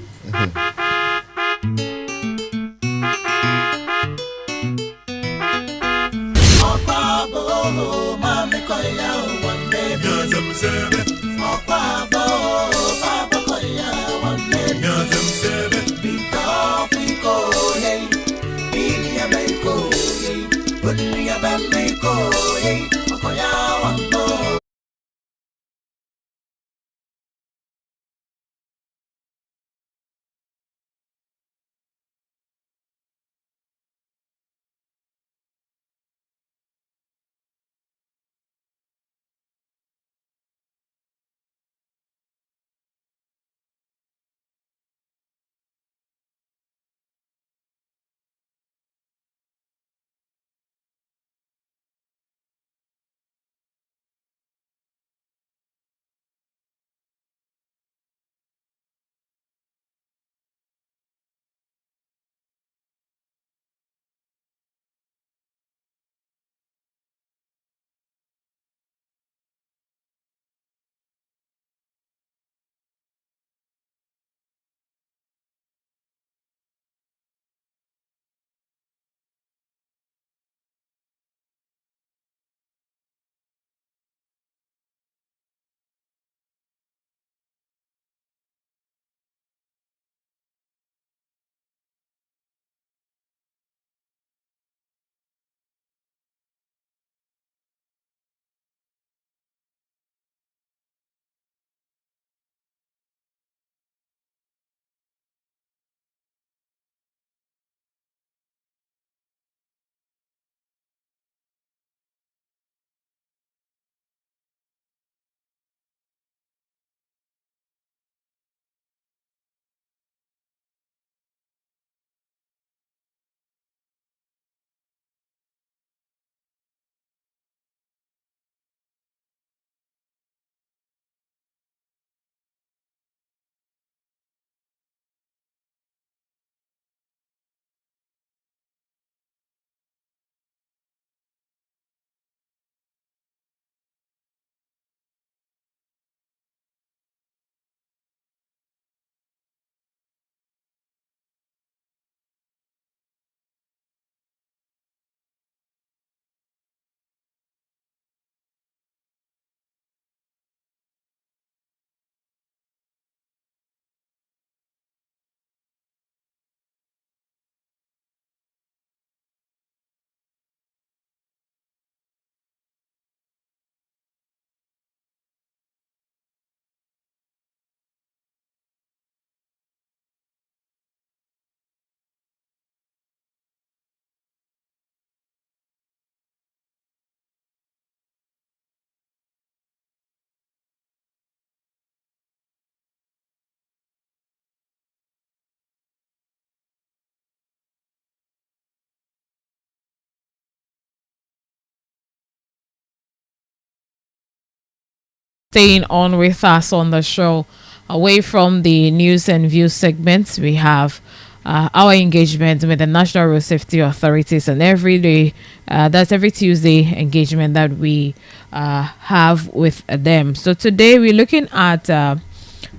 staying on with us on the show. Away from the news and views segments, we have our engagement with the National Road Safety Authorities, and every day, that's every Tuesday engagement that we have with them. So today we're looking at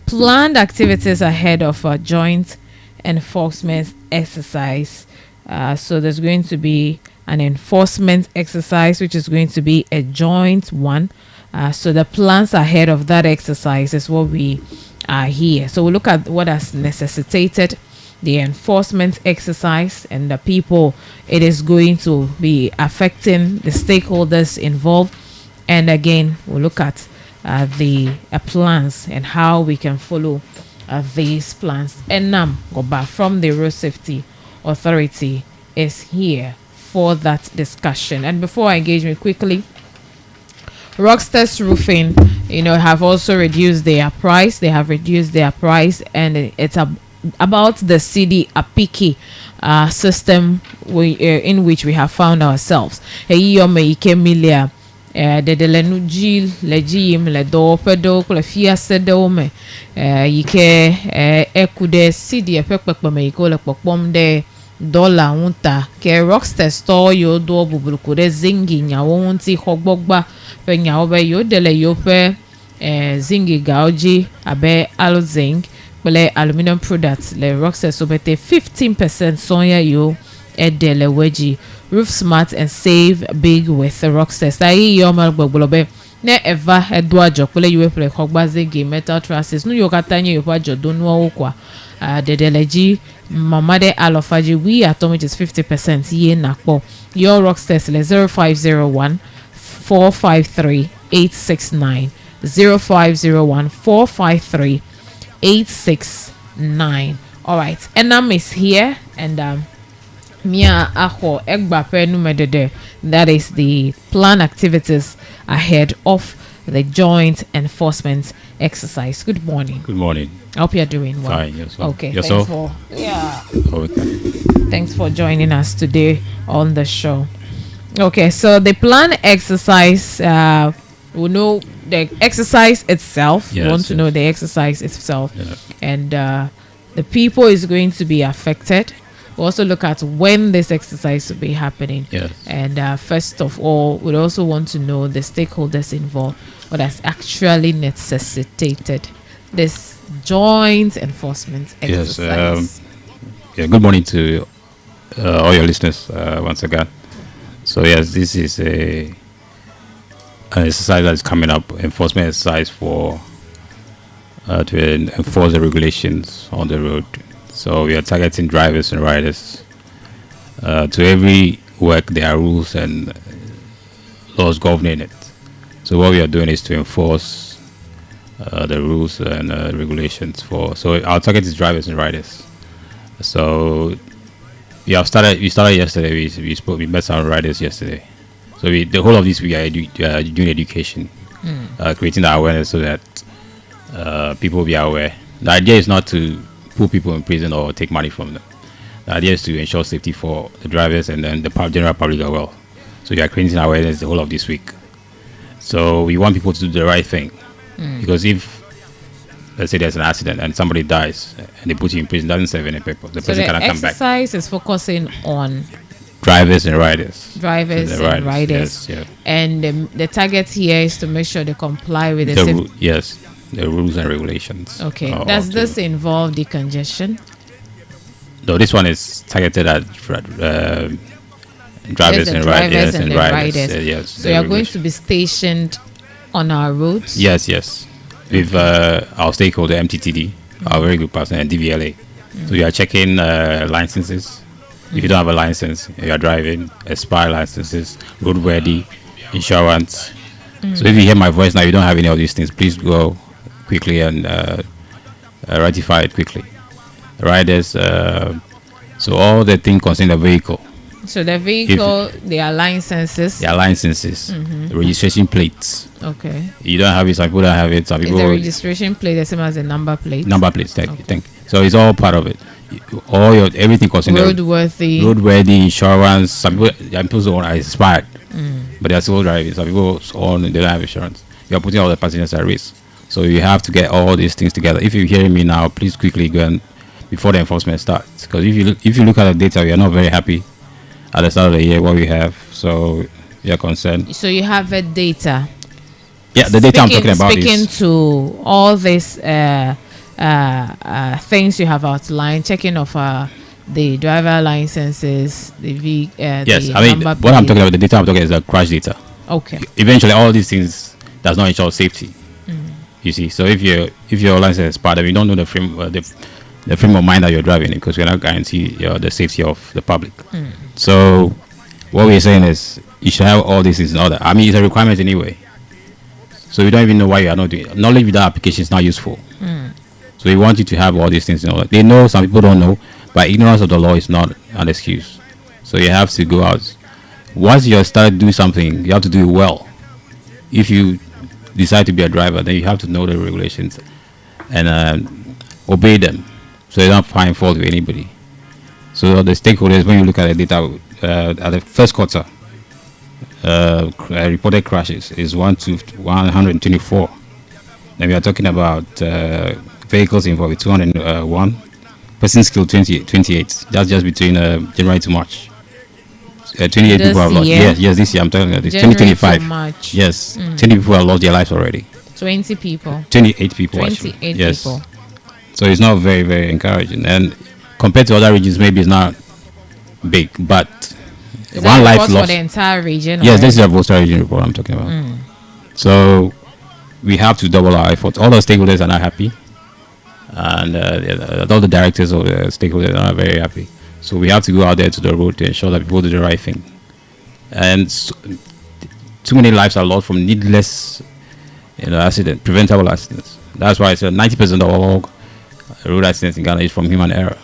planned activities ahead of a joint enforcement exercise. So there's going to be an enforcement exercise, which is going to be a joint one. So the plans ahead of that exercise is what we are here. So we'll look at what has necessitated the enforcement exercise and the people it is going to be affecting, the stakeholders involved. And again, we'll look at the plans and how we can follow these plans. And Goba from the Road Safety Authority is here for that discussion. And before I engage me quickly, Rockstars Roofing, have also reduced their price. They have reduced their price, and it's about the CD Apiki system in which we have found ourselves. De le nujil le jim le do pedo le fiase do me yike ekude CD epekpekpe me yiko le pokpom de dollar unta ke Rockstars store yo do bubuluku de zingi nyawo unti hogbogba pe nyawo be yo de le yo pe zingi gaoji abe alo zinc pele aluminum products le Rockstars obete 15% sonya yo edele weji. Roof smart and save big with the Rockstars. Ayi yomal gbogbobe ne eva edwa jokole you play hogba zingi metal trusses no yokatanye yo pajo donwo okwa dedeleji mamade alofaji we atomic is 50% ye nakpo. Your Rockstars le 0501 453 869 0501 453 869. All right, Enam is here, and Mia Aho Egba Penumedede. That is the plan activities ahead of the joint enforcement exercise. Good morning. Good morning. I hope you're doing well. Fine, yes. Well. Okay. Yourself? Thanks for joining us today on the show. Okay, so the plan exercise, we know the exercise itself. Yes, We want to know the exercise itself, and the people is going to be affected. We also look at when this exercise will be happening. Yes. And first of all, we also want to know the stakeholders involved, what has actually necessitated this joint enforcement exercise. Yes. Good morning to all your listeners once again. So yes, this is an exercise that is coming up, enforcement exercise for to enforce the regulations on the road. So we are targeting drivers and riders. To every work, there are rules and laws governing it. So what we are doing is to enforce the rules and regulations for. So our target is drivers and riders. So we started yesterday. We met some riders yesterday. So the whole of this we are doing education, creating the awareness so that people be aware. The idea is not to put people in prison or take money from them. The idea is to ensure safety for the drivers and then the general public as well. So we are creating awareness the whole of this week. So we want people to do the right thing, because if, let's say, there's an accident and somebody dies and they put you in prison, it doesn't serve any purpose. The person cannot come back. So the exercise is focusing on drivers and riders. Yes, yeah. And the target here is to make sure they comply with the rules and regulations. Okay. Does this involve decongestion? No, this one is targeted at drivers and riders. Yes. So you're going to be stationed on our roads? Yes. With our stakeholder MTTD, our very good partner, and DVLA. So you are checking licenses. If you don't have a license, you are driving, expired licenses, roadworthy, insurance. So if you hear my voice now, you don't have any of these things, please go quickly and ratify it quickly. Riders, so all the things concerning the vehicle. So the vehicle, their licenses. The registration plates. Okay. You don't have it, some people don't have it. Some people. Is the registration plate the same as the number plate? Number plates, thank you. So it's all part of it. Everything concerning roadworthy, insurance. Some people are expired, but they're still driving. Some people they don't have insurance. you are putting all the passengers at risk. So you have to get all these things together. If you're hearing me now, please quickly go and before the enforcement starts. Because if you look at the data, we are not very happy at the start of the year what we have. So we are concerned. So you have the data. Yeah, the data I'm talking about speaking is to all these things you have outlined, checking of the driver licenses, yes. the I mean, number what I'm plate. talking about, the data I'm talking is the crash data. Okay. Eventually, all these things does not ensure safety. You see, so if your license is expired, we don't know the frame of mind that you're driving it, because we cannot guarantee the safety of the public. So what we're saying is you should have all these things in order. I mean, it's a requirement anyway. So you don't even know why you are not doing it. Knowledge without application is not useful. So we want you to have all these things in order. They know, some people don't know, but ignorance of the law is not an excuse. So you have to go out. Once you start doing something, you have to do it well. If you decide to be a driver, then you have to know the regulations and obey them, so you don't find fault with anybody. So the stakeholders, when you look at the data at the first quarter, reported crashes is 1 to 124. Then we are talking about vehicles involved with 201, persons killed 28. That's just between January to March. 28 This people have lost. year? Yes, this year I'm talking about this. January to 2025. March. Yes, 20 people have lost their lives already. 20 people. 28 people actually. 28 Yes. people. So it's not very, very encouraging. And compared to other regions, maybe it's not big, but Is one that life report for lost. the entire region? Yes, or- this is a Volta region report I'm talking about. So we have to double our efforts. All the stakeholders are not happy, and all the directors of the stakeholders are not very happy. So we have to go out there to the road to ensure that people do the right thing. And too many lives are lost from needless, preventable accidents. That's why I said 90% of all road accidents in Ghana is from human error.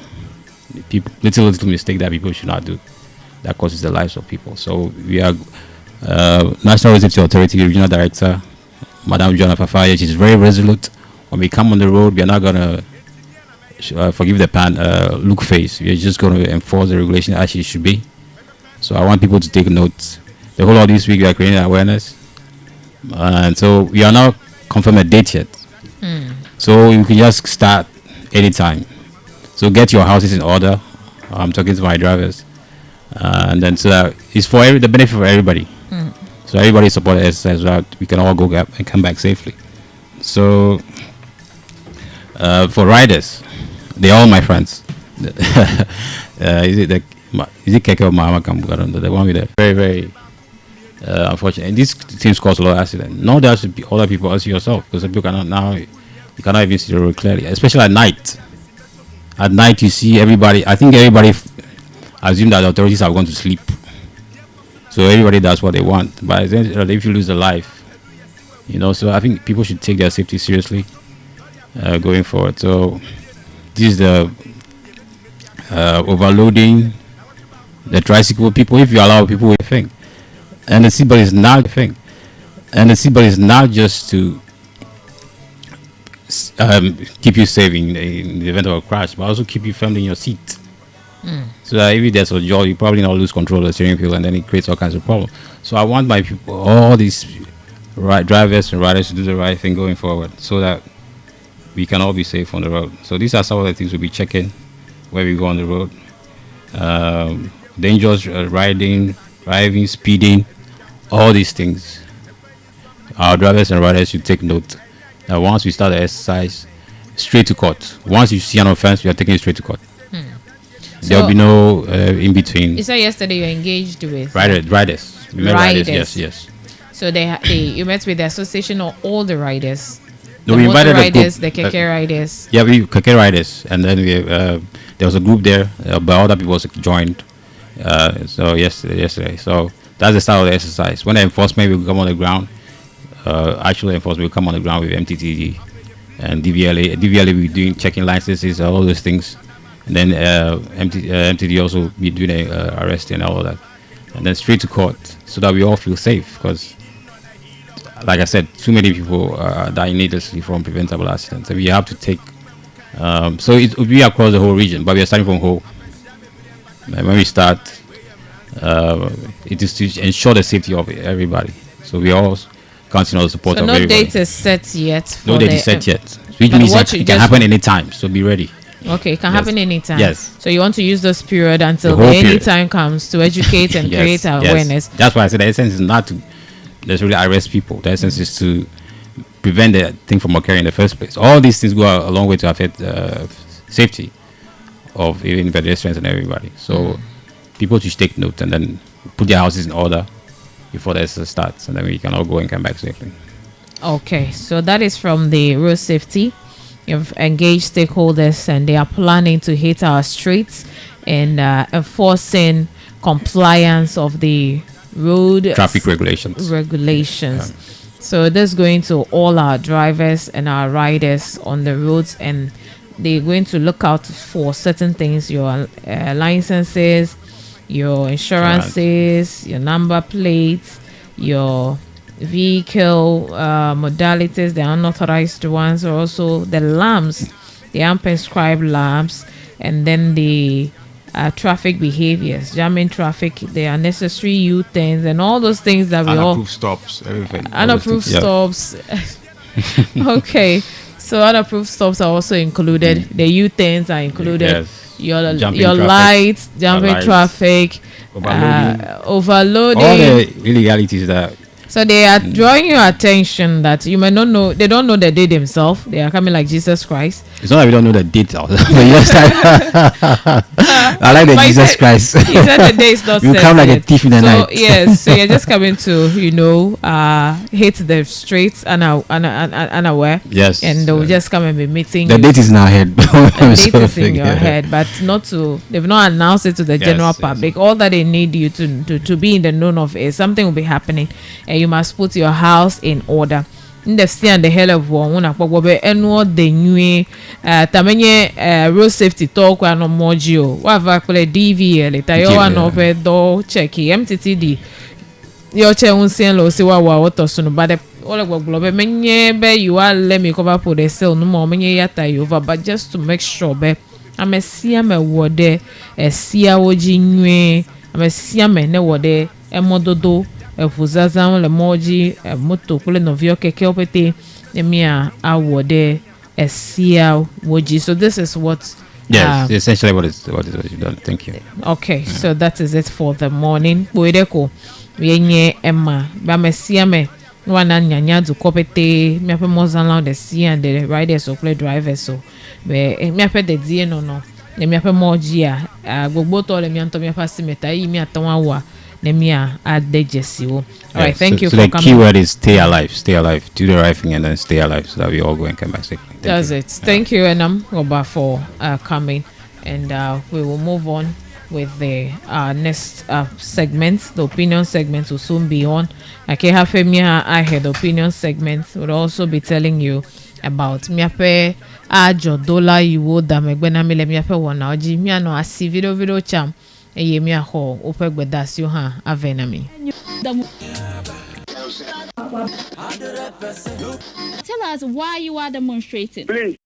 Little mistake that people should not do, that causes the lives of people. So we are National Road Safety Authority Regional Director, Madam Joanna Fafaye. She's very resolute. When we come on the road, we are not gonna forgive the pan look face. We are just gonna enforce the regulation as it should be. So I want people to take note. The whole of this week we are creating awareness, and so we are not confirmed a date yet. So you can just start anytime. So get your houses in order. I'm talking to my drivers, and then so that it's for the benefit of everybody. So everybody support us as well. We can all go and come back safely. So for riders, they're all my friends. Is it Keke or Mahama Kambu? The one with the very, very unfortunate. And these things cause a lot of accidents. Not that should be other people, as yourself, because people cannot now. You cannot even see the road clearly, especially at night. At night, you see everybody. I think everybody assume that the authorities are going to sleep, so everybody does what they want. But then, if you lose a life, so I think people should take their safety seriously going forward. So this is the overloading the tricycle people. If you allow people to think, and the seatbelt is not a thing, and the seatbelt is not just to keep you safe in the event of a crash, but also keep you firmly in your seat. So that if there's a jaw, you probably not lose control of the steering wheel, and then it creates all kinds of problems. So I want my people, all these drivers and riders, to do the right thing going forward, so that we can all be safe on the road. So these are some of the things we'll be checking where we go on the road. Dangerous driving, speeding, all these things. Our drivers and riders should take note that once we start the exercise, straight to court. Once you see an offense, we are taking it straight to court. There will be no in between. You said yesterday you engaged with riders. We met riders. Yes. So you met with the association of all the riders. No, the we invited riders, the Keke riders. Yeah, Keke riders, and then there was a group there, but other people also joined. So yesterday. So that's the start of the exercise. When the enforcement will come on the ground, actual enforcement will come on the ground with MTTD and DVLA. DVLA will be doing checking licenses, all those things. And then MTD also be doing arrest and all of that, and then straight to court, so that we all feel safe. Because, like I said, too many people are dying needlessly from preventable accidents. So we have to take. So it will be across the whole region, but we are starting from Ho. And when we start, it is to ensure the safety of everybody. So we all counting on the support So of no everybody. date is set yet. No for date the- is set yet, which but means what that you it can just- happen anytime. So be ready. Okay, it can Yes. happen anytime. Yes. So you want to use this period until The whole the any period. time comes to educate and Yes, create yes. awareness. That's why I said the essence is not to necessarily arrest people. The essence is to prevent the thing from occurring in the first place. All these things go a long way to affect safety of even pedestrians and everybody. So people should take note and then put their houses in order before the exercise starts, and then we can all go and come back safely. Okay, so that is from the road safety. You've engaged stakeholders and they are planning to hit our streets and enforcing compliance of the road Traffic regulations. So this is going to all our drivers and our riders on the roads, and they're going to look out for certain things: your licenses, your insurances, your number plates, your vehicle modalities, the unauthorized ones, or also the lamps, the unprescribed lamps, and then the traffic behaviors, jamming traffic, the unnecessary U-turns, and all those things that we all Unapproved stops, everything. unapproved Yeah. stops. Okay, so unapproved stops are also included. The U-turns are included. Yes. Your Jumping your traffic. lights, jumping Lights. traffic, overloading. All the illegalities that So they are drawing your attention that you may not know. They don't know the day themselves. They are coming like Jesus Christ. it's not that we don't know the date out. But yes, I like the But he Jesus said- Christ. He said the day is not You set come like a yet. thief in the so, night. Yes, so you're just coming to hit the streets unaware. Yes, and they'll just come and be meeting. The you. date is in our head. The So date is in your yeah. head, but not to. They've not announced it to the Yes, general yes. public. All that they need you to be in the known of is something will be happening, and you must put your house in order. In the stand the hell of one una kpọkpọbe enu the new tamenye road safety talk wa no mojo wa va kle DVL tayo wa no pe do check MTTD yo che unsen lo se wa oto sunu but the all gbogbo be menye be you are let me cover for the sale no more menye yata over but just to make sure be amesia me wode esia oji nwe amesia me ne wode emododo efuzazan le moji moto kule novio keke opete emia awode esia woji. So this is what Yes, essentially what you've done. Thank you. okay, so that is it for the morning. Boydeko yenye emma bamesia me wana nyanya du kopete mi ape mozanla the sea and the riders or play drivers so be mi ape the die no mi ape moji a gbogbo to le mi anto mi afa simeta yi mi aton wa ne mi a adejesi wo. All right, thank you so for the coming. keyword is stay alive, do the right thing, and then stay alive so that we all go and come back safely. Thank That's you. it. Thank you, Enam Oba, for coming. And we will move on with the next segment. The opinion segment will soon be on. Akehafemia, I had the opinion segment. Will also be telling you about miape ajo dollar you da megbena mile miape wana oji miano asi video cham eye mi aho ope gbedas yo ha avenami. Tell us why you are demonstrating. Please.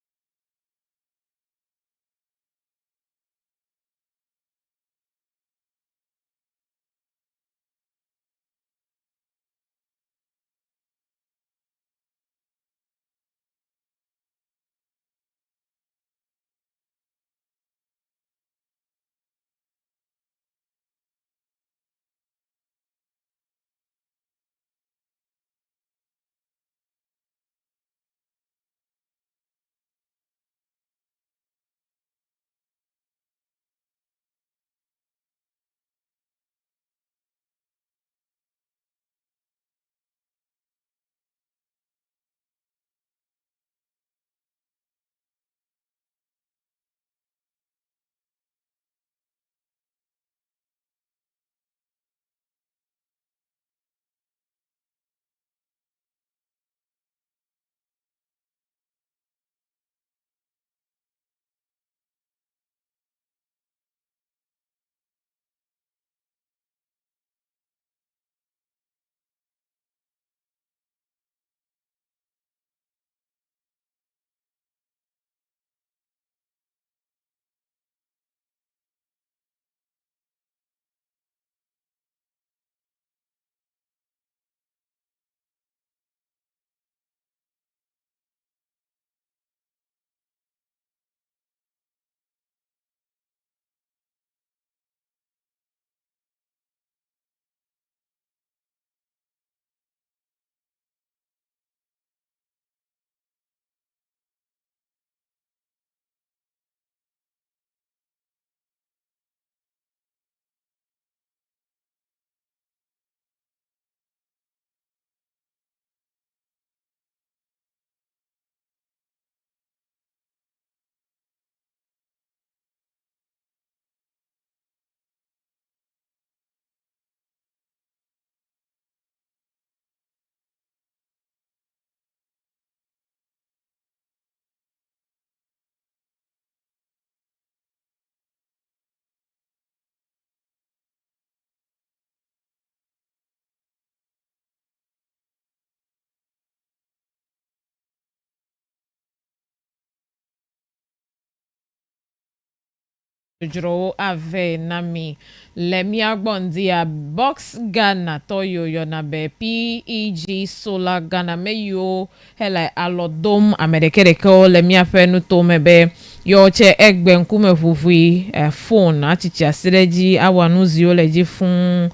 Joro ave nami lemia bondia box Ghana toyo yona be PEG solar Ghana meyo hele alodom amerikereko lemia fenu to mebe yo che egbe nkume fufui phone achichi asireji awanu zioleji fun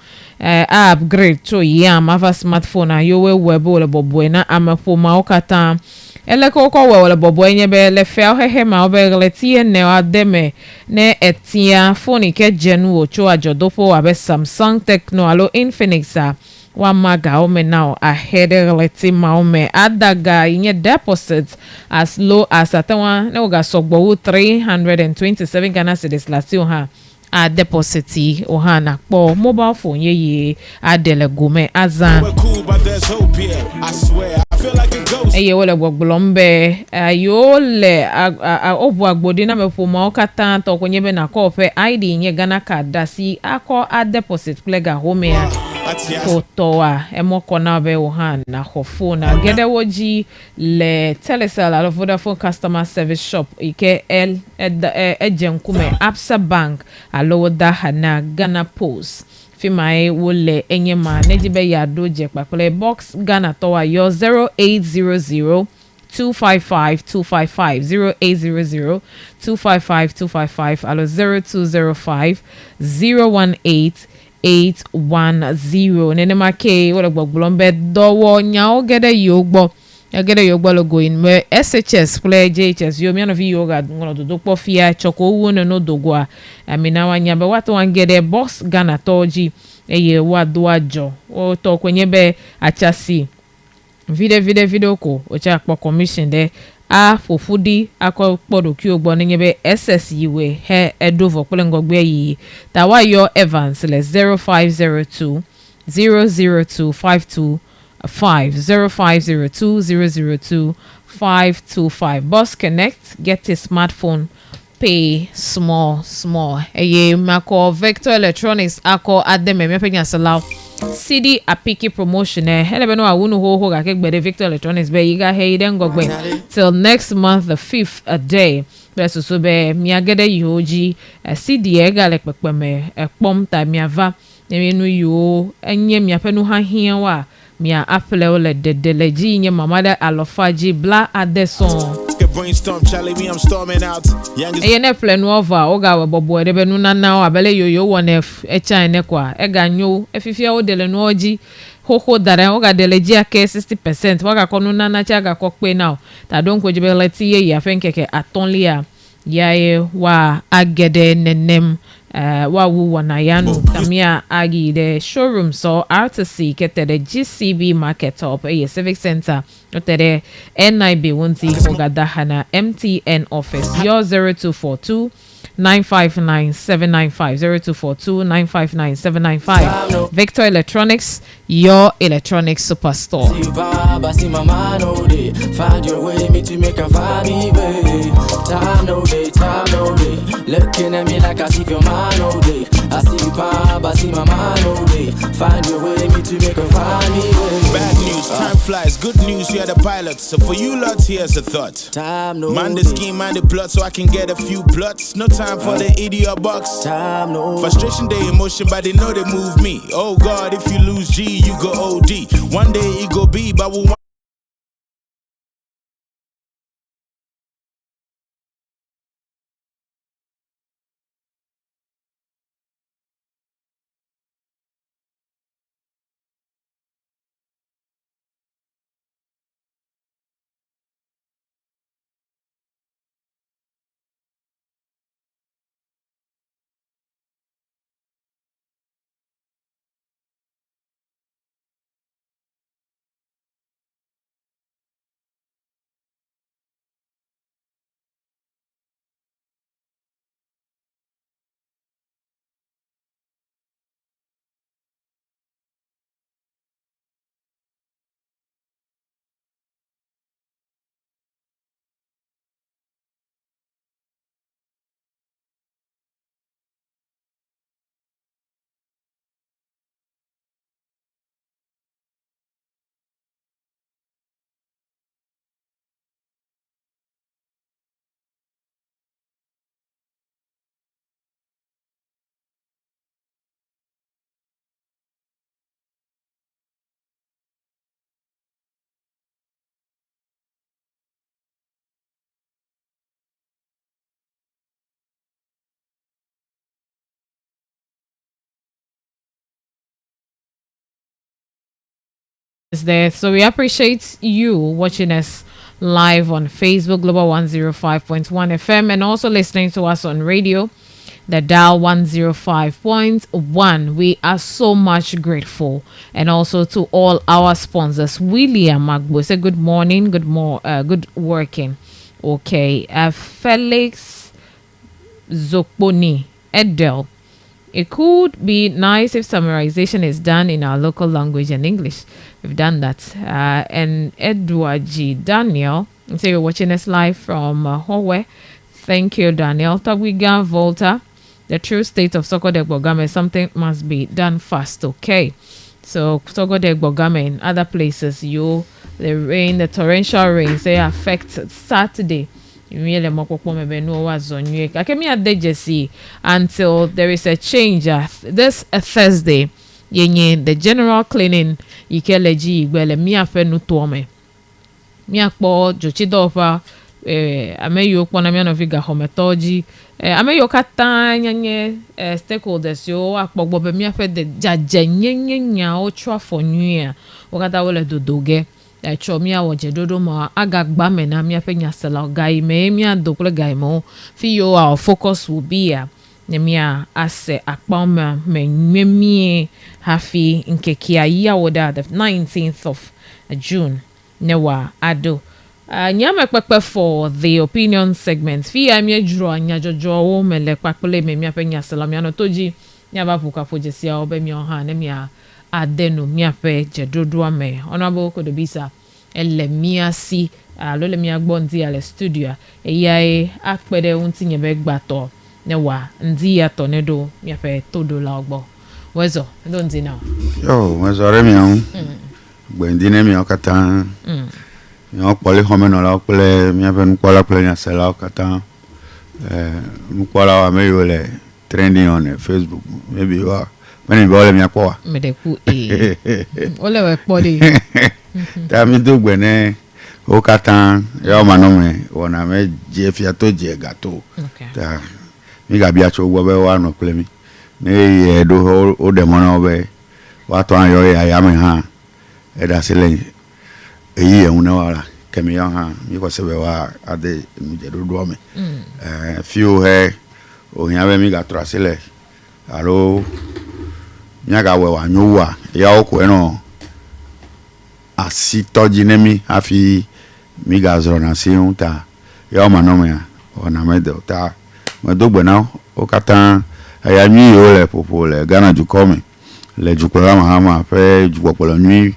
upgrade to yam ava smartphone ayowe webo le bobuena amapo maokata ele koko wele bobo enye be le fe hehe ma obe tie ne ademe ne etia phone ke genu ocho ajodopo abe Samsung Tecno alo Infinix wa maga ome now ahead leti ma ome adaga inye deposit as low as atawa ne oga sogbo 327 Ghana cedis last year ha a depositi ohana po mobile phone ye adele gome azan eye wole gbogbombe yo le obu agbodi na mepo ma okata to kwenyebe na ko fe ID nye Ghana card dasi ako a deposit plega home ya totoa emoko na be ohan na hofo na gede woji le Telecel alo Vodafone customer service shop ike ejenkume Absa Bank alo dahana Ghana Post fimae wole enyema nejibe ya doje pakole box Ghana towa yo 0800 255 255 0800 255 255 alo 0205 018 810 nene make wole gbogbombe dowo nya ogede yogbo agede yogbo logo in me SHS play JHS yo miano vi yoga ngono do pofia choko wu no dogwa amina wanya be watu wangede boss Ghana toji eye wadu ajo o to kwenyebe achasi video ko ocha akpo commission de a fofudi akọpọdọ kí o gbọ́ níyẹn ss yiwe he edovo pẹlẹngọgbẹ yìí tàwa yọ Evans lẹ 0502 002 525 0502 002 525 Boss Connect get a smartphone pay small eye mako Vector Electronics ako ademe mepenya salaw CD apiki promotion helebe no awunu ho ga kegbede Victor Electronics be yiga he den gogbe till next month the 5th a day beso so be miagede yoji CD ga le pepeme ekpom ta miava enu yo enye miapenu ha hia wa mia apple ole dedeleji nye mamada alofaji bla adeson brainstorm Charlie me I'm storming out eye ne plan over oga we bobo de benu nana abele yoyo won echa ne kwa ega nyo efifia o dele no oji hoho dara oga dele ji ake 60% waga konu nana cha ga kokpe now ta don ko jibe leti ye ya fenkeke atonlia yae wa agede nenem wa wu wana yanu tamia agi the showroom so RTC kete the GCB market top civic center otere NIB wonti ogadahana MTN office your 0242 959 795 0242 959 795 Victor Electronics, your electronics superstore. Find your way, me to make a family way. Time no day, looking at me like I see your man all day. I see you, I see my man all day. Find your way, me to make a family way. Bad news, time flies. Good news, you're the pilot. So for you lots, here's a thought. Time no man the scheme, man the plot, so I can get a few plots. No time for the idiot box. Time no frustration, they emotion, but they know they move me. Oh God, if you lose G, you go OD. One day it go B, but we is there. So we appreciate you watching us live on Facebook, Global 105.1 FM, and also listening to us on radio, the dial 105.1. We are so much grateful. And also to all our sponsors. William Magbo say good morning, good working. Okay. Felix Zokboni Edel. It could be nice if summarization is done in our local language and English. We've done that. And Edward G. Daniel, so you're watching us live from Howe. Thank you, Daniel. Tagwigan Volta, the true state of Sokodek Bogame, something must be done fast, okay? So Sokodek Bogame and other places, the rain, the torrential rains, they affect Saturday. Until there is a change. This Thursday, the general cleaning ikeleji gbele mi afe nu to me. Mi akpo jochidofa ameyo kpona mi anofiga hometoji ameyo kata nyanye stakeholders yo akpogbo be mi afe de jajenyennya o twa for new wakata wole dodoge chomia woje dodo ma agagba me na mia penya sala gai me mia dokle gai mo fi yo our focus will be ne mia ase akpama me hafi nkekia ya woda the 19th of June newa ado nyama kpekpe for the opinion segment fi ya mia juro anya jojo wo mele kpakpele me mia penya sala mia no toji nyaba puka fojesia obe mia ha ne mia adenu miape jedodo ame honorable Kodobisa elemia si lo le mia gbondi ale studio eyae akpede untinye be gbato newa ndi ya tonedo miape todo la ogbo wezo ndonzi now yo wezo re mi on gbendi ne mi okata yo pole homeno la pole miape nkola pole nya sela okata nkola wa me yo le trending on Facebook maybe you are many bole mi akwa me de ku ole we podi ta mi do gbene o katan ya ma no me wona me je fia to je gato ta mi ga bia cho wo be wa no pele mi ne ye do o de mo na be wa to an yo ya me ha e da sele eyi e una wala ke mi ya ha mi ko se be wa ade mi je do me fiu he o nya be mi ga tra sele alo nyaga we wa nyowa ya okwo eno asitoji nemi afi mi ga zoro na si unta ya o mano ya ona medo ta mo dogbe na o katan aya mi o le popo le gana ju come le ju kola ma fe ju popolo nui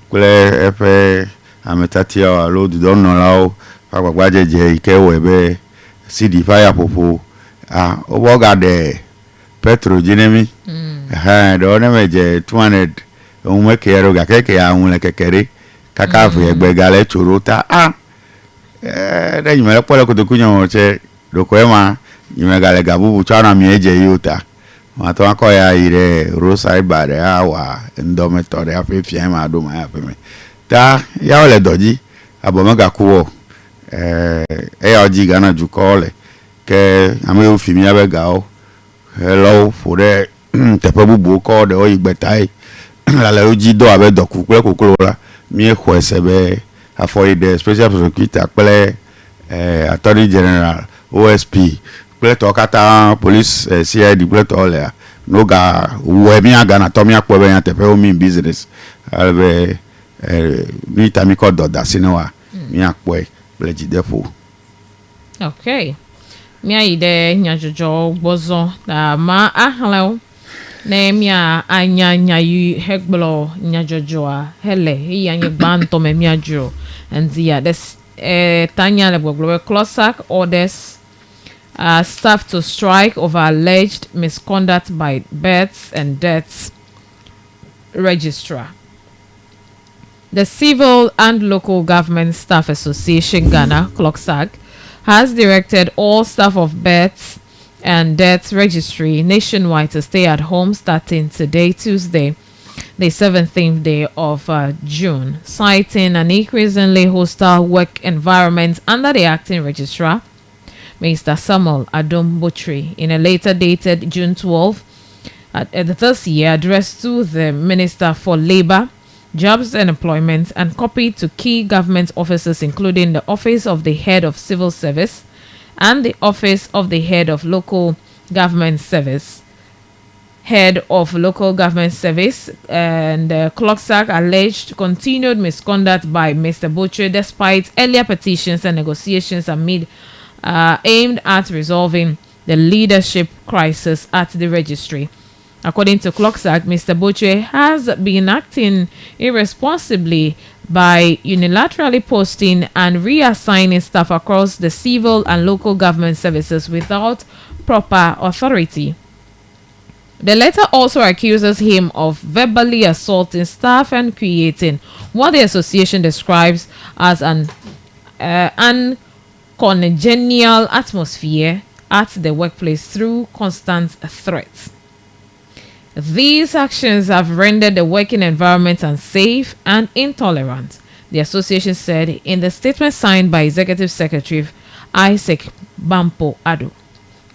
kule efe ametati ya lo du don no lao papa jeje ike we be sidi fire popo o boga de petro jinemi do ne meje 200 o me kero ga keke ya un le kekere kaka fu egbe gale chorota da nyime pole ko to kunyo che do ko ema nyime gale gabubu chana mi eje yota ma to ko ya ire rosa ibare awa ndometore afefia ma do ma afeme ta ya ole doji abomaga kuwo oji gana jukole ke ame o fimi abega o hello fure tepe bubu ko de oyigbeta la le oji do abe doku pele kokoro la mi ekho esebe afori de special prosecutor pele attorney general OSP pele to kata police CID pele to le no ga we mi aga na to mi apo be yan tepe o mi business albe mi tami ko do da sinewa mi apo pele jidefo okay mi aide nyajojo bozo da ma ahlew na mia anya yu hegblo nyajojoa hele ya nye banto me miajo and yeah this tanya le gbogbo closac orders staff to strike over alleged misconduct by births and deaths registrar. The Civil and Local Government Staff Association Ghana CLOCSAG has directed all staff of births and deaths registry nationwide to stay at home starting today, Tuesday, the 17th day of June, citing an increasingly hostile work environment under the acting registrar, Mr. Samuel Adom Butri, in a letter dated June 12 at the this year addressed to the Minister for Labour Jobs and Employment, and copied to key government offices, including the Office of the Head of Civil Service and the Office of the Head of Local Government Service. And Clocksack alleged continued misconduct by Mr. Botchwey despite earlier petitions and negotiations aimed at resolving the leadership crisis at the registry. According to Clocksack, Mr. Botchwey has been acting irresponsibly by unilaterally posting and reassigning staff across the civil and local government services without proper authority. The letter also accuses him of verbally assaulting staff and creating what the association describes as an uncongenial atmosphere at the workplace through constant threats. These actions have rendered the working environment unsafe and intolerant, the association said in the statement signed by Executive Secretary Isaac Bampo Ado.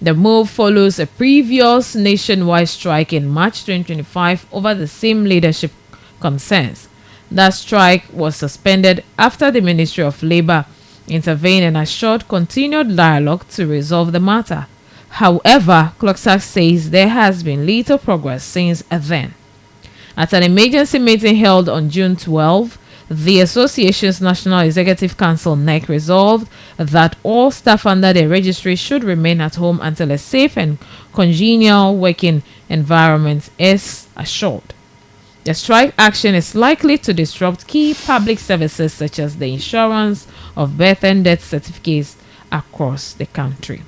The move follows a previous nationwide strike in March 2025 over the same leadership concerns. That strike was suspended after the Ministry of Labour intervened and assured continued dialogue to resolve the matter. However, Clocksack says there has been little progress since then. At an emergency meeting held on June 12, the association's National Executive Council NEC resolved that all staff under the registry should remain at home until a safe and congenial working environment is assured. The strike action is likely to disrupt key public services such as the insurance of birth and death certificates across the country.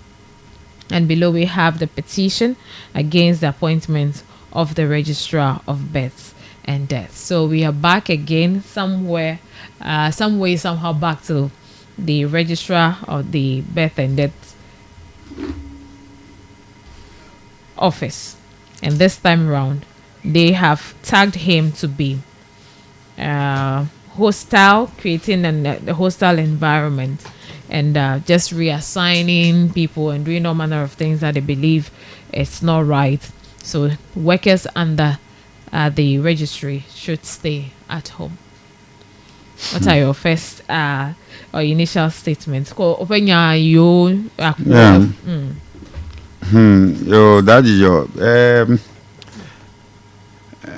And below we have the petition against the appointment of the Registrar of Births and Deaths. So we are back again somewhere, somehow back to the Registrar of the Birth and Death office. And this time around, they have tagged him to be hostile, creating a hostile environment, and just reassigning people and doing all manner of things that they believe it's not right. So workers under the registry should stay at home. What are your first or initial statements? Yo, that is your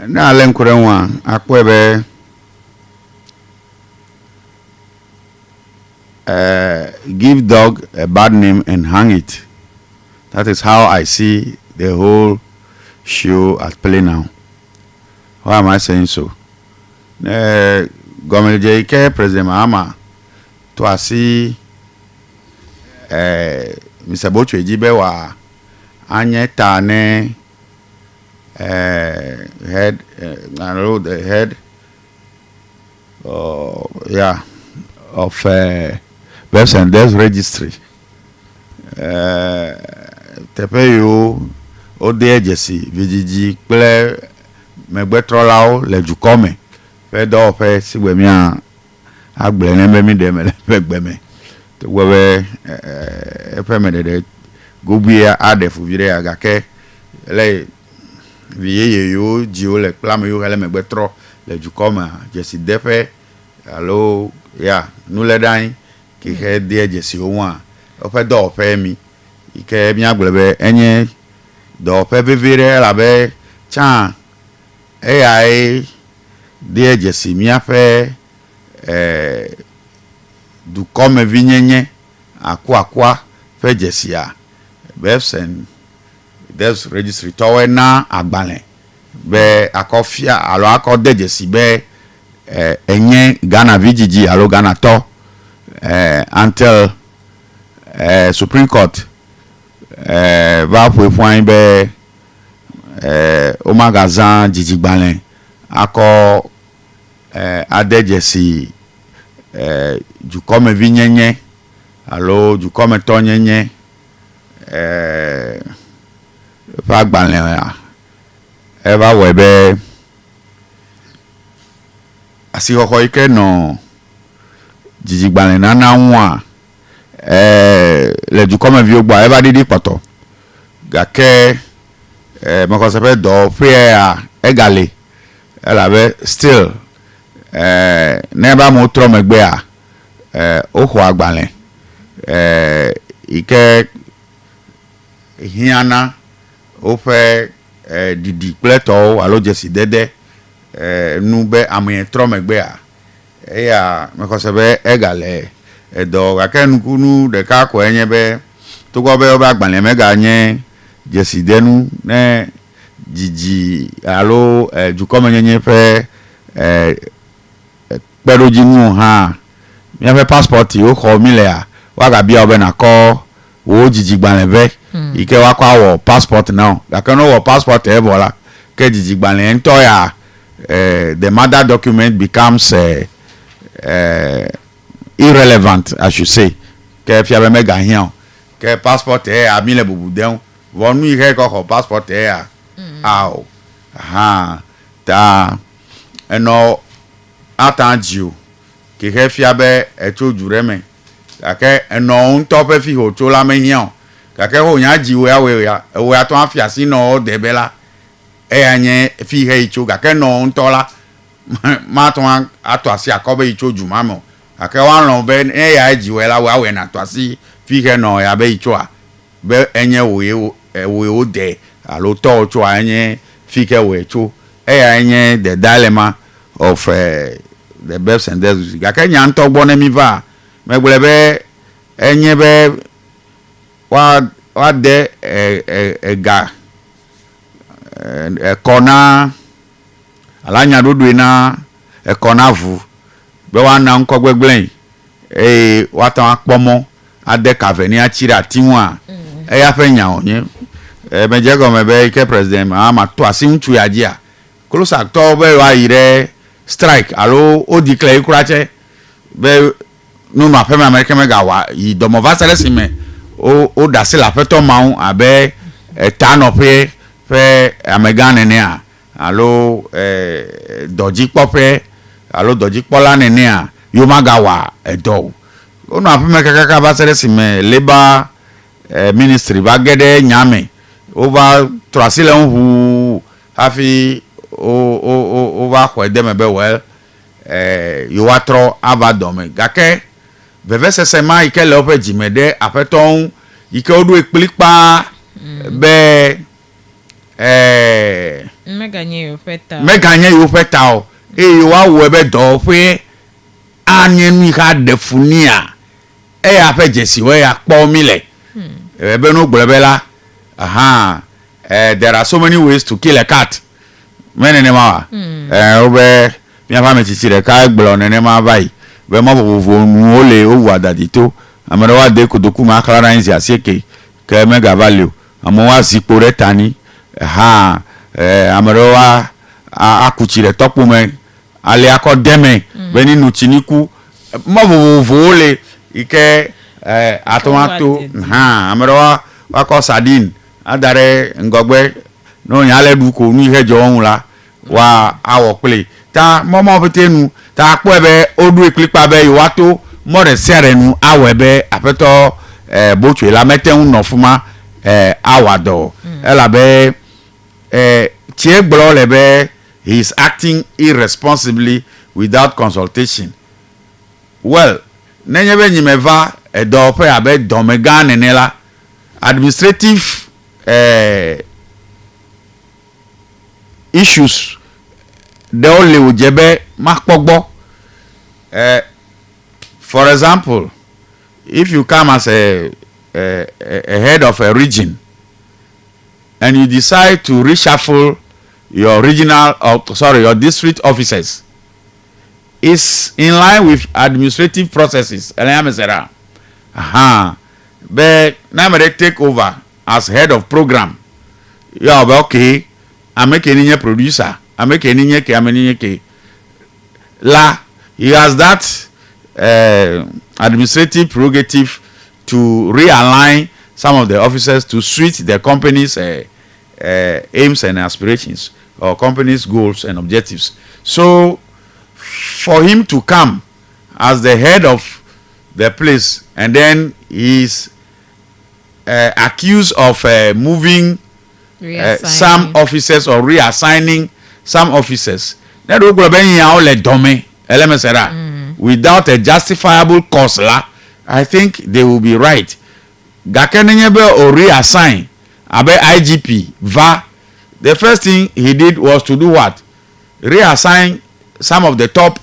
na lenkurenwa akwebe give dog a bad name and hang it. That is how I see the whole show at play now. Why am I saying so? Government JK President Mahama to see Mr. Botchwey Jibewa anye tane head I know the head of Births and Deaths Registry tepeyo ode jesi vijiji ple megbetrolao le jukome fe do fe sigbemia agble ne mi de me gbeme to wewe efemede gobia adefu vire agake le vieye yo jio le plame yo le megbetro le jukome jesi defe allo ya nous le dan ki he de jesi o wa o fe do fe mi ike mi agblebe enye do fe vivire la be chan ai de jesi mi afe du comme vinyenye akwa fe jesi a Births and Deaths Registry towe na agbalen be akofia alo akode jesi be enye Ghana VGG alo Ghana to until Supreme Court va pour point be o magazin Jijigbalin ako adejesi du comme vinyenye alo du comme tonyenye va gbalin eva webe asi koko ike no Jijigbalin na nwa le du comme vieux gba eva didi poto gake mo ko se pe do fe a egale ela be still neba mo tro megbe a oho agbale ike hiana o fe didi pleto alo jesi dede nu be amen tro megbe a ya mekosebe egale edo akenu kunu de ka ko enye be to go be oba agbale mega nye jesi denu ne jiji alo jukome nyenye fe pero jinu ha mi fe passport yo ko mi le a wa ga bia obe na ko wo jiji gbanle be ike wa kwa wo passport now ga kan wo passport e bola ke jiji gbanle nto ya the mother document becomes irrelevant, I should say. Ke fi abe mega hian ke passport e a mi le bubu den wonu ihe ko passport e a aw ha ta eno atanju ke he fi abe eto jureme kake eno nto pe fi ho to la me hian kake ho nya ji we ya to afia si no de bela e anye fi he icho kake no nto la ma to ato asi akobe icho juma mo kake wa ron be e ya ji we la wa we na to asi fi he no ya be icho a be enye we o de alo to ocho anye fi ke we icho e ya anye the dilemma of the best and this kake nya nto gbo na mi va megbele be enye be wa de ga kona alanya dodo na kona vu be wa na nko gbegblen wa tan apomo ade kaveni achira tiwa ya fe nya onye meje go mebe ke president ma to asintu yaje a close actor be wa ire strike alo o declare kurache be no ma femme americain mega wa i domo vasale sime o da se la feto maun abe tano pe american ne a alo doji pope alo doji pola ne a yo maga wa edo o no afeme kaka vasale sime labor ministry ba gede nyame over trasile hu hafi over kwa dem be well yo watro avadome gake veve sesema ike le ope jimede afeton ike odu ekplipa be meganye yo feta o yo wa wo be do fe anye mi ka defunia ya fe jesi we ya po mi le be no gbelebela aha there are so many ways to kill a cat menene ma obe mi afa me titi re ka gbelo nene ma bai be ma bovo nu ole owu adadito amara wa de kodoku ma klara nzi asieke ke mega value amo wa zipo re tani ha amara wa akuchire topu me ale akodeme be ninu chiniku ma bovo ole ike atomato ha amara wa ko sardine adare ngogbe no nyale du ko nu ihe jo ohun la wa awo pele ta momo betenu ta po ebe odu eklipa be iwato more serenu awo ebe apeto bochu la metenu no fuma awado ela be tie gboro lebe he is acting irresponsibly without consultation. Well nenye be nyimeva edo pe abe domega nenela administrative issues de only ujebe makpogbo for example if you come as a head of a region and you decide to reshuffle your your district officers, is in line with administrative processes but now they take over as head of program. Yeah, but okay, I make any producer, I make any ke la he has that administrative prerogative to realign some of the officers to suit the company's aims and aspirations or company's goals and objectives. So for him to come as the head of the place and then he's accused of moving some officers or reassigning some officers, that will be all le dome without a justifiable cause I think they will be right. Gakenebe or reassign abe IGP va. The first thing he did was to do what? Reassign some of the top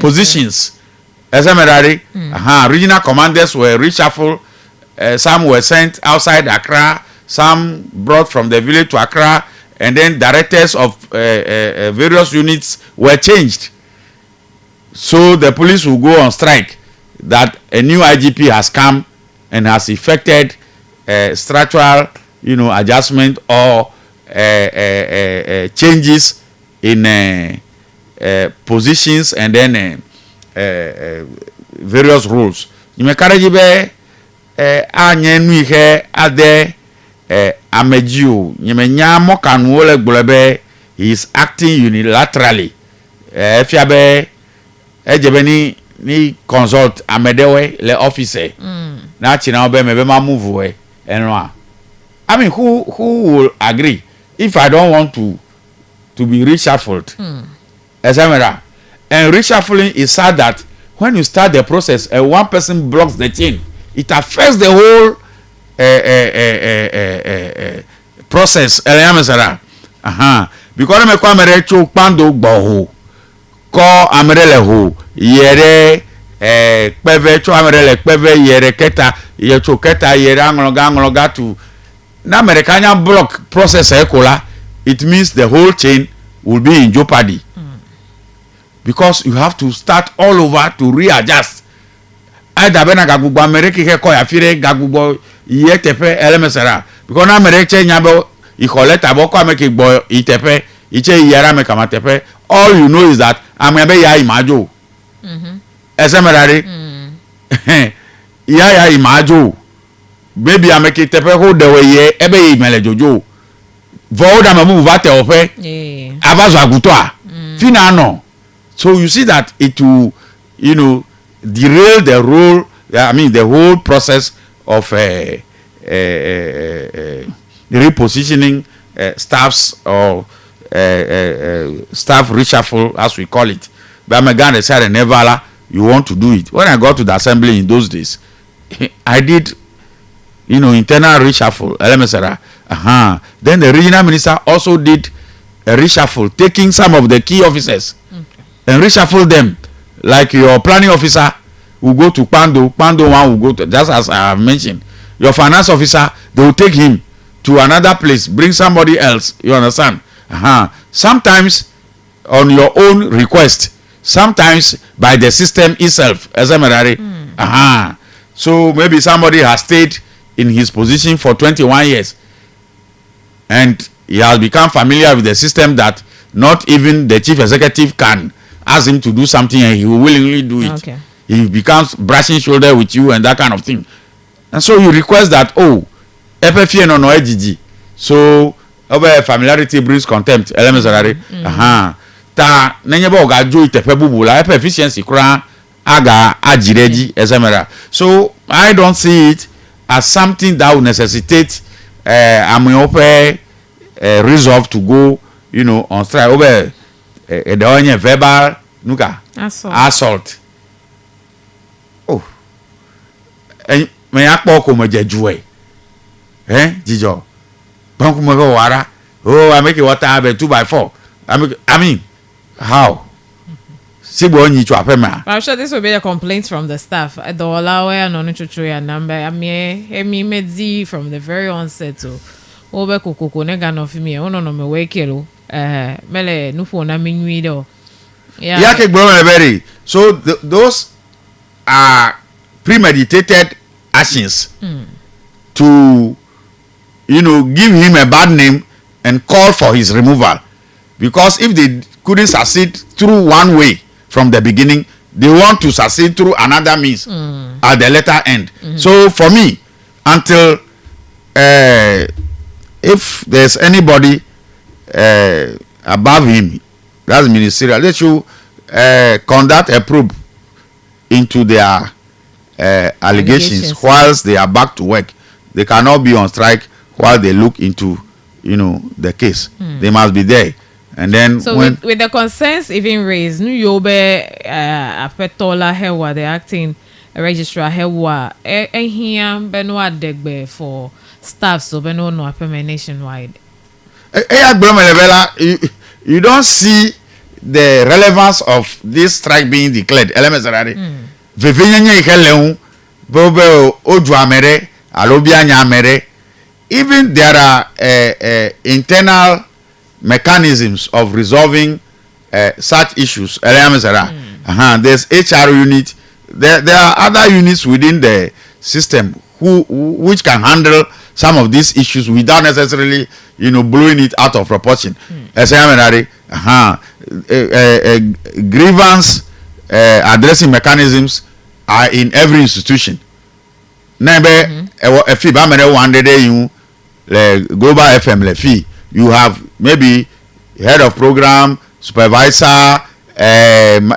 positions. Regional commanders were reshuffled. Some were sent outside Accra. Some brought from the village to Accra. And then directors of various units were changed. So the police will go on strike that a new IGP has come and has effected structural, adjustment or changes in positions and then various roles. You may carry ade amejiu nyemenya mokanu ole gbolebe he is acting unilaterally fiabe ejebe ni consult amedewe le officer na china obe mebe ma move we enwa. I mean who will agree if I don't want to be reshuffled? And reshuffling is sad that when you start the process and one person blocks the chain, it affects the whole process. Because me kwa mere cho pando gbo ko amerele ho yere peve cho amerele peve yere keta ye cho keta yere angologa to na Americana block process ekola, it means the whole chain will be in jeopardy. Because you have to start all over to readjust. Either bena gagugbo America ke ko ya fire gagugbo yetepe elemesera because na America nyabo ikoleta boko ameke gbo itepe iche yara me kama tepe. All you know is that amebe ya imajo esemerari ya imajo baby ameke tepe ho dewe ye ebe imele jojo voda mamu vate ofe abazo agutoa fina no. So you see that it will, derail the role. I mean, the whole process of repositioning staffs or staff reshuffle, as we call it. But Megane said, never you want to do it. When I got to the assembly in those days, I did, internal reshuffle. Then the regional minister also did a reshuffle, taking some of the key officers. And reshuffle them, like your planning officer will go to Pando one will go to, just as I have mentioned. Your finance officer, they will take him to another place, bring somebody else. You understand? Sometimes on your own request, sometimes by the system itself. So maybe somebody has stayed in his position for 21 years, and he has become familiar with the system that not even the chief executive can ask him to do something and he will willingly do it. Okay. He becomes brushing shoulder with you and that kind of thing. And so you request that, FFN no EGG. So over familiarity brings contempt. Ta nenyeba oga jo itepe bubula efficiency kura aga ajireji esemera. So I don't see it as something that will necessitate resolve to go, on strike over the only verbal assault. Oh, and may I talk on my jewel? Jijo, Bankumago Wara. Oh, I make it water 2x4. I mean, how? I'm sure this will be a complaint from the staff. I don't allow and on your number. I mean, medzi from the very onset. So, over Coco Negan of me, on my way, kilo. Mele nufu na minuido. So those are premeditated actions to give him a bad name and call for his removal, because if they couldn't succeed through one way from the beginning, they want to succeed through another means at the later end. So for me, until if there's anybody above him, that's ministerial, they should conduct a probe into their allegations whilst they are back to work. They cannot be on strike while they look into the case. They must be there And then so with the concerns even raised, New Yobe Apetola Hewa, the acting registrar Hewa, here Benoit Degbe for staff, so Benoit no appointment nationwide. You don't see the relevance of this strike being declared. Elementary. Even there are internal mechanisms of resolving such issues. There's HR unit. There are other units within the system which can handle some of these issues without necessarily, blowing it out of proportion. Grievance addressing mechanisms are in every institution. Global FM lefi, you have maybe head of program, supervisor,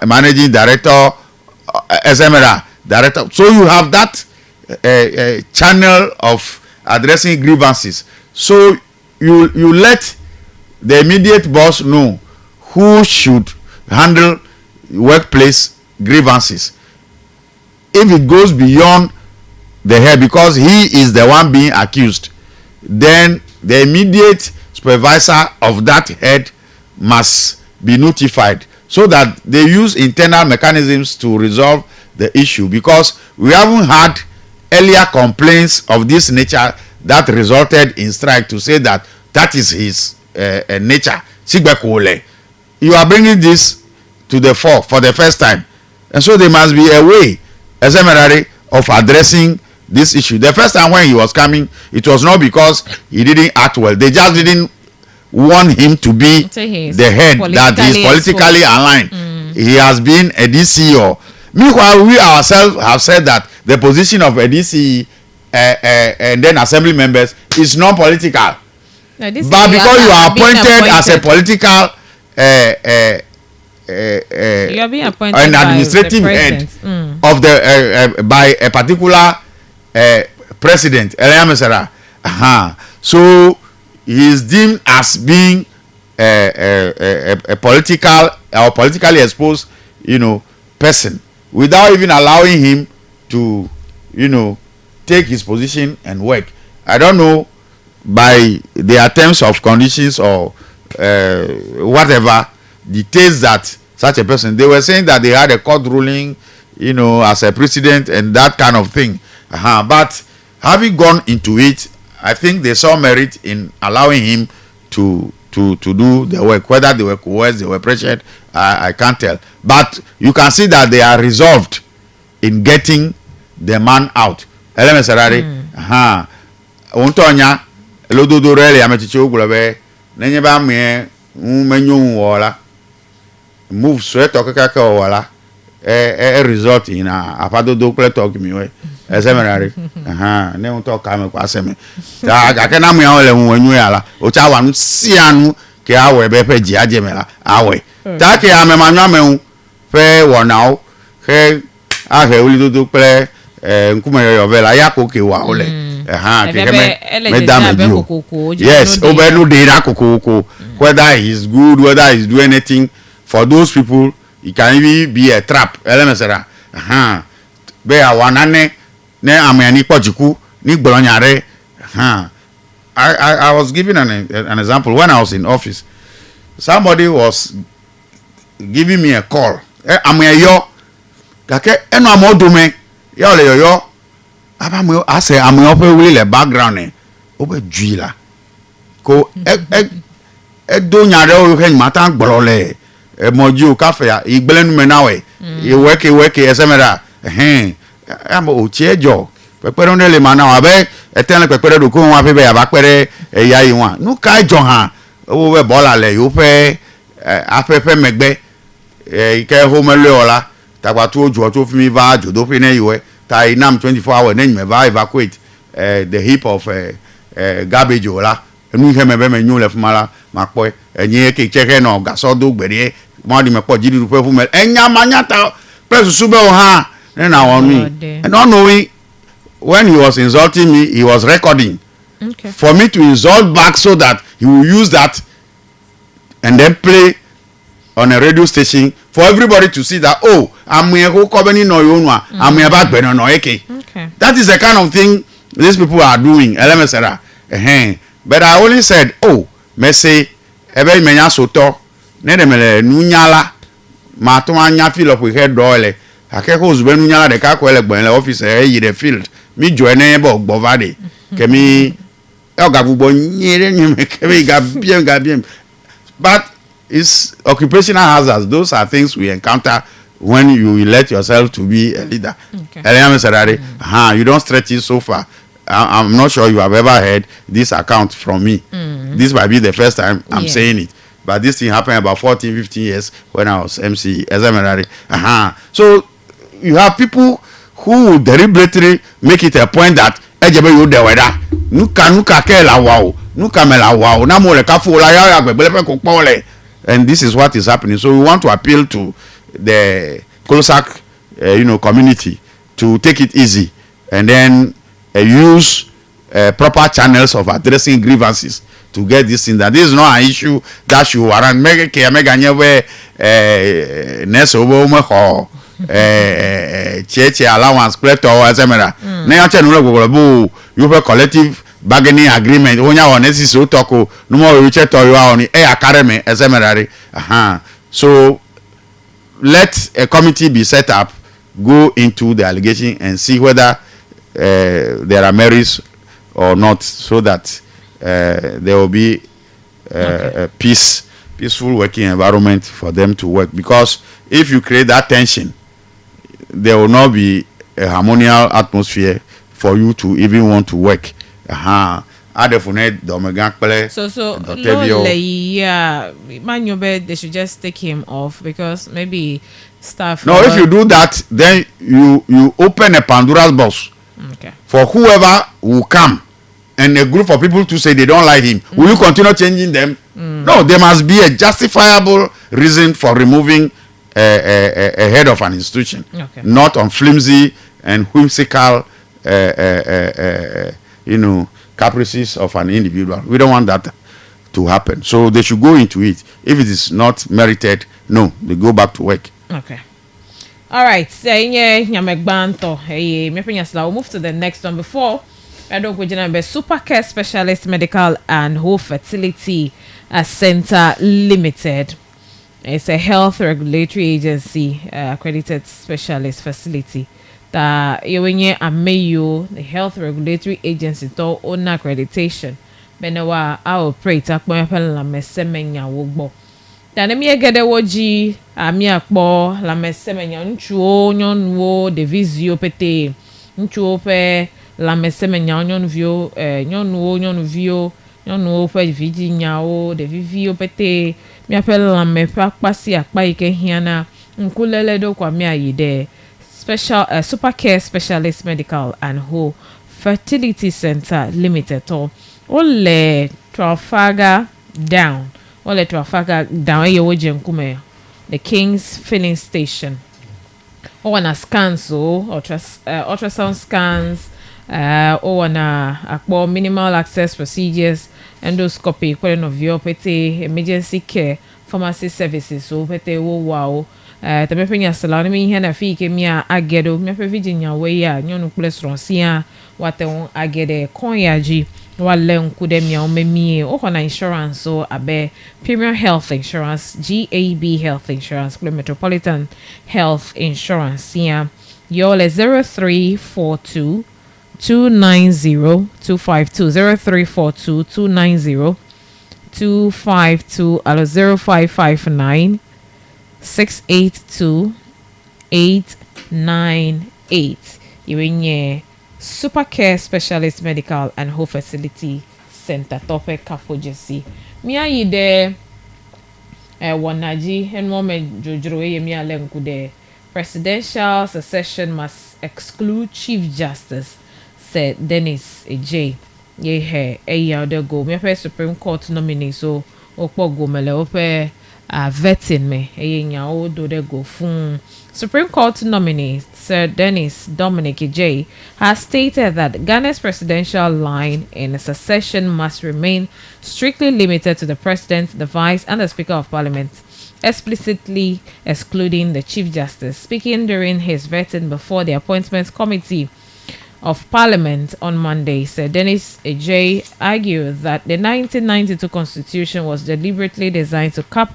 managing director, SMRA director. So you have that channel of addressing grievances. So you let the immediate boss know who should handle workplace grievances. If it goes beyond the head, because he is the one being accused, then the immediate supervisor of that head must be notified, so that they use internal mechanisms to resolve the issue, because we haven't had earlier complaints of this nature that resulted in strike to say that is his nature. You are bringing this to the fore for the first time, and so there must be a way, as a of addressing this issue. The first time when he was coming, it was not because he didn't act well. They just didn't want him to be the head that is politically aligned. He has been a DCO. Meanwhile, we ourselves have said that the position of a DCE and then assembly members is non-political. But because you are appointed as a political you are being appointed an administrative head of the by a particular president, so he is deemed as being a political or politically exposed, person, without even allowing him to, take his position and work. I don't know, by their terms of conditions or whatever details that such a person, they were saying that they had a court ruling, as a precedent and that kind of thing. But having gone into it, I think they saw merit in allowing him to do the work. Whether they were coerced, they were pressured, I can't tell. But you can see that they are resolved in getting the man out. Untonya lododo rele amechiche ogulabe nenye ba me menyo wola move sweat okaka wola result in afadodo pletok miwe esemerari ne unto ka me kwa seme ta ga kana mu ya ole nwanyu yala o cha wanu sianu ke awe be pe ji ajemela awe ta ke amemanyu amehu fe wonao he ahe olidodo ple nkume yo vela yako ke wa ole yes, whether he's good, whether he's doing anything for those people, it can even be a trap. I was giving an example when I was in office. Somebody was giving me a call. I'm a yo. I say I'm open with the background over Juila. Ko do nyare o hen matan gbolole e moju cafe igbelenu me nawe e work esemera am o chejo pepere no le mana wa be etene pepere do ko wa fe be ya ba pere eya yi wa nu ka jo han o we bola le yo fe afefe megbe ike ho mele ola tagba tu oju o to fi mi va jodo fi na iwe ta inam 24 hours then me va evacuate the heap of garbage ola enu ihe mebe me nyu le fumala mapo enye ke cheke no gaso do gbere mo di me po jidi ru fe fumel enya manyata press sube o ha na on me and not knowing when he was insulting me, he was recording for me to insult back so that he will use that and then play on a radio station for everybody to see that, oh, I'm here who company no you know, I'm here back no okay. That is the kind of thing these people are doing. But I only said, oh, me say ebe menya soto ne de mele nunyala ma to anya feel up with head dole akeko zube nunyala de ka ko elegbo le office yi the field mi join e bo gbovade ke mi oga gbogbo nyere nyime ke mi ga bien. But it's occupational hazards. Those are things we encounter when you elect yourself to be a leader. You don't stretch it so far. I'm not sure you have ever heard this account from me. This might be the first time I'm saying it. But this thing happened about 14, 15 years when I was MC. So you have people who will deliberately make it a point that and this is what is happening. So we want to appeal to the Colosac community to take it easy and then use proper channels of addressing grievances to get this thing. That this is not an issue that should warrant mega allowance you have collective bargaining agreement no more so let a committee be set up, go into the allegation and see whether there are merits or not, so that there will be a peaceful working environment for them to work. Because if you create that tension, there will not be a harmonious atmosphere for you to even want to work. So they should just take him off because maybe staff. No, if you do that, then you open a Pandora's box for whoever will come and a group of people to say they don't like him. Will you continue changing them? No, there must be a justifiable reason for removing a head of an institution, not on flimsy and whimsical caprices of an individual. We don't want that to happen. So they should go into it. If it is not merited, no, they go back to work. Okay. All right. We'll move to the next one. Before I don't go Super Care Specialist Medical and Whole Fertility Center Limited. It's a health regulatory agency accredited specialist facility. The health regulatory agency to own accreditation. Benewa our operate akpon la mesemenya wogbo. Dane mi egede woji ami akpo la mesemenya nchuo nyonwo devizio pete nchuo pe la mesemenya nyonvio nyonwo pe viji nyao devivio pete mi apel la me pakpasi akpa ike hiana nkulele do kwa mi ayide. Super Care Specialist Medical and Whole Fertility Center Limited to ole Trafalgar down the King's Filling Station wana scans ultrasound scans wana akpo minimal access procedures endoscopy kwele of pete emergency care pharmacy services so pete wow temepenya salani mi hena fi ke mia agedo mi pe Virginia we ya nyonu plesron sia wate agede konyaji wale nkude mia omemie okona insurance so abe Premier Health Insurance, GAB Health Insurance, Metropolitan Health Insurance sia yole 0342 290 252 0342 290 252 alo 0559 682-898. You're Super Care Specialist Medical and Whole Fertility Center. Tope Kapojesi. Mia yide wanaji and moment jojro mia lenkude. Presidential succession must exclude Chief Justice, said Dennis J. Ye he go. Me Supreme Court nominee so okpo go mele ope vetting me. Do they go from Supreme Court nominee Sir Dennis Dominic J has stated that Ghana's presidential line in succession must remain strictly limited to the President, the Vice, and the Speaker of Parliament, explicitly excluding the Chief Justice. Speaking during his vetting before the Appointments Committee of Parliament on Monday, Sir Dennis J argued that the 1992 Constitution was deliberately designed to cap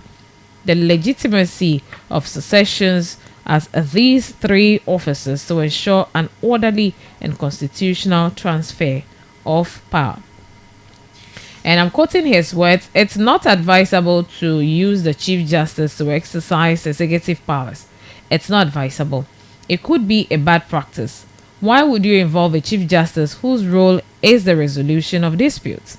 the legitimacy of successions as these three officers to ensure an orderly and constitutional transfer of power. And I'm quoting his words, "It's not advisable to use the Chief Justice to exercise executive powers. It's not advisable. It could be a bad practice. Why would you involve a Chief Justice whose role is the resolution of disputes,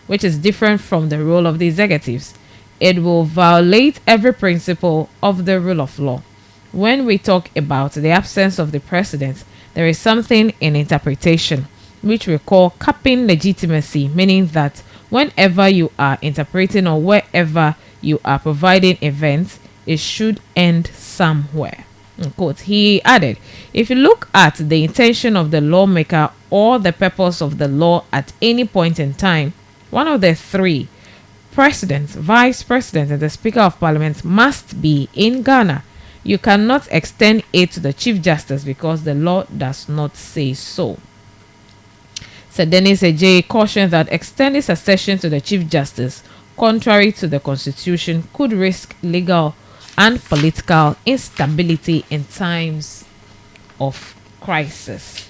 which is different from the role of the executives? It will violate every principle of the rule of law. When we talk about the absence of the President, there is something in interpretation, which we call capping legitimacy, meaning that whenever you are interpreting or wherever you are providing events, it should end somewhere." Quote. He added, "If you look at the intention of the lawmaker or the purpose of the law at any point in time, one of the three, President, Vice President, and the Speaker of Parliament, must be in Ghana. You cannot extend it to the Chief Justice because the law does not say so." Sir Dennis J cautioned that extending succession to the Chief Justice, contrary to the Constitution, could risk legal and political instability in times of crisis.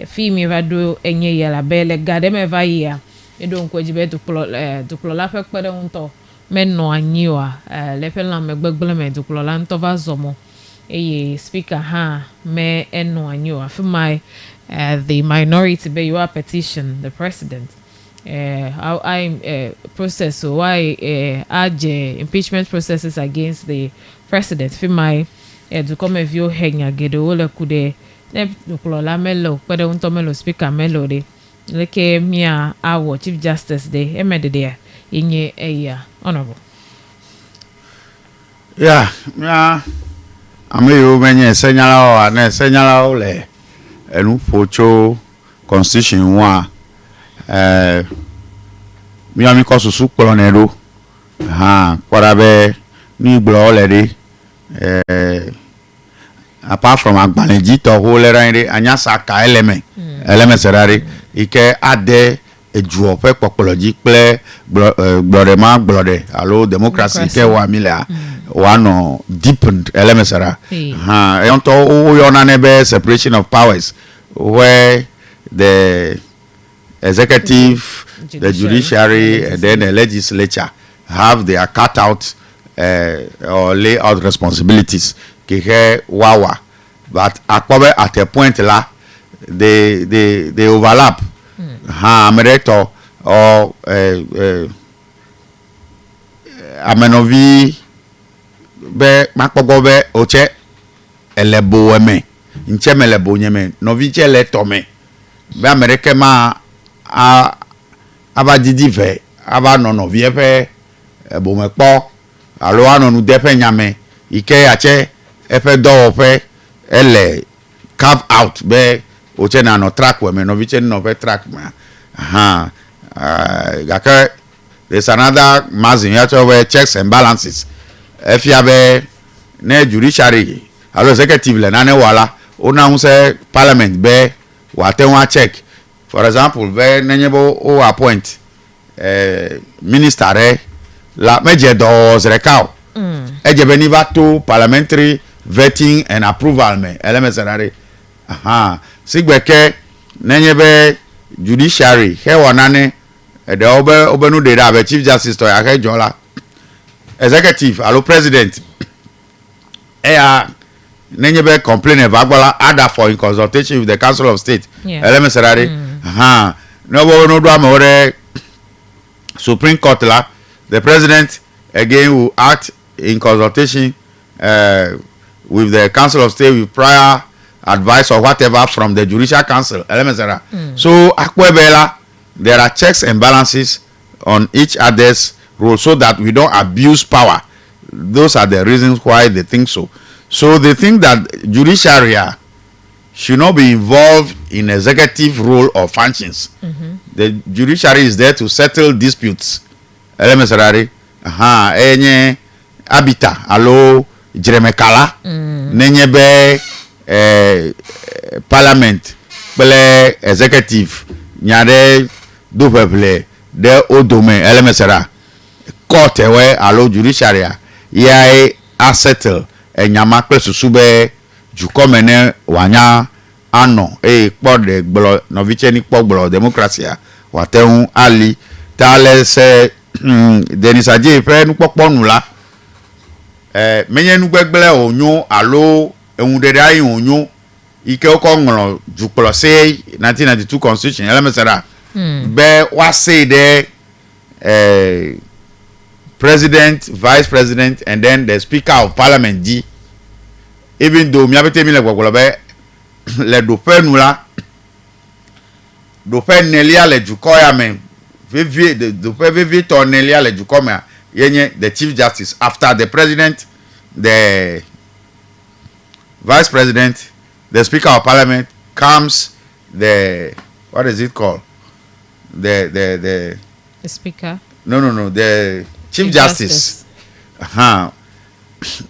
Fimi vado enye yela bele gademe vaya edon ko jibe duplo la pekpede unto menno anyiwa lepela megbegbele me duplo la nto vazomo eye speaker ha me enno anyiwa fimai the minority be your petition the president I process so why impeachment processes against the president fimai to come view henya gedo wole kude ne duplo la melo pede unto melo speaker melo de leke mia awo Chief Justice de emede there inye eya honorable. Yeah, ameyo menye senyala o le enu pocho constitution wa mi ami ko susu polo nedo kwarabe ni gbo le de apart from agbalenji to ho le ran de anya saka eleme serare ike ade eju ofe popology ple glode ma glode allo democracy ke wa mila one deepened elemesara to yona nebe separation of powers where the executive, the judiciary, and then the legislature have their cut out or lay out responsibilities ke wawa, but at a point la they overlap. Amereto or amenovi be makpogobe oche elebo eme nche melebo nyeme novi che leto me be amerike ma aba didi fe aba no novi efe ebo mepo alo ano nu defe nyame ike ache efe do ofe ele carve out be oche na no track we me novi che no fe track ma there's another mazin where checks and balances. If you have a judiciary, alors executive le nane wala, ona unse parliament be wate one check. For example, be nenyebo o appoint minister la meje do zrekao. Eje be niva to parliamentary vetting and approval me elemesarare. Sigbeke nenyebe judiciary he wanane the obenu de da Chief Justice to ya jola executive allo president nenyebe complain about ada for in consultation with the Council of State elemesarare no do amore Supreme Court la the president again will act in consultation with the Council of State with prior advice or whatever from the Judicial Council. So akwebela, there are checks and balances on each other's role so that we don't abuse power those are the reasons why they think so. So they think that judiciary should not be involved in executive role or functions. The judiciary is there to settle disputes. Elemesarari, enye abita alo jiremekala, nenyebe parliament, bele executive, nyade do people de odome elemesara. Court ewe alo judiciary ya settle enyama pe susube jukomene wanya ano kpode gbolo noviche ni kpogbolo democracy watehun ali tale se Denis Adjei fe nu poponu la menye nu gbegbele onyo alo ehun dede ayi onyo ike oko nro jukpolo se 1992 constitution elemesara be wa say de president, vice president, and then the speaker of parliament G. Even though mi abete mi le gbogbo le do fe nu la do fe nelia le juko ya men vivie do fe vivie to nelia le juko me yenye the chief justice after the president, the vice president, the speaker of parliament comes the what is it called the speaker no the chief justice.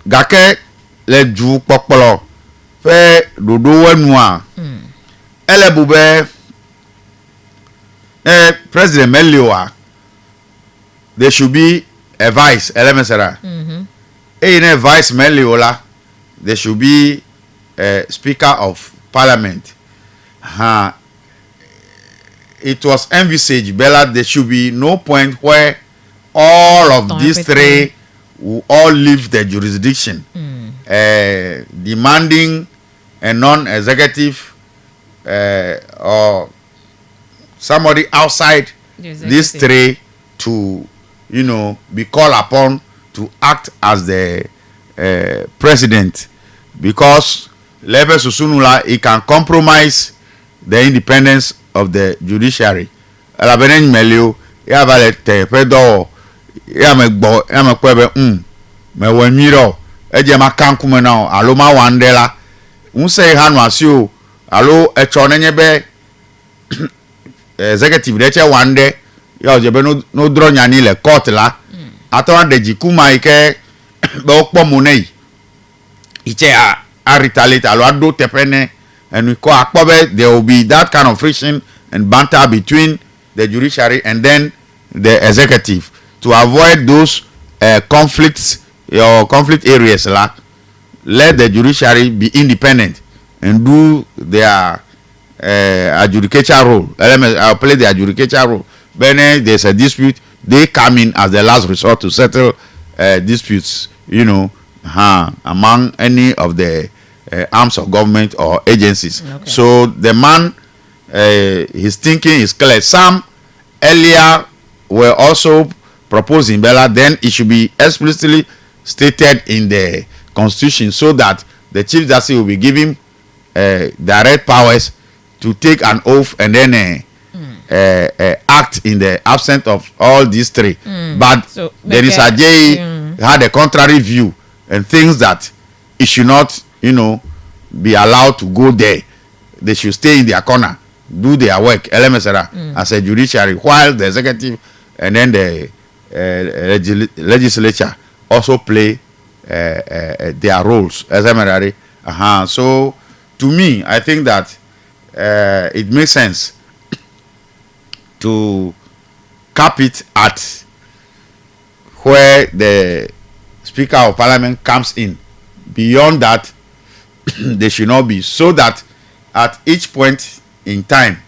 Gake le ju popolo fe dodo wenu a ele bube president Melioa there should be a vice elemesara in a vice Meliola there should be a speaker of parliament. It was envisaged Bella there should be no point where all of these three will all leave the jurisdiction, demanding a non-executive or somebody outside these three to, be called upon to act as the president, because Lebe Susunula, it can compromise the independence of the judiciary. Alabenen Melio, Yavalete, Pedo. Me kwebe me wanmiro eje makankume na alo ma wandela unse hanu asio alo echo nenye be executive de che wande ya je be no dro nyani le court la aton de jikuma ike be opomu nei iche a retaliate alo ado tepene and we call akpobe there will be that kind of friction and banter between the judiciary and then the executive to avoid those conflicts or conflict areas. Let the judiciary be independent and do their adjudicature role. I'll play the adjudicature role. When there's a dispute, they come in as the last resort to settle disputes, among any of the arms of government or agencies. Okay. So the man, his thinking is clear. Some earlier were also proposing Bella, then it should be explicitly stated in the constitution so that the chief justice will be given direct powers to take an oath and then act in the absence of all these three. But so, Denis Adjei had a contrary view and thinks that it should not, be allowed to go there. They should stay in their corner, do their work, as a judiciary, while the executive and then the legislature also play their roles as So to me, I think that it makes sense to cap it at where the Speaker of Parliament comes in. Beyond that, they should not be, so that at each point in time,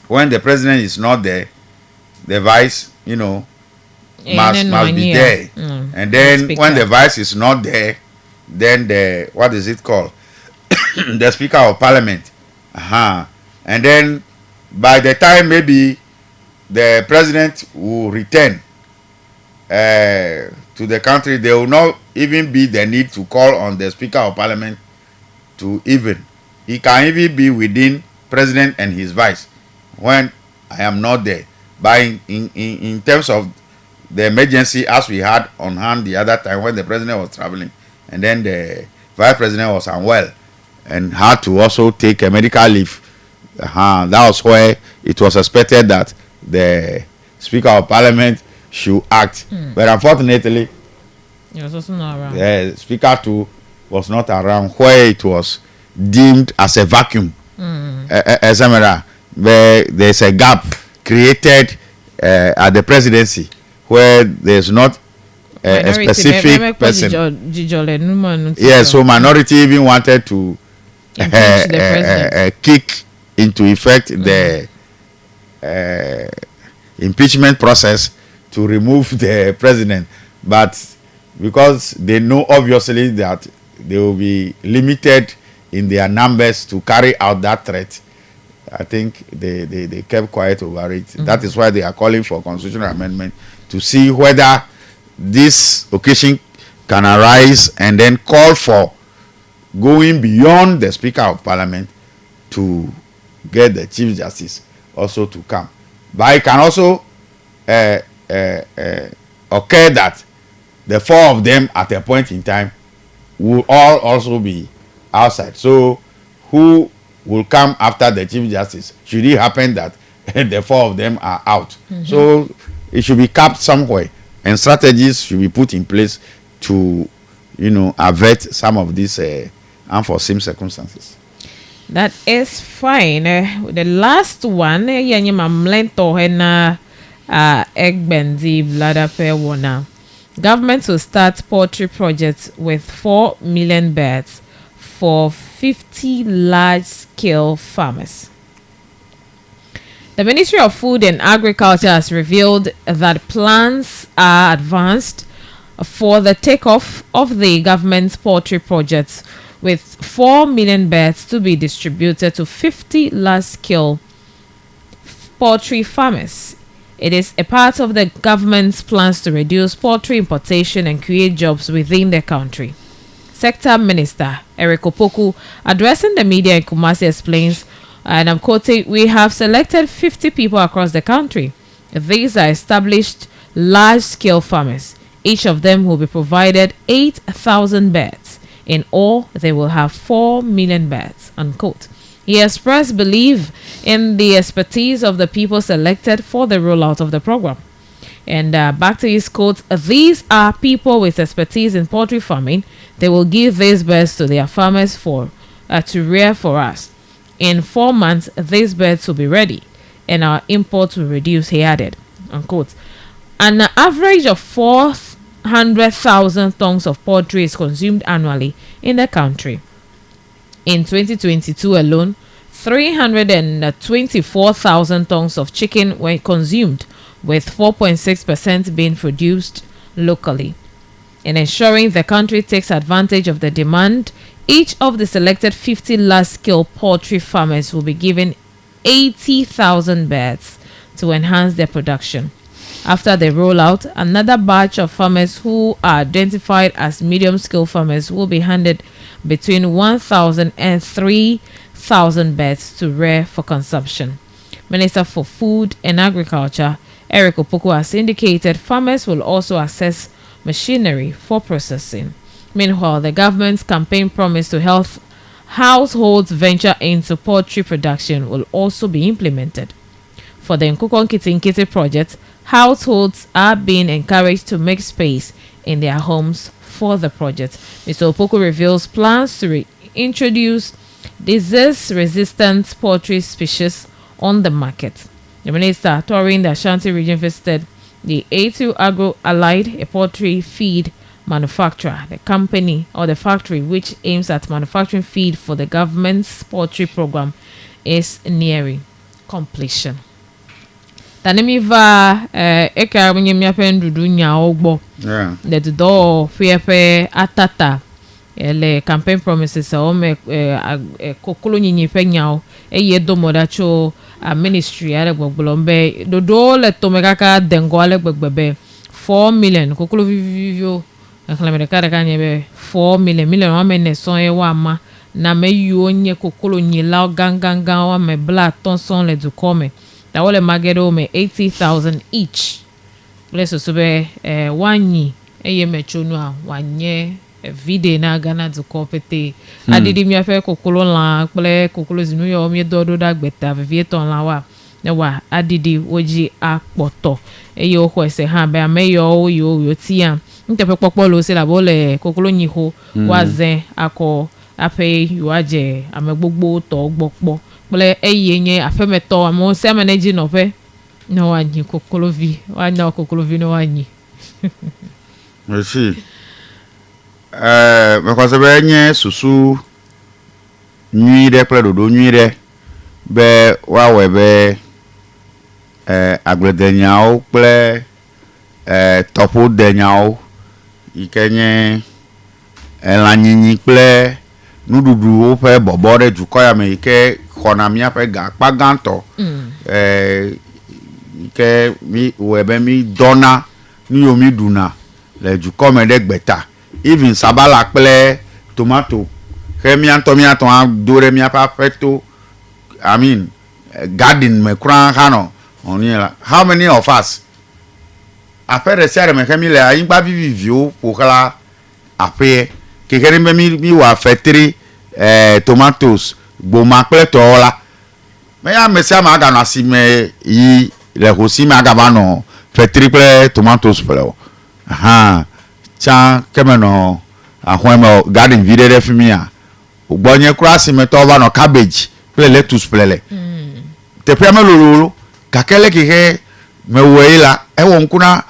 when the president is not there, the vice, must be there. And then when the vice is not there, then the, what is it called? The Speaker of Parliament. And then by the time maybe the president will return to the country, there will not even be the need to call on the Speaker of Parliament to even. He can even be within president and his vice when I am not there. But in terms of the emergency as we had on hand the other time when the president was traveling, and then the vice president was unwell and had to also take a medical leave. That was where it was expected that the Speaker of Parliament should act. But unfortunately, he was also not around. The Speaker too was not around, where it was deemed as a vacuum. Where there's a gap created at the presidency where there's not a specific person. Yeah, so minority even wanted to kick into effect the impeachment process to remove the president, but because they know obviously that they will be limited in their numbers to carry out that threat, I think they kept quiet over it. That is why they are calling for constitutional amendment to see whether this occasion can arise and then call for going beyond the Speaker of Parliament to get the Chief Justice also to come. But it can also occur that the four of them at a point in time will all also be outside. So who will come after the Chief Justice should it happen that the four of them are out? So it should be capped somewhere, and strategies should be put in place to, avert some of these unforeseen circumstances. That is fine. The last one, Egbendi Bladape Wana. Government will start poultry projects with 4 million birds for 50 large-scale farmers. The Ministry of Food and Agriculture has revealed that plans are advanced for the takeoff of the government's poultry projects, with 4 million birds to be distributed to 50 large-scale poultry farmers. It is a part of the government's plans to reduce poultry importation and create jobs within the country. Sector Minister Eric Opoku, addressing the media in Kumasi, explains, and I'm quoting, "We have selected 50 people across the country. These are established large-scale farmers. Each of them will be provided 8,000 birds. In all, they will have 4 million birds," unquote. He expressed belief in the expertise of the people selected for the rollout of the program. And back to his quote, "These are people with expertise in poultry farming. They will give these birds to their farmers to rear for us. In 4 months, these birds will be ready, and our imports will reduce," he added, unquote. An average of 400,000 tons of poultry is consumed annually in the country. In 2022 alone, 324,000 tons of chicken were consumed, with 4.6% being produced locally. In ensuring the country takes advantage of the demand, each of the selected 50 large-scale poultry farmers will be given 80,000 birds to enhance their production. After the rollout, another batch of farmers who are identified as medium-scale farmers will be handed between 1,000 and 3,000 birds to rear for consumption. Minister for Food and Agriculture Eric Opoku has indicated farmers will also access machinery for processing. Meanwhile, the government's campaign promise to help households venture into poultry production will also be implemented. For the Nkukon Kitinkiti project, households are being encouraged to make space in their homes for the project. Mr. Opoku reveals plans to introduce disease-resistant poultry species on the market. The minister, touring the Ashanti region, visited the A2 Agro Allied, a poultry feed manufacturer. The company or the factory, which aims at manufacturing feed for the government's poultry program, is nearing completion. Tanemiva eka mnyemya pendudu nya ogbo. The do fepe atata. Ele campaign promises ome kokolo nyinyi penyao eye do modacho ministry ale gbogbombe dodo le tomekaka dengo ale gbogbebe 4 million kokolo vivio aklamere kada nyebe 4 million wa mene son e wa ma na me yo nye kokolo nyila ganganga wa me bla tonson le du come. That will magedo me 80,000 each. Bless us be wanyi eye mecho no a wanye video na Ghana to kopete adidi mi afa kokolo la ple kokolo zinu yo mi dodo dagbeta vivieton la wa na wa adidi oji apoto eye okwo ese ha be ameyo yo tia ntepe popo lo se la bole kokolo nyiho wazen ako ape yo aje amegbogbo to gbogbo ple eye yen afemeto amo se manage no fe no wanyi kokolo vi wa na kokolo vi no wanyi merci because benye susu nyire ple dodo nyire be wa we be agredenyao ple topo denyao ikenye elanyinyi ple nududu o fe bobore jukoya me ike khona mi ape ga paganto ike mi we be mi dona ni yo mi duna le jukome de gbeta even sabala ple tomato mianto dore mi apa feto I mean garden me kran hano onila how many of us after the share me kemi le ayin pa vivio pokala ape kekere mi wa fetri tomatoes gboma ple tola me ya me sia ma ga na si me yi le hosi ma ga ba no fetri ple tomatoes ple cha kemeno ahwemo garden vide de fimia ogbonye krasi me to ba no cabbage ple lettuce ple te pia me lolo kakele keke me weila e won kuna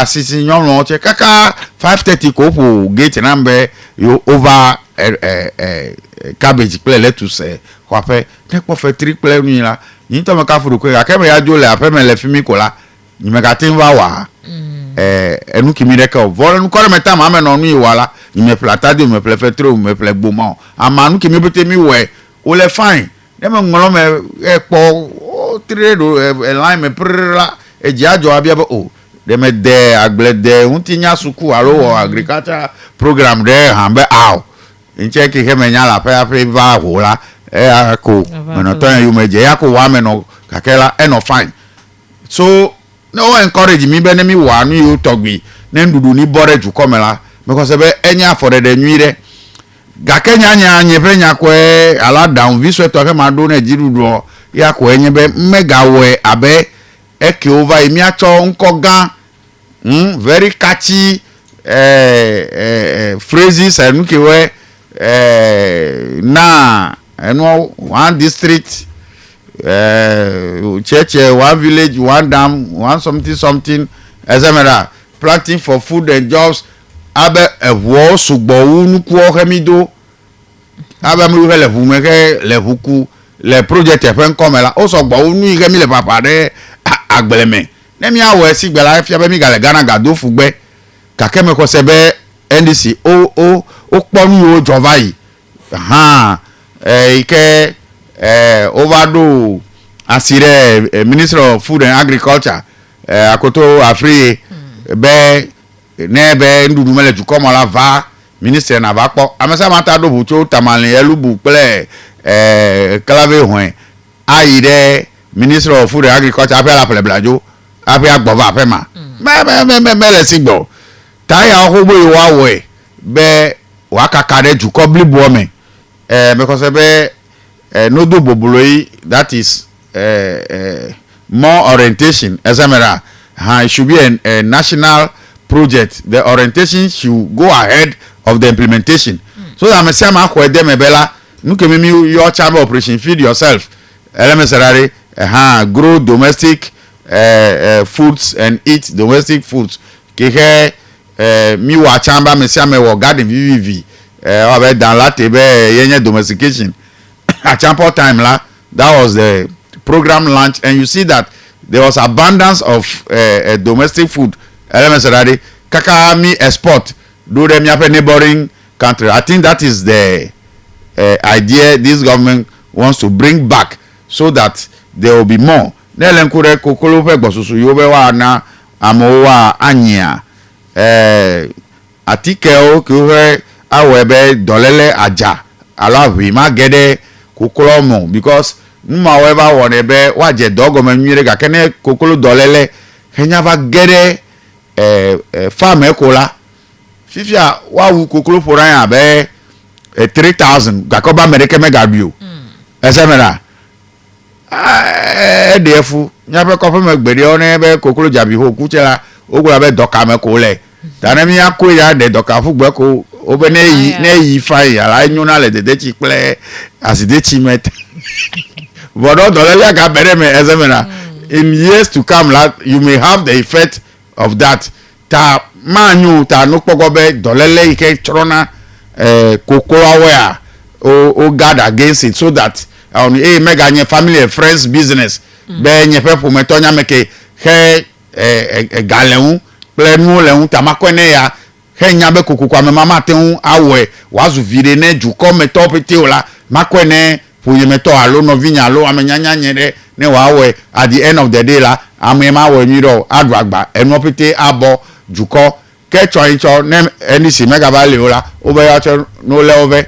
asisi nyon che kaka 5:30 ko po gate number yo over cabbage ple lettuce ko ape te po fe tri ple ni la yin to me ka furu ko akeme ya jole ape me le fimi ko la ni me ka tin va wa enu kimi de ka vola nu ko meta ma me no nu iwala ni me platade me ple fetro me ple gboma amanu kimi bete mi we o le fine dem ngolo me po trade line me prla ejajo abia o dem de aglede untinya suku aro agriculture program de hambe aw nche ki he menya la pe va hola ako no to you meje yako wa me no kakela no fine so no encourage me be na mi wa nu you togbi na ndudu ni bore ju komela because be enya for the nwire ga kenya nya anye prenya kwe ala down viswe to ke ma do na jirudo ya ko enye be mega we abe eke over emi acho nkoga very catchy phrases and we na eno one district church, one village, one dam, one something etc. Planting for food and jobs abe ewo sugbo unuku ohemido abe mi le vumeke le vuku le project e fen komela o sogbo unu ige mi le papa de agbeleme ne mi awo si gbela fi abe mi gale Ghana gado fugbe kakeme ko sebe NDC o ponu o jova yi ike overdo asire Minister of Food and Agriculture akoto afri be nebe ndudu mele jukomo la va ministre na va po amesa mata do bucho tamale elubu ple clave hoen aire Minister of Food and Agriculture ape la pleblajo ape agbova ape ma me le sigbo taya ohogbo iwa we be wa kakare juko blibo me because be no do boboloyi that is more orientation esamera it should be a national project. The orientation should go ahead of the implementation. So that I'm saying, Mebela, you can your chamber operation, feed yourself. Grow domestic foods and eat domestic foods. Mi wa chamber, me say me wa garden VVV. Dans la tebe yenye domestication. At chamber time la, that was the program launch, and you see that there was abundance of domestic food. Kakami export do them yape neighboring country. I think that is the idea this government wants to bring back so that there will be more. Nelenkure kokolo pe gbosusu yobe wa na amowa anya atike o kuwe awebe dolele aja alawi ma gede kokolo mo because numa weba wonebe waje dogo menwire ga kene kokolo dolele henya va gere farm ekola fifia wa wu kokolo poran ya be 3000 gakoba mereke megabio esemera defu nya be kofa megbere one be kokolo jabi ho kuchela ogura be doka me ko le tana mi akọ ya de doka fugbe ko obe na yi fine ala nyuna le de chi ple aside chi met bodo dole ya ga bere me esemena in years to come you may have the effect of that ta manyu ta no pogobe dolele ike trona kokoro aware o guard against it so that on mega nye family and friends business be nye people metonya meke he galeun plenu leun tamakone ya he nya be kokoko mama teun awe wazu vire ne juko meto pete ola makone puye meto alo no vinya alo amenyanya nyere ne wawe at the end of the day la amema we miro adwagba enu pete abo juko ke choincho ne enisi mega vale ola obe ya cho no le ove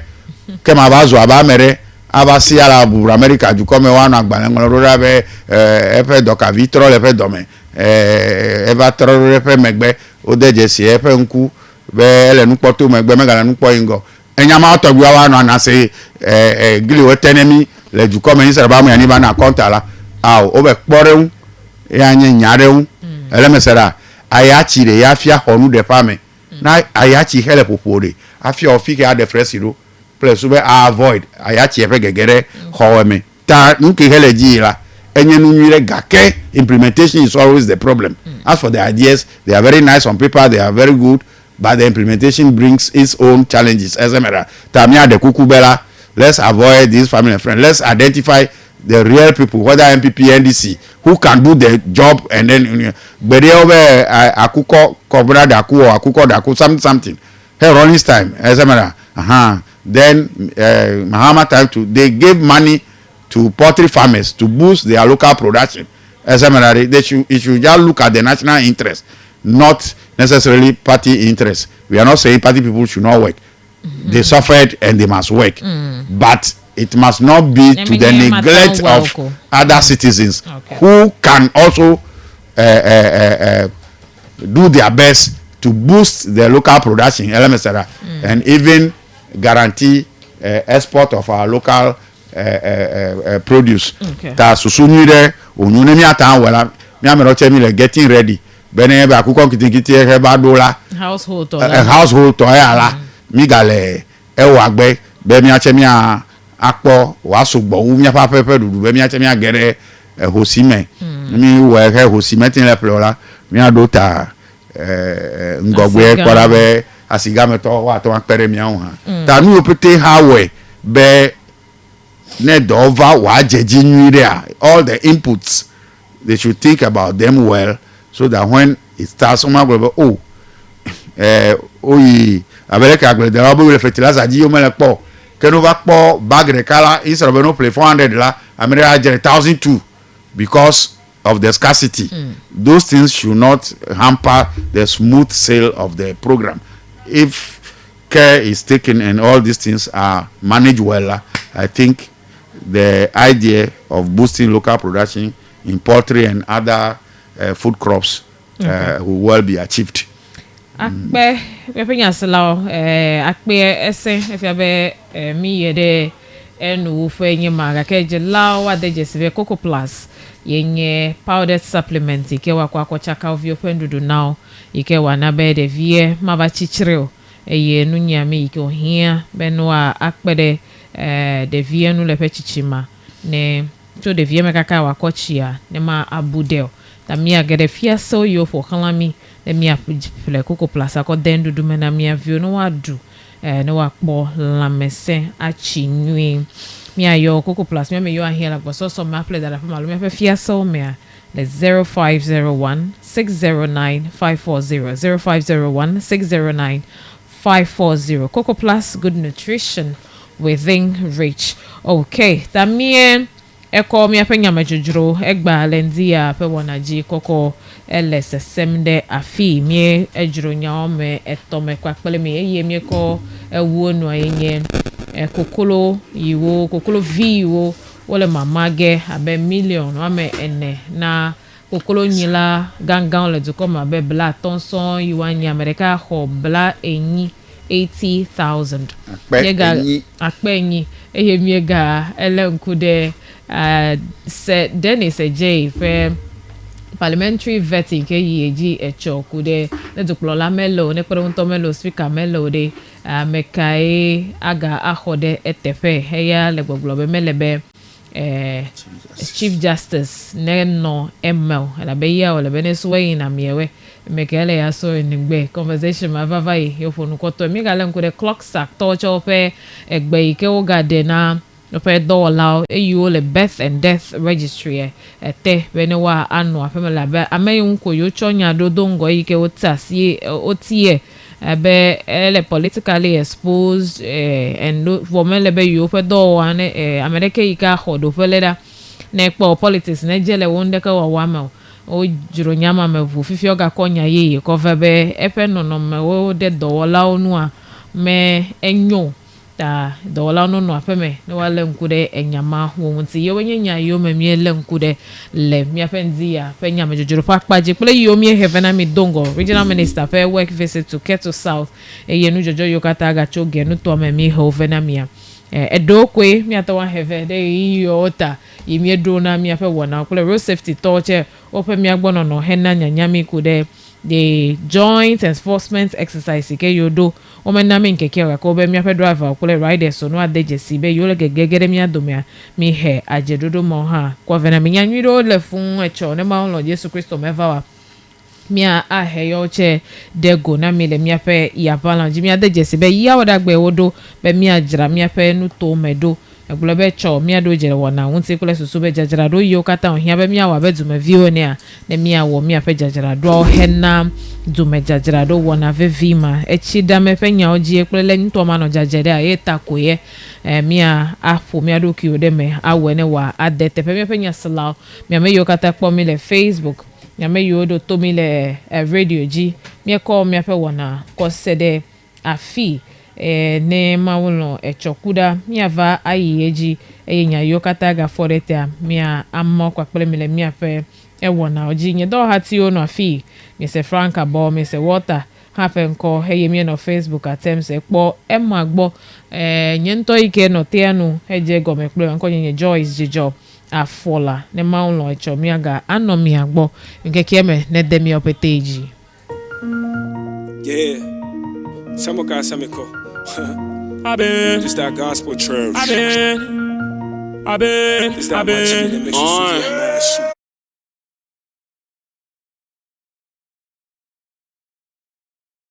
ke ma bazo aba mere aba si ala bu America juko me wana agba ngolo ro be efe doka vitro le fe dome eba tro le fe megbe odeje si efe nku be ele nu poto megbe mega nu po ingo enyama otogbu wa no na se gili wetenemi le juko me insere ba mu ya ni ba na kontala aw obe kporeun ya nye nyareun ele mesera ayachire ya fia honu de fame na ayachi hele popore afia ofike ade fresiro plus ube avoid ayachi efe gegere howeme ta nke hele jira enye nu nyire gake implementation is always the problem. As for the ideas, they are very nice on paper, they are very good, but the implementation brings its own challenges. Esemera tamia de kukubela, let's avoid this family and friends, let's identify the real people, whether MPP, NDC, who can do the job, and then bede over akuko kobra daku or akuko daku something. Hey, Ronnie's time, esemera. Then Mahama time to they gave money to poultry farmers to boost their local production. Esemera, it should just look at the national interest, not necessarily party interest. We are not saying party people should not work. They suffered and they must work, but it must not be to the neglect of other citizens who can also do their best to boost their local production, and even guarantee export of our local produce. Ta susunire onyune mi atan wala mi amero chemi le getting ready. Bene ba kuko kitikiti e ba dola household to ala mi gale e wa gbe be mi ache mi akpo wa sugbo wu mi afa pepe dudu be mi ache mi agere hosime mi we he hosime tin le plola mi adota ngogwe kwara be asiga meto wa to akpere mi ahun ha ta nu opete hawe be ne dova wa jeji nwire all the inputs they should think about them well so that when it starts oyi America agbe de abo le fertilizer ji o mele po kenu va po bag de kala instead of no play 400 la America get 1,002 because of the scarcity. Those things should not hamper the smooth sail of the program. If care is taken and all these things are managed well, I think the idea of boosting local production in poultry and other food crops will well be achieved. Akpe penya selaw akpe ese efia be mi yede enu fo enye maga keje law adeje sibe coco plus yenye powdered supplement ike wakwa kochaka ovio pendudu now ike wana be de vie maba chichireo eye nu nyame ike ohia benwa akpede de vie nu lepe chichima ne to de vie mekaka wakochia ne ma abudel tamia gede fia so yo for kalami de mia fle coco plus akodendu du mena mia vio no wadu ne wakpo lamese achi nwi mia yo coco plus me yo ahia la so ma play that for malu me fia so me the 0501 609 540 0501 609 540 coco plus good nutrition within reach. Okay, tamie eko mi apenya majujuro egba lendia pe wonaji koko LSSM de afi mi ejuro nya me etome kwakpele mi eye mi ko ewu no ayenye kokolo yiwo kokolo vi yiwo wole mamage abe million ame ene na kokolo nyila gangan le duko ma be bla tonson yuani America ho bla enyi 80,000 yega akpenyi miega ele nkude se Dennis J fe parliamentary vetting ke yeji echo kude ne duklola melo ne kwerunto melo speaker melo de mekai aga ahode etefe heya le gboglobe melebe Chief Justice Neno ML la beya o le beneswe na miewe mekele ya so enigbe conversation ma vavai yo fonu koto mi gale nkude clock sack torture pe egbe ike oga de na ope do allow eyu le birth and death registry ete benewa anu afemela be ameyun ko yo chonya dodo ngo ike otasi otie ebe ele politically exposed and for mele be you fe do ane America ika hodo feleda na ekpo politics na jele wonde ka wa ma o juro nyama mevu fifi oga konya ye ko febe efe no me o de do wala onu a me enyo ta do wala no afeme ne wale nkude enyama wo nti yo nyanya yo memie le nkude le mi afenzi ya fe nyama jojoro pakpaje ple yo mi heaven mi dongo regional minister fe work visit to Keto South yenu jojo yokata ga choge no to memi heaven mi edokwe mi atawa heaven de yota yimi do na mi afe wona ple road safety torture ope mi agbono no henna nyanya mi kude the joint enforcement exercise ke yodo o menna mi nkeke wa ko be mi afe driver ko le rider so no adejesi be yo le gegere mi adomia mi he ajedodo mo ha ko vena mi nyanwiro le fun echo ne ma lo Yesu Kristo meva wa mi a he yo che dego na mi le mi afe ya balance mi adejesi be ya wada gbe wodo be mi ajra mi afe nu to medo eglobe cho mi ado jere wona wonti kule susu be jajara do yo kata ohia be mi awa be dume vio ne a ne mi awo mi afe jajara do henna dume jajara do wona vevima echida me fenya oji ekule nto ma no jajere a yeta koye mi a afo mi ado ki ode me awe ne wa adete pe mi fenya sala mi ame yo kata kpo mi le Facebook mi ame yo do to mi le radio ji mi ko mi afe wona ko sede afi ne mawulo echokuda miava ayiyeji eyenya yokata ga foreta mia ammo kwa kpele mile mia fe ewona oji nye do hati ono afi mi se Frank abo mi se Water hafe nko heye mi no Facebook atem se po emma gbo nyento ike no teanu heje go me kpele nko nye Joyce Jijo afola ne mawulo echo mia ga ano mi agbo nke kieme ne demi opeteji Samoka Samiko. Aben. Just that gospel church. Aben. It's that much that makes you feel mad shit.